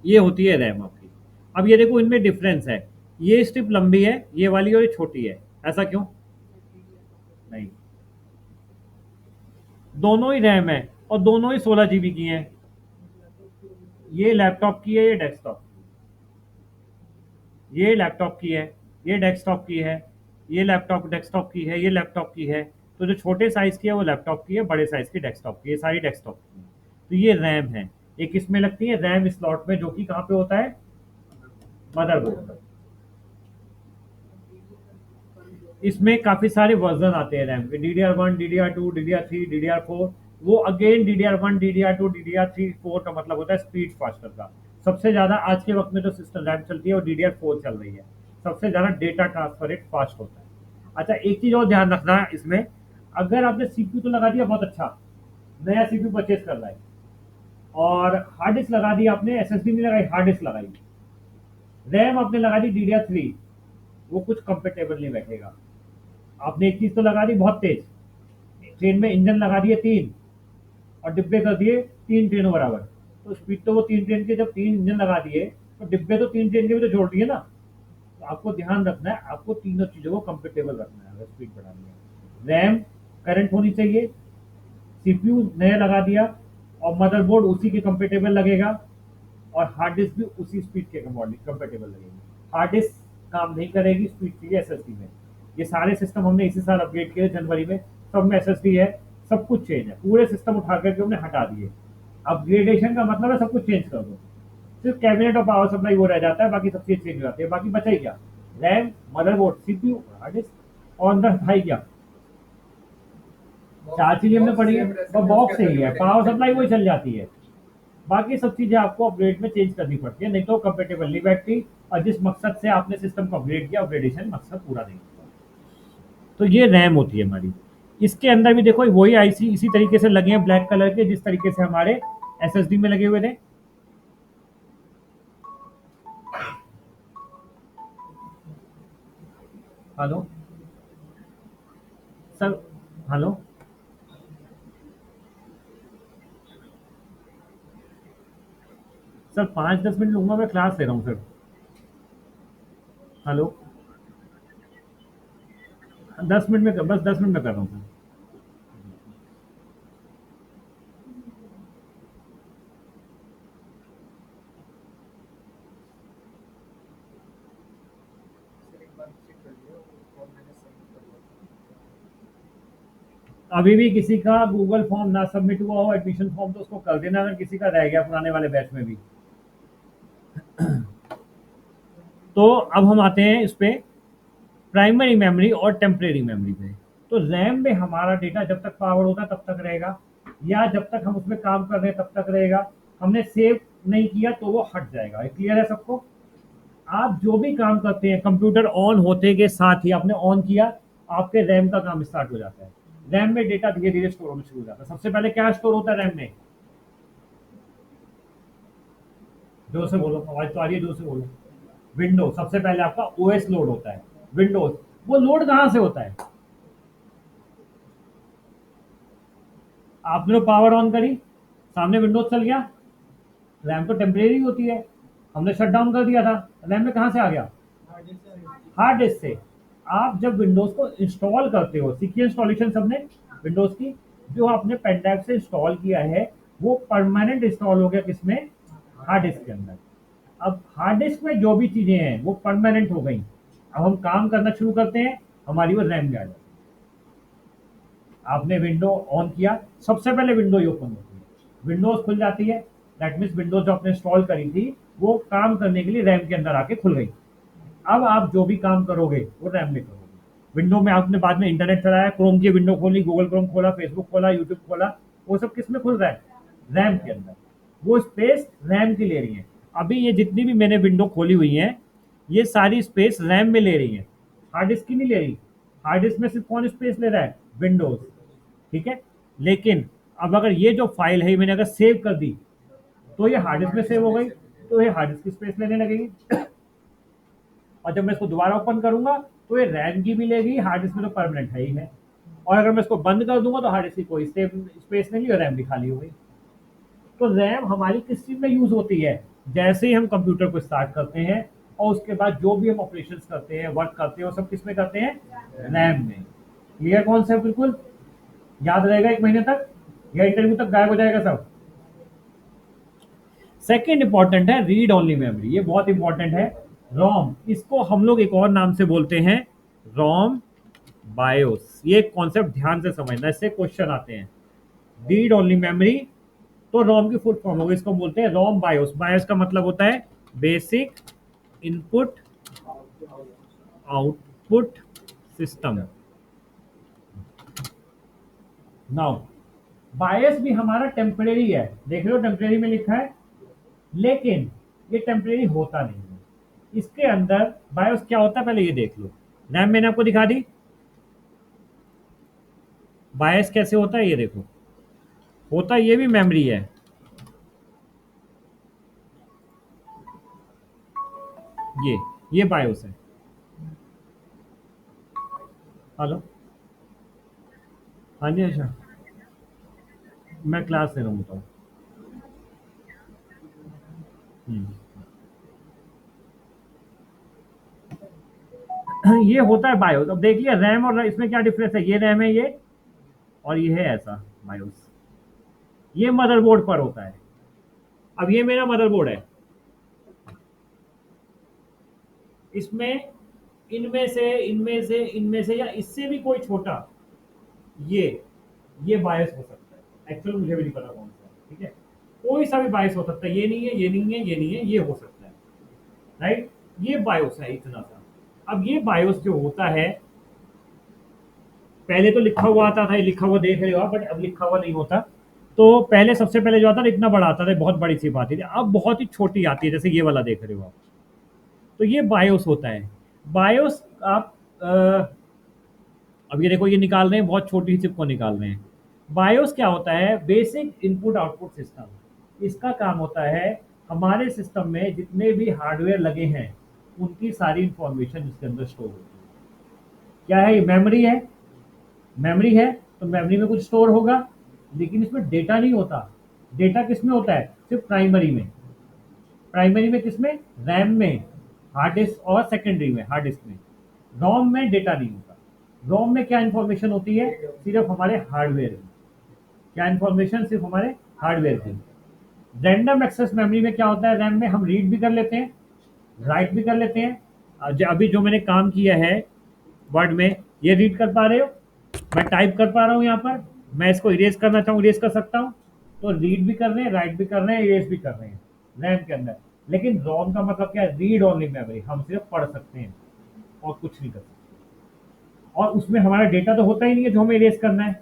ये होती है रैम आपकी। अब ये देखो, इनमें डिफरेंस है, ये स्ट्रिप लंबी है ये वाली और ये छोटी है। ऐसा क्यों? नहीं, दोनों ही रैम है और दोनों ही 16 GB की हैं। ये लैपटॉप की है, ये डेस्कटॉप, ये लैपटॉप की है, ये डेस्कटॉप की है, ये लैपटॉप डेस्कटॉप की है, ये लैपटॉप की है। तो जो छोटे साइज की है वो लैपटॉप की है, बड़े साइज की डेस्कटॉप की है, सारी डेस्कटॉप की है। तो ये रैम है। एक इसमें लगती है रैम स्लॉट में, जो कि कहाँ पे होता है, मदरबोर्ड पर। इसमें काफी सारे वर्जन आते हैं रैम के, DDR1, DDR2, DDR3, DDR4। वो अगेन DDR1, DDR2, DDR3, 4 का मतलब होता है स्पीड फास्टर का। सबसे ज्यादा आज के वक्त में जो सिस्टम रैम चलती है वो DDR4 चल रही है। सबसे ज्यादा डेटा ट्रांसफर रेट फास्ट होता है। अच्छा, एक चीज और ध्यान रखना है इसमें, अगर आपने CPU तो लगा दिया, बहुत अच्छा, नया CPU परचेज कर रहा है, और हार्ड डिस्क लगा दी आपने, SSD नहीं लगाई, हार्ड डिस्क लगाई, रैम आपने लगा दी DDR3, वो कुछ कंपेटेबल नहीं बैठेगा। आपने एक चीज तो लगा दी बहुत तेज, ट्रेन में इंजन लगा दिए 3 और डिब्बे कर दिए 3 ट्रेनों बराबर, तो स्पीड तो वो 3 ट्रेन के, जब 3 इंजन लगा दिए तो डिब्बे तो 3 ट्रेन के भी तो जोड़ दिए ना। तो आपको ध्यान रखना है, आपको तीनों चीजों को कंपेटेबल रखना है अगर स्पीड बढ़ानी है। रैम करंट होनी चाहिए, CPU नया लगा दिया, और मदरबोर्ड उसी के कंपेटेबल लगेगा, और हार्ड डिस्क भी उसी स्पीड के कंपेटेबल लगेगी। हार्ड डिस्क काम नहीं करेगी, स्पीड चाहिए SSD में। ये सारे सिस्टम हमने इसी साल अपडेट किए जनवरी में, सब में SSD है, सब कुछ चेंज है, पूरे सिस्टम उठा करके हमने हटा दिए। अपग्रेडेशन का मतलब है सब कुछ चेंज कर दो, सिर्फ कैबिनेट और पावर सप्लाई वो रह जाता है, बाकी सब चीज चेंज हो जाती है। बाकी बचा ही क्या, RAM, motherboard, CPU, hard disk, और अंदर भाई क्या, 4 चीजें हमने पढ़ी है, और बॉक्स ही है, पावर सप्लाई वही चल जाती है। बाकी सब चीजें आपको अपग्रेड में चेंज करनी पड़ती है, नहीं तो कंपेटेबल नहीं बैठती, और जिस मकसद से आपने सिस्टम को अपग्रेड किया, अपग्रेडेशन मकसद पूरा नहीं होता। तो ये रैम होती है हमारी। इसके अंदर भी देखो वही IC इसी तरीके से लगे हैं, ब्लैक कलर के, जिस तरीके से हमारे SSD में लगे हुए थे। Hello sir, hello sir, 5-10 minute लूंगा, मैं क्लास ले रहा हूँ सर। हेलो, 10 मिनट में, बस 10 मिनट में कर रहा हूँ सर। अभी भी किसी का गूगल फॉर्म ना सबमिट हुआ हो, एडमिशन फॉर्म, तो उसको कर देना, अगर किसी का रह गया पुराने वाले बैच में भी। तो अब हम आते हैं इस पे, प्राइमरी मेमोरी और टेम्परेरी मेमोरी पे। तो रैम में हमारा डेटा जब तक पावर होगा तब तक रहेगा, या जब तक हम उसमें काम कर रहे हैं तब तक रहेगा। हमने सेव नहीं किया तो वो हट जाएगा। क्लियर है सबको? आप जो भी काम करते हैं, कंप्यूटर ऑन होते के साथ ही आपने ऑन किया, आपके रैम का काम स्टार्ट हो जाता है। रैम में डेटा धीरे धीरे स्टोर होना शुरू हो जाता है। सबसे पहले क्या स्टोर होता है रैम में? जोर से बोलो, आवाज तो आ रही है, जोर से बोलो। विंडोज, सबसे पहले आपका OS लोड होता है। विंडोज, वो लोड कहां से होता है? आपने पावर ऑन करी, सामने विंडोज चल गया, रैम तो टेम्परेरी होती है, हमने शट डाउन कर दिया था, रैम में कहां से आ गया? हार्ड डिस्क से। आप जब विंडोज को इंस्टॉल करते हो, सीखिए इंस्टॉलेशन सबने विंडोज की, जो आपने पेन ड्राइव से इंस्टॉल किया है वो परमानेंट इंस्टॉल हो गया किसमें? हार्ड डिस्क के अंदर। अब हार्ड डिस्क में जो भी चीजें हैं वो परमानेंट हो गई। अब हम काम करना शुरू करते हैं, हमारी वो रैम में आ जाती है। आपने विंडो ऑन किया, सबसे पहले विंडो ही ओपन होती है, विंडोज खुल जाती है, दैट मीन्स विंडोज जो आपने इंस्टॉल करी थी वो काम करने के लिए रैम के अंदर आके खुल गई। अब आप जो भी काम करोगे वो रैम में करोगे। विंडो में आपने बाद में इंटरनेट चलाया, क्रोम की विंडो खोली, गूगल क्रोम खोला, फेसबुक खोला, यूट्यूब खोला, वो सब किस में खुल रहा है? रैम के अंदर। वो स्पेस रैम की ले रही है। अभी ये जितनी भी मैंने विंडो खोली हुई है, ये सारी स्पेस रैम में ले रही है, हार्ड डिस्क की नहीं ले रही। हार्ड डिस्क में सिर्फ कौन स्पेस ले रहा है? विंडोज। ठीक है, लेकिन अब अगर ये जो फाइल है मैंने अगर सेव कर दी तो ये हार्ड डिस्क में सेव हो गई, तो ये हार्ड डिस्क की स्पेस लेने लगेगी। और जब मैं इसको दोबारा ओपन करूंगा तो ये रैम की भी लेगी, हार्ड डिस्क में तो परमानेंट है ही है। और अगर मैं इसको बंद कर दूंगा तो हार्ड डिस्क की कोई स्पेस नहीं ली और रैम भी खाली हो गई। तो रैम हमारी किस चीज में यूज होती है? जैसे ही हम कंप्यूटर को स्टार्ट करते हैं और उसके बाद जो भी हम ऑपरेशन करते हैं, वर्क करते हैं, वो सब किस में करते हैं? रैम में। Clear concept? बिल्कुल याद रहेगा 1 महीने तक या इंटरव्यू तक गायब हो जाएगा सब? सेकेंड इंपॉर्टेंट है रीड ओनली मेमोरी। ये बहुत इंपॉर्टेंट है। रोम, इसको हम लोग एक और नाम से बोलते हैं रोम बायोस। ये कॉन्सेप्ट ध्यान से समझना, इससे क्वेश्चन आते हैं। रीड ओनली मेमोरी, तो रोम की फुल फॉर्म होगी, इसको बोलते हैं रोम बायोस। बायोस का मतलब होता है basic input output system. Now bias भी हमारा टेम्परेरी है, देख लो टेम्परेरी में लिखा है, लेकिन ये टेम्परेरी होता नहीं है। इसके अंदर बायोस क्या होता है पहले ये देख लो। रैम मैंने आपको दिखा दी, बायस कैसे होता है ये देखो। होता ये भी मेमोरी है। ये बायोस है। हेलो, हाँ जी, अच्छा मैं क्लास ले रहा हूँ, बताओ। ये होता है बायोस। अब देख लिया रैम और इसमें क्या डिफरेंस है? ये रैम है ये, और ये है ऐसा बायोस। ये मदरबोर्ड पर होता है। अब ये मेरा मदरबोर्ड है, इसमें इनमें से या इससे भी कोई छोटा ये बायस हो सकता है। एक्चुअली मुझे भी नहीं पता कौन सा है, ठीक है। कोई सा भी बायस हो सकता है, ये नहीं है, ये नहीं है, ये नहीं है, ये हो सकता है, राइट। ये बायोस है इतना सा। अब ये बायोस जो होता है, पहले तो लिखा हुआ आता था, ये लिखा हुआ देख रहे हो आप, बट अब लिखा हुआ नहीं होता। तो पहले सबसे पहले जो आता था इतना बड़ा आता था, बहुत बड़ी सी बात थी। अब बहुत ही छोटी आती है, जैसे ये वाला देख रहे हो आप। तो ये बायोस होता है। बायोस आप अब ये देखो, ये निकाल रहे हैं, बहुत छोटी चिप को निकाल रहे हैं। बायोस क्या होता है? Basic input output system. इसका काम होता है हमारे सिस्टम में जितने भी हार्डवेयर लगे हैं उनकी सारी इंफॉर्मेशन इसके अंदर स्टोर होती है। क्या है ये? मेमोरी है। मेमोरी है तो मेमोरी में कुछ स्टोर होगा, लेकिन इसमें डेटा नहीं होता। डेटा किस में होता है? सिर्फ प्राइमरी में। प्राइमरी में किसमें? रैम में, हार्ड डिस्क, और सेकेंडरी में हार्ड डिस्क में। रोम में डेटा नहीं होता। रोम में क्या इंफॉर्मेशन होती है? सिर्फ हमारे हार्डवेयर की। क्या इंफॉर्मेशन? सिर्फ हमारे हार्डवेयर की। रैंडम एक्सेस मेमोरी में क्या होता है? रैम में हम रीड भी कर लेते हैं, राइट भी कर लेते हैं। अभी जो मैंने काम किया है वर्ड में, ये रीड कर पा रहे हो, मैं टाइप कर पा रहा हूँ यहाँ पर, मैं इसको इरेज करना चाहूँ इरेज कर सकता हूँ। तो रीड भी कर रहे हैं, राइट भी कर रहे हैं, इरेज भी कर रहे हैं रैम के अंदर। लेकिन रोम का मतलब क्या है? Read only memory. हम सिर्फ पढ़ सकते हैं और कुछ नहीं कर सकते। और उसमें हमारा डेटा तो होता ही नहीं है जो हमें इरेज करना है।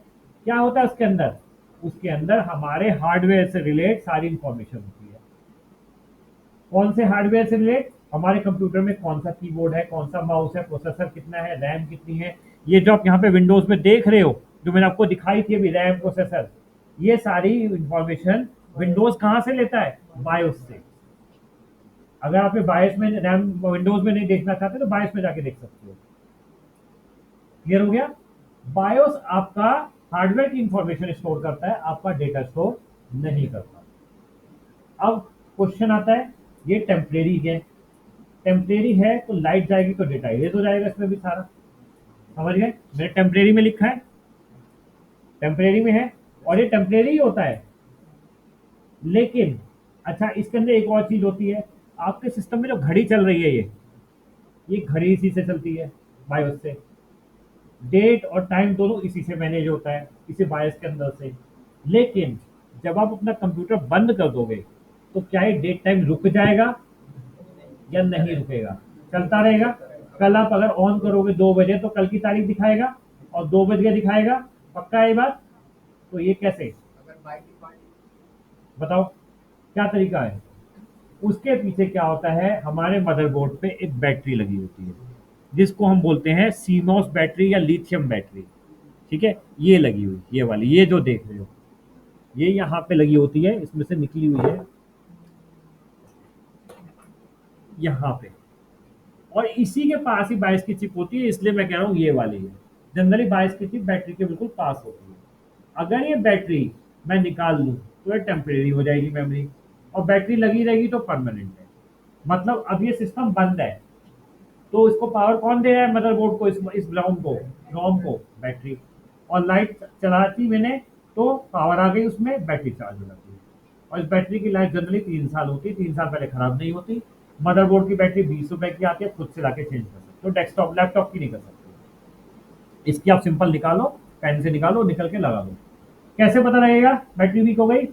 क्या होता है उसके अंदर? उसके अंदर हमारे हार्डवेयर से रिलेट सारी इंफॉर्मेशन होती है। कौन से हार्डवेयर से रिलेट? हमारे कंप्यूटर में कौन सा कीबोर्ड है, कौन सा माउस है, प्रोसेसर कितना है, रैम कितनी है। ये जो आप यहाँ पे विंडोज में देख रहे हो, जो मैंने आपको दिखाई थी अभी, रैम, प्रोसेसर, ये सारी इंफॉर्मेशन विंडोज कहाँ से लेता है? बायोस से। अगर आप बायोस में रैम विंडोज में नहीं देखना चाहते तो बायोस में जाके देख सकते हो। क्लियर हो गया? बायोस आपका हार्डवेयर की इंफॉर्मेशन स्टोर करता है, आपका डेटा स्टोर नहीं करता। अब क्वेश्चन आता है, ये टेम्परेरी है। टेम्परेरी है तो लाइट जाएगी तो डेटा इरेज हो जाएगा इसमें भी सारा। समझ गए? मैंने टेम्परेरी में लिखा है, टेम्परेरी में है, और ये टेम्परेरी ही होता है। लेकिन अच्छा, इसके अंदर एक और चीज होती है। आपके सिस्टम में जो घड़ी चल रही है, ये घड़ी इसी से चलती है, बायोस से। डेट और टाइम दोनों इसी से मैनेज होता है, इसी बायोस के अंदर से। लेकिन जब आप अपना कंप्यूटर बंद कर दोगे तो क्या ये डेट टाइम रुक जाएगा या नहीं रुकेगा? चलता रहेगा। कल आप अगर ऑन करोगे 2 बजे तो कल की तारीख दिखाएगा और 2 बज के दिखाएगा, पक्का है ये बात? तो ये कैसे, बताओ क्या तरीका है? उसके पीछे क्या होता है, हमारे मदरबोर्ड पे एक बैटरी लगी होती है जिसको हम बोलते हैं सीमॉस बैटरी या लिथियम बैटरी, ठीक है? ये लगी हुई, ये वाली, ये जो देख रहे हो, ये यहाँ पे लगी होती है, इसमें से निकली हुई है यहाँ पे, और इसी के पास ही 22 की चिप होती है, इसलिए मैं कह रहा हूँ ये वाली है। जनरली 22 की चिप बैटरी के बिल्कुल पास होती है। अगर ये बैटरी मैं निकाल लूँ तो ये टेम्परेरी हो जाएगी मेमोरी, और बैटरी लगी रहेगी तो परमानेंट है। मतलब अब ये सिस्टम बंद है तो इसको पावर कौन दे रहा है मदरबोर्ड को, इस रोम को, बैटरी, और लाइट चलाती मैंने तो पावर आ गई उसमें, बैटरी चार्ज हो जाती है। और इस बैटरी की लाइफ जनरली 3 साल होती है, 3 साल पहले खराब नहीं होती। मदरबोर्ड की बैटरी 20 रुपए की आती है, खुद से लाके चेंज कर सकते हो, डेस्कटॉप लैपटॉप की नहीं कर सकते। इसकी आप सिंपल निकालो, पेन से निकालो, निकल के लगा दो। कैसे पता लगेगा बैटरी वीक हो गई?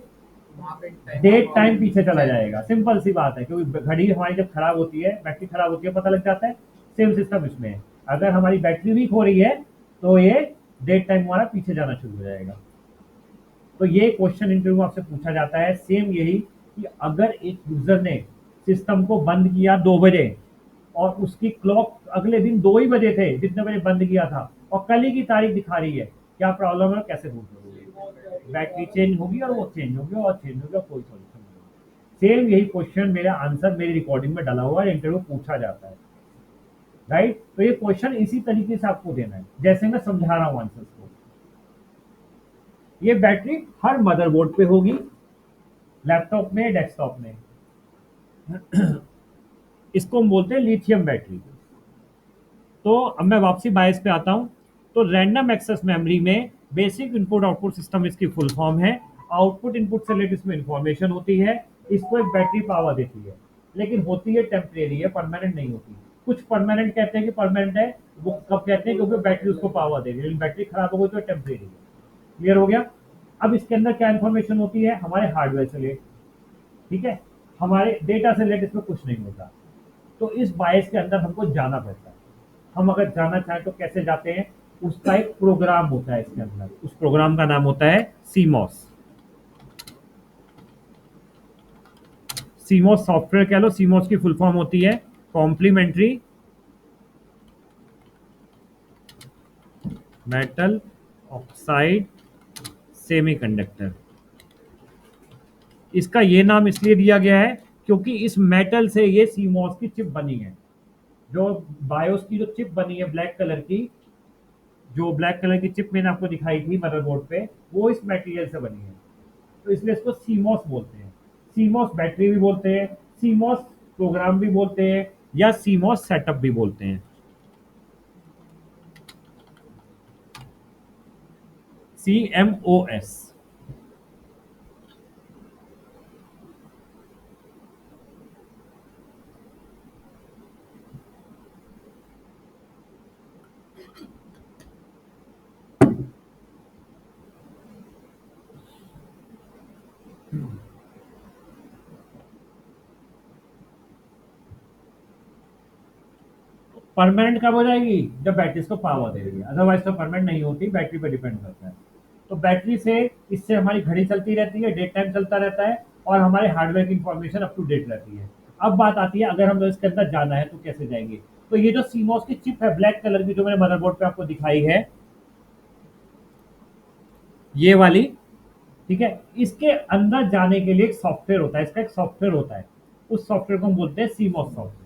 डेट टाइम पीछे चला जाएगा, सिंपल सी बात है, क्योंकि घड़ी हमारी जब खराब होती है, बैटरी खराब होती है, पता लग जाता है। सेम सिस्टम इसमें है, अगर हमारी बैटरी वीक हो रही है तो ये डेट टाइम हमारा पीछे जाना शुरू हो जाएगा। तो ये क्वेश्चन इंटरव्यू में आपसे पूछा जाता है, सेम यही कि अगर एक यूजर ने सिस्टम को बंद किया 2 बजे और उसकी क्लॉक अगले दिन 2 ही बजे थे जितने बजे बंद किया था, और कल ही की तारीख दिखा रही है, क्या प्रॉब्लम है, कैसे दूर करोगे? बैटरी चेंज होगी और वो चेंज होगी और चेंज होगी और कोई सॉल्यूशन नहीं। सेम यही क्वेश्चन मेरा आंसर मेरी रिकॉर्डिंग में डाला हुआ है, इंटरव्यू पूछा जाता है, राइट? तो ये क्वेश्चन इसी तरीके से आपको देना है जैसे मैं समझा रहा हूँ आंसर को। ये बैटरी हर मदरबोर्ड पे होगी, लैपटॉप में, डेस्कटॉप में। इसको हम बोलते हैं लिथियम बैटरी। तो अब मैं वापसी बायस पे आता हूँ। तो रैंडम एक्सेस मेमोरी में बेसिक इनपुट आउटपुट सिस्टम इसकी फुल फॉर्म है। आउटपुट इनपुट से रिलेटेड इसमें इंफॉर्मेशन होती है, इसको एक बैटरी पावर देती है, लेकिन होती है टेम्परेरी है, परमानेंट नहीं होती। कुछ परमानेंट कहते हैं कि परमानेंट है, वो कब कहते हैं क्योंकि बैटरी उसको पावर दे रही है, लेकिन बैटरी खराब हो गई तो टेम्परेरी है। क्लियर हो गया? अब इसके अंदर क्या इन्फॉर्मेशन होती है, हमारे हार्डवेयर से रिलेटेड, ठीक है, हमारे डेटा से रिलेटेड इसमें कुछ नहीं होता। तो इस बायस के अंदर हमको जाना पड़ता है। हम अगर जाना चाहें तो कैसे जाते हैं, उसका एक प्रोग्राम होता है इसके अंदर, उस प्रोग्राम का नाम होता है सीमॉस। सीमॉस सॉफ्टवेयर कह लो, सीमॉस की फुल फॉर्म होती है कॉम्प्लीमेंट्री मेटल ऑक्साइड सेमीकंडक्टर। इसका ये नाम इसलिए दिया गया है क्योंकि इस मेटल से ये सीमॉस की चिप बनी है। जो बायोस की जो चिप बनी है ब्लैक कलर की, जो ब्लैक कलर की चिप मैंने आपको दिखाई थी मदरबोर्ड पे, वो इस मटेरियल से बनी है, तो इसलिए इसको सीमॉस बोलते हैं। सीमॉस बैटरी भी बोलते हैं, सीमॉस प्रोग्राम भी बोलते हैं, या सीमॉस सेटअप भी बोलते हैं। CMOS। परमानेंट कब हो जाएगी, जब बैटरी को पावर दे रही है, अदरवाइज तो परमानेंट नहीं होती, बैटरी पर डिपेंड करता है। तो बैटरी से, इससे हमारी घड़ी चलती रहती है, डेट टाइम चलता रहता है, और हमारे हार्डवेयर की इंफॉर्मेशन अप टू डेट रहती है। अब बात आती है अगर हम इसके अंदर जाना है तो कैसे जाएंगे। तो ये जो सीमॉस की चिप है ब्लैक कलर की, जो मैंने मदरबोर्ड पे आपको दिखाई है, ये वाली, ठीक है, इसके अंदर जाने के लिए एक सॉफ्टवेयर होता है, इसका एक सॉफ्टवेयर होता है, उस सॉफ्टवेयर को हम बोलते हैं सीमॉस सॉफ्टवेयर।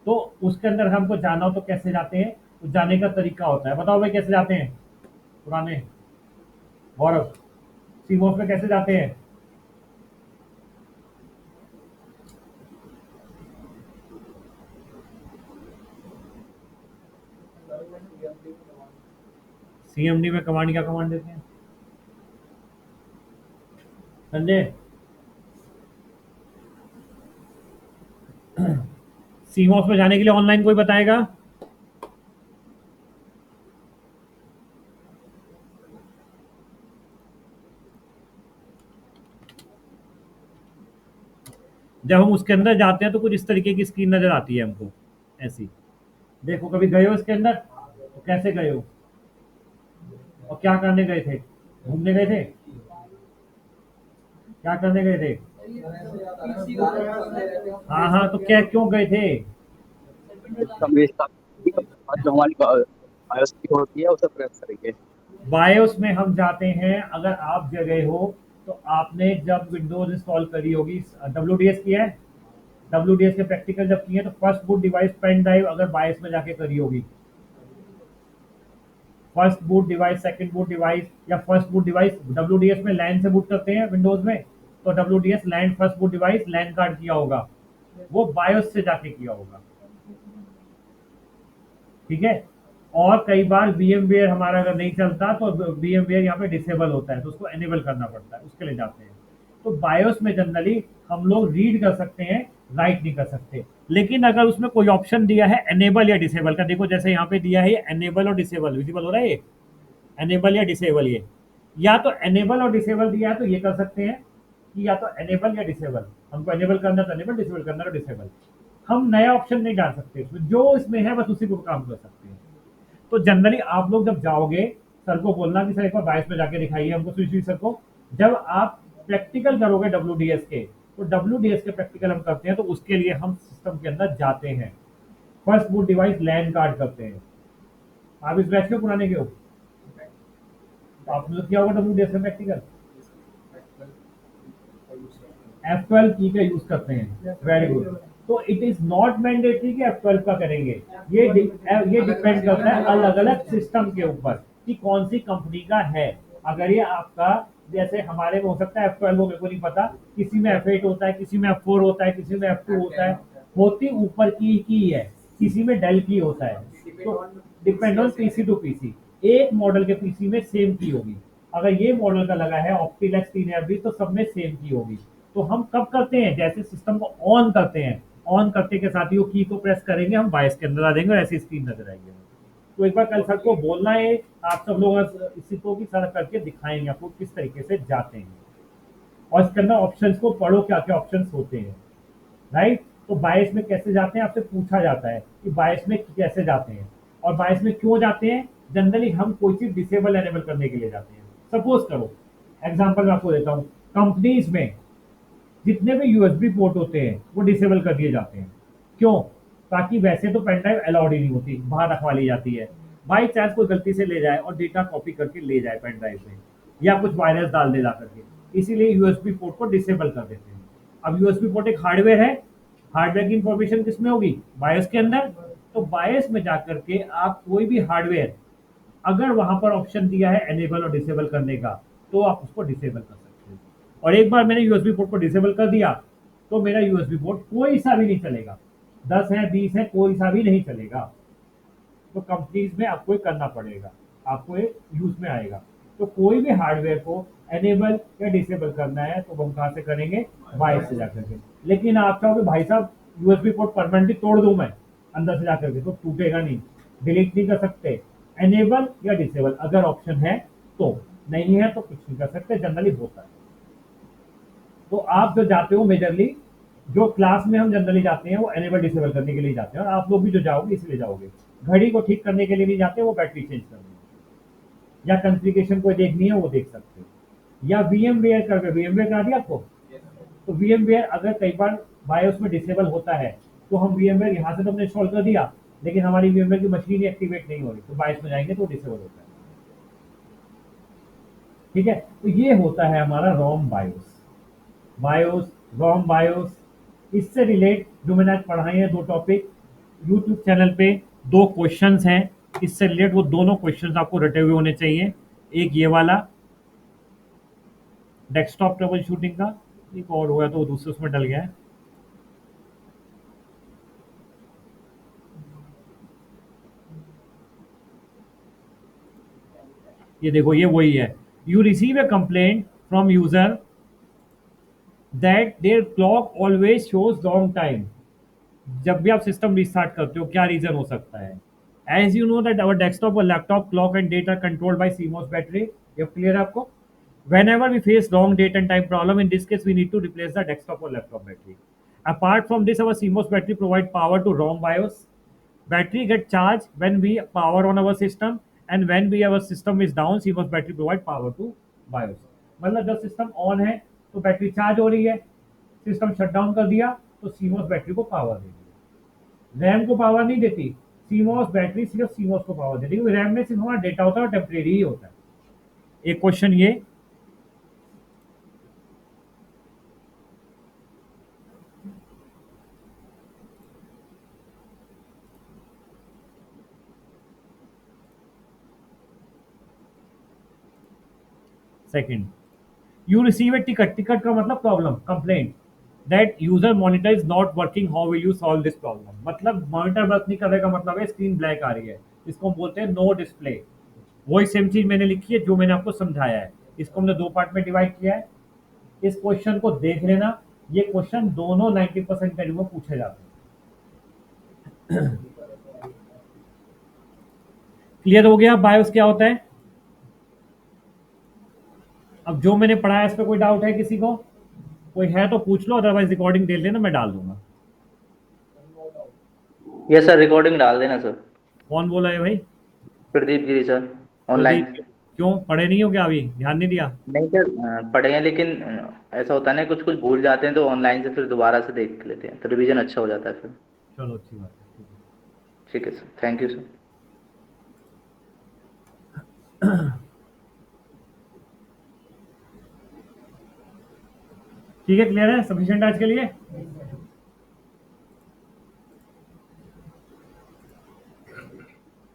तो उसके अंदर हमको जाना हो तो कैसे जाते हैं, तो जाने का तरीका होता है, बताओ भाई कैसे जाते हैं पुराने गौरव, सीमॉस में कैसे जाते हैं? CMD में कमांड क्या कमांड देते हैं संजय? सीमॉस में जाने के लिए ऑनलाइन कोई बताएगा? जब हम उसके अंदर जाते हैं तो कुछ इस तरीके की स्क्रीन नजर आती है हमको, ऐसी। देखो कभी गए हो इसके अंदर, तो कैसे गए हो और क्या करने गए थे? घूमने गए थे? क्या करने गए थे? हाँ हाँ, तो क्या क्यों गए थे? जो हमारी बायोस की होती है उसे प्रेस करेंगे। बायोस में हम जाते हैं, अगर आप गए हो तो आपने जब विंडोज इंस्टॉल करी होगी, WDS किया है, WDS के प्रैक्टिकल जब किए तो first boot device pen drive अगर बायोस में जाके करी होगी, first boot device, second boot device या फर्स्ट बूट डिवाइस, WDS में लैन से बूट करते हैं विंडोज में, तो WDS लैन फर्स्ट बूट डिवाइस लैन कार्ड किया होगा, वो बायोस से जाके किया होगा। ठीक है। और कई बार VMware हमारा अगर नहीं चलता तो VMware यहाँ पे डिसेबल होता है, तो उसको एनेबल करना पड़ता है, उसके लिए जाते हैं। तो बायोस में जनरली हम लोग रीड कर सकते हैं, राइट नहीं कर सकते। लेकिन अगर उसमें कोई ऑप्शन दिया है एनेबल या डिसेबल का, देखो जैसे यहाँ पे दिया है एनेबल और डिसेबल, विजिबल हो रहा है ये एनेबल या डिसेबल, ये या तो एनेबल और डिसेबल दिया है तो ये कर सकते हैं कि या तो एनेबल या डिसेबल, हमको एनेबल करना तो एनेबल, डिसेबल करना तो डिसेबल। हम नया ऑप्शन नहीं डाल सकते इसमें, जो इसमें है बस उसी को काम कर सकते हैं। तो जनरली आप लोग जब जाओगे सर को बोलना कि सर एक बार बायस में जाके दिखाइए हमको स्विच सर को। जब आप प्रैक्टिकल करोगे WDS के, तो WDS के प्रैक्टिकल हम करते हैं तो उसके लिए हम सिस्टम के अंदर जाते हैं, फर्स्ट बूट डिवाइस लैन कार्ड करते हैं। आप इस बैच में पुराने के हो तो आपने तो किया होगा WDS का प्रैक्टिकल, F12 की का यूज करते हैं, वेरी गुड। तो इट इज नॉट मैंडेटरी कि F12 का करेंगे, ये डिपेंड करता है अलग अलग सिस्टम के ऊपर कि कौन सी कंपनी का है। अगर ये आपका जैसे हमारे में हो सकता है F12 हो, मेरे को नहीं पता, किसी में F8 होता है, किसी में F4 होता है, किसी में F2 होता है, होती ऊपर की है, किसी में डेल की होता है। तो depend on PC to PC, एक मॉडल के PC में सेम की होगी। अगर ये मॉडल का लगा है ऑप्टिलेक्स 3FB तो सब में सेम की होगी। तो हम कब करते हैं, जैसे सिस्टम को ऑन करते हैं, ऑन करते के साथ ही वो की को प्रेस करेंगे, हम बायस के अंदर आ जाएंगे और ऐसी स्क्रीन नजर आएगी। तो एक बार कल सर को बोलना है, आप सब लोग इसी को की सर करके दिखाएंगे आपको किस तरीके से जाते हैं, और इसके अंदर ऑप्शंस को पढ़ो क्या क्या ऑप्शंस होते हैं, राइट। तो बायस में कैसे जाते हैं आपसे पूछा जाता है कि बायस में कैसे जाते हैं और बायस में क्यों जाते हैं। जनरली हम कोई चीज डिसेबल एनेबल करने के लिए जाते हैं। सपोज करो एग्जांपल मैं आपको देता हूँ, कंपनीज में जितने भी USB पोर्ट होते हैं वो डिसेबल कर दिए जाते हैं। क्यों? ताकि वैसे तो पेन ड्राइव अलाउड ही नहीं होती, बाहर रखवा ली जाती है, बाई चांस कोई गलती से ले जाए और डेटा कॉपी करके ले जाए पेन ड्राइव में, या कुछ वायरस डाल दे ला करके, इसीलिए USB पोर्ट को डिसेबल कर देते हैं। अब USB पोर्ट एक हार्डवेयर है, हार्डवेयर की इंफॉर्मेशन किसमें होगी, बायस के अंदर। तो बायस में जाकर के आप कोई भी हार्डवेयर अगर वहां पर ऑप्शन दिया है एनेबल और डिसेबल करने का, तो आप उसको डिसेबल कर सकते हो। और एक बार मैंने USB पोर्ट को डिसेबल कर दिया तो मेरा USB पोर्ट कोई सा भी नहीं चलेगा, 10 है 20 है कोई सा भी नहीं चलेगा। तो कंपनीज में आपको ये करना पड़ेगा, आपको ये यूज में आएगा। तो कोई भी हार्डवेयर को एनेबल या डिसेबल करना है तो हम कहाँ से करेंगे, बायस से जाकर के। लेकिन आप चाहोगे भाई साहब USB पोर्ट परमानेंटली तोड़ दूं मैं अंदर से जाकर के, तो टूटेगा नहीं, डिलीट नहीं कर सकते। एनेबल या डिसेबल अगर ऑप्शन है तो, नहीं है तो कुछ नहीं कर सकते, जनरली होता है। तो आप जो जाते हो मेजरली, जो क्लास में हम जनरली जाते हैं वो एनेबल डिसेबल करने के लिए जाते हैं, और आप लोग भी जो जाओगे इसलिए जाओगे। घड़ी को ठीक करने के लिए नहीं जाते, वो बैटरी चेंज करने या कॉन्फ़िगरेशन को देखनी है वो देख सकते हो, या VMware करके, VMware करा दिया आपको। तो VMware अगर कई बार बायोस में डिसेबल होता है तो हम VMware यहाँ से तो हमने इंस्टॉल कर दिया, लेकिन हमारी VMware की मशीन ही एक्टिवेट नहीं हो रही, तो बायोस में जाएंगे तो डिसेबल होता है। ठीक है, तो ये होता है हमारा रोम बायोस, रोम बायोस। इससे रिलेट जो मैंने आज पढ़ाए हैं 2 टॉपिक, यूट्यूब चैनल पे 2 क्वेश्चंस हैं इससे रिलेट, वो दोनों क्वेश्चंस आपको रटे हुए होने चाहिए। एक ये वाला डेस्कटॉप ट्रबल शूटिंग का, एक और हुआ तो दूसरे उसमें डल गया है। ये देखो ये वही है, you receive a complaint from user that there clock always shows long time. जब भी आप सिस्टम रिस्टार्ट करते हो क्या रीजन हो सकता है? As you know that our desktop और laptop clock and date are controlled by CMOS battery. ये क्लियर है आपको? Whenever we face long date and time problem, in this case we need to replace the desktop or laptop battery. Apart from this, our CMOS battery provide power to ROM BIOS. battery get charged when we power on our system, and when we our system is down, CMOS battery provide power to BIOS. मतलब जब system on है तो battery charge हो रही है, system shut down कर दिया तो CMOS बैटरी को पावर देगी। रैम को पावर नहीं देती, CMOS बैटरी सिर्फ CMOS को पावर देती है। रैम में सिर्फ हमारा डेटा होता है और टेम्परेरी ही होता है। एक क्वेश्चन ये, second, you receive A ticket, ticket का मतलब problem, complaint, that user monitor is not working, how will you solve this problem. मतलब मॉनिटर वर्क नहीं करने का मतलब है स्क्रीन ब्लैक आ रही है, इसको हम बोलते हैं नो डिस्प्ले। वही सेम चीज मैंने लिखी है जो मैंने आपको समझाया है। इसको हमने दो पार्ट में डिवाइड किया है। इस क्वेश्चन को देख लेना, ये क्वेश्चन दोनों 90% वैल्यू में पूछे जाते हैं। क्लियर हो गया बायोस क्या होता है? अब जो मैंने पढ़ाया इस पर कोई डाउट है किसी को? कोई है तो पूछ लो, अदरवाइज रिकॉर्डिंग दे लेना, मैं डाल दूंगा। यस सर, रिकॉर्डिंग डाल देना सर। कौन बोला है भाई? प्रदीप गिरी सर, ऑनलाइन। प्रदीप, क्यों पढ़े नहीं हो क्या? अभी ध्यान नहीं दिया? नहीं सर, पढ़े हैं, लेकिन ऐसा होता है ना, कुछ कुछ भूल जाते हैं तो ऑनलाइन से फिर दोबारा से देख लेते हैं, तो रिवीजन अच्छा हो जाता है फिर। चलो अच्छी बात है। ठीक है सर, थैंक यू सर। ठीक है, क्लियर है? सफिशिएंट आज के लिए?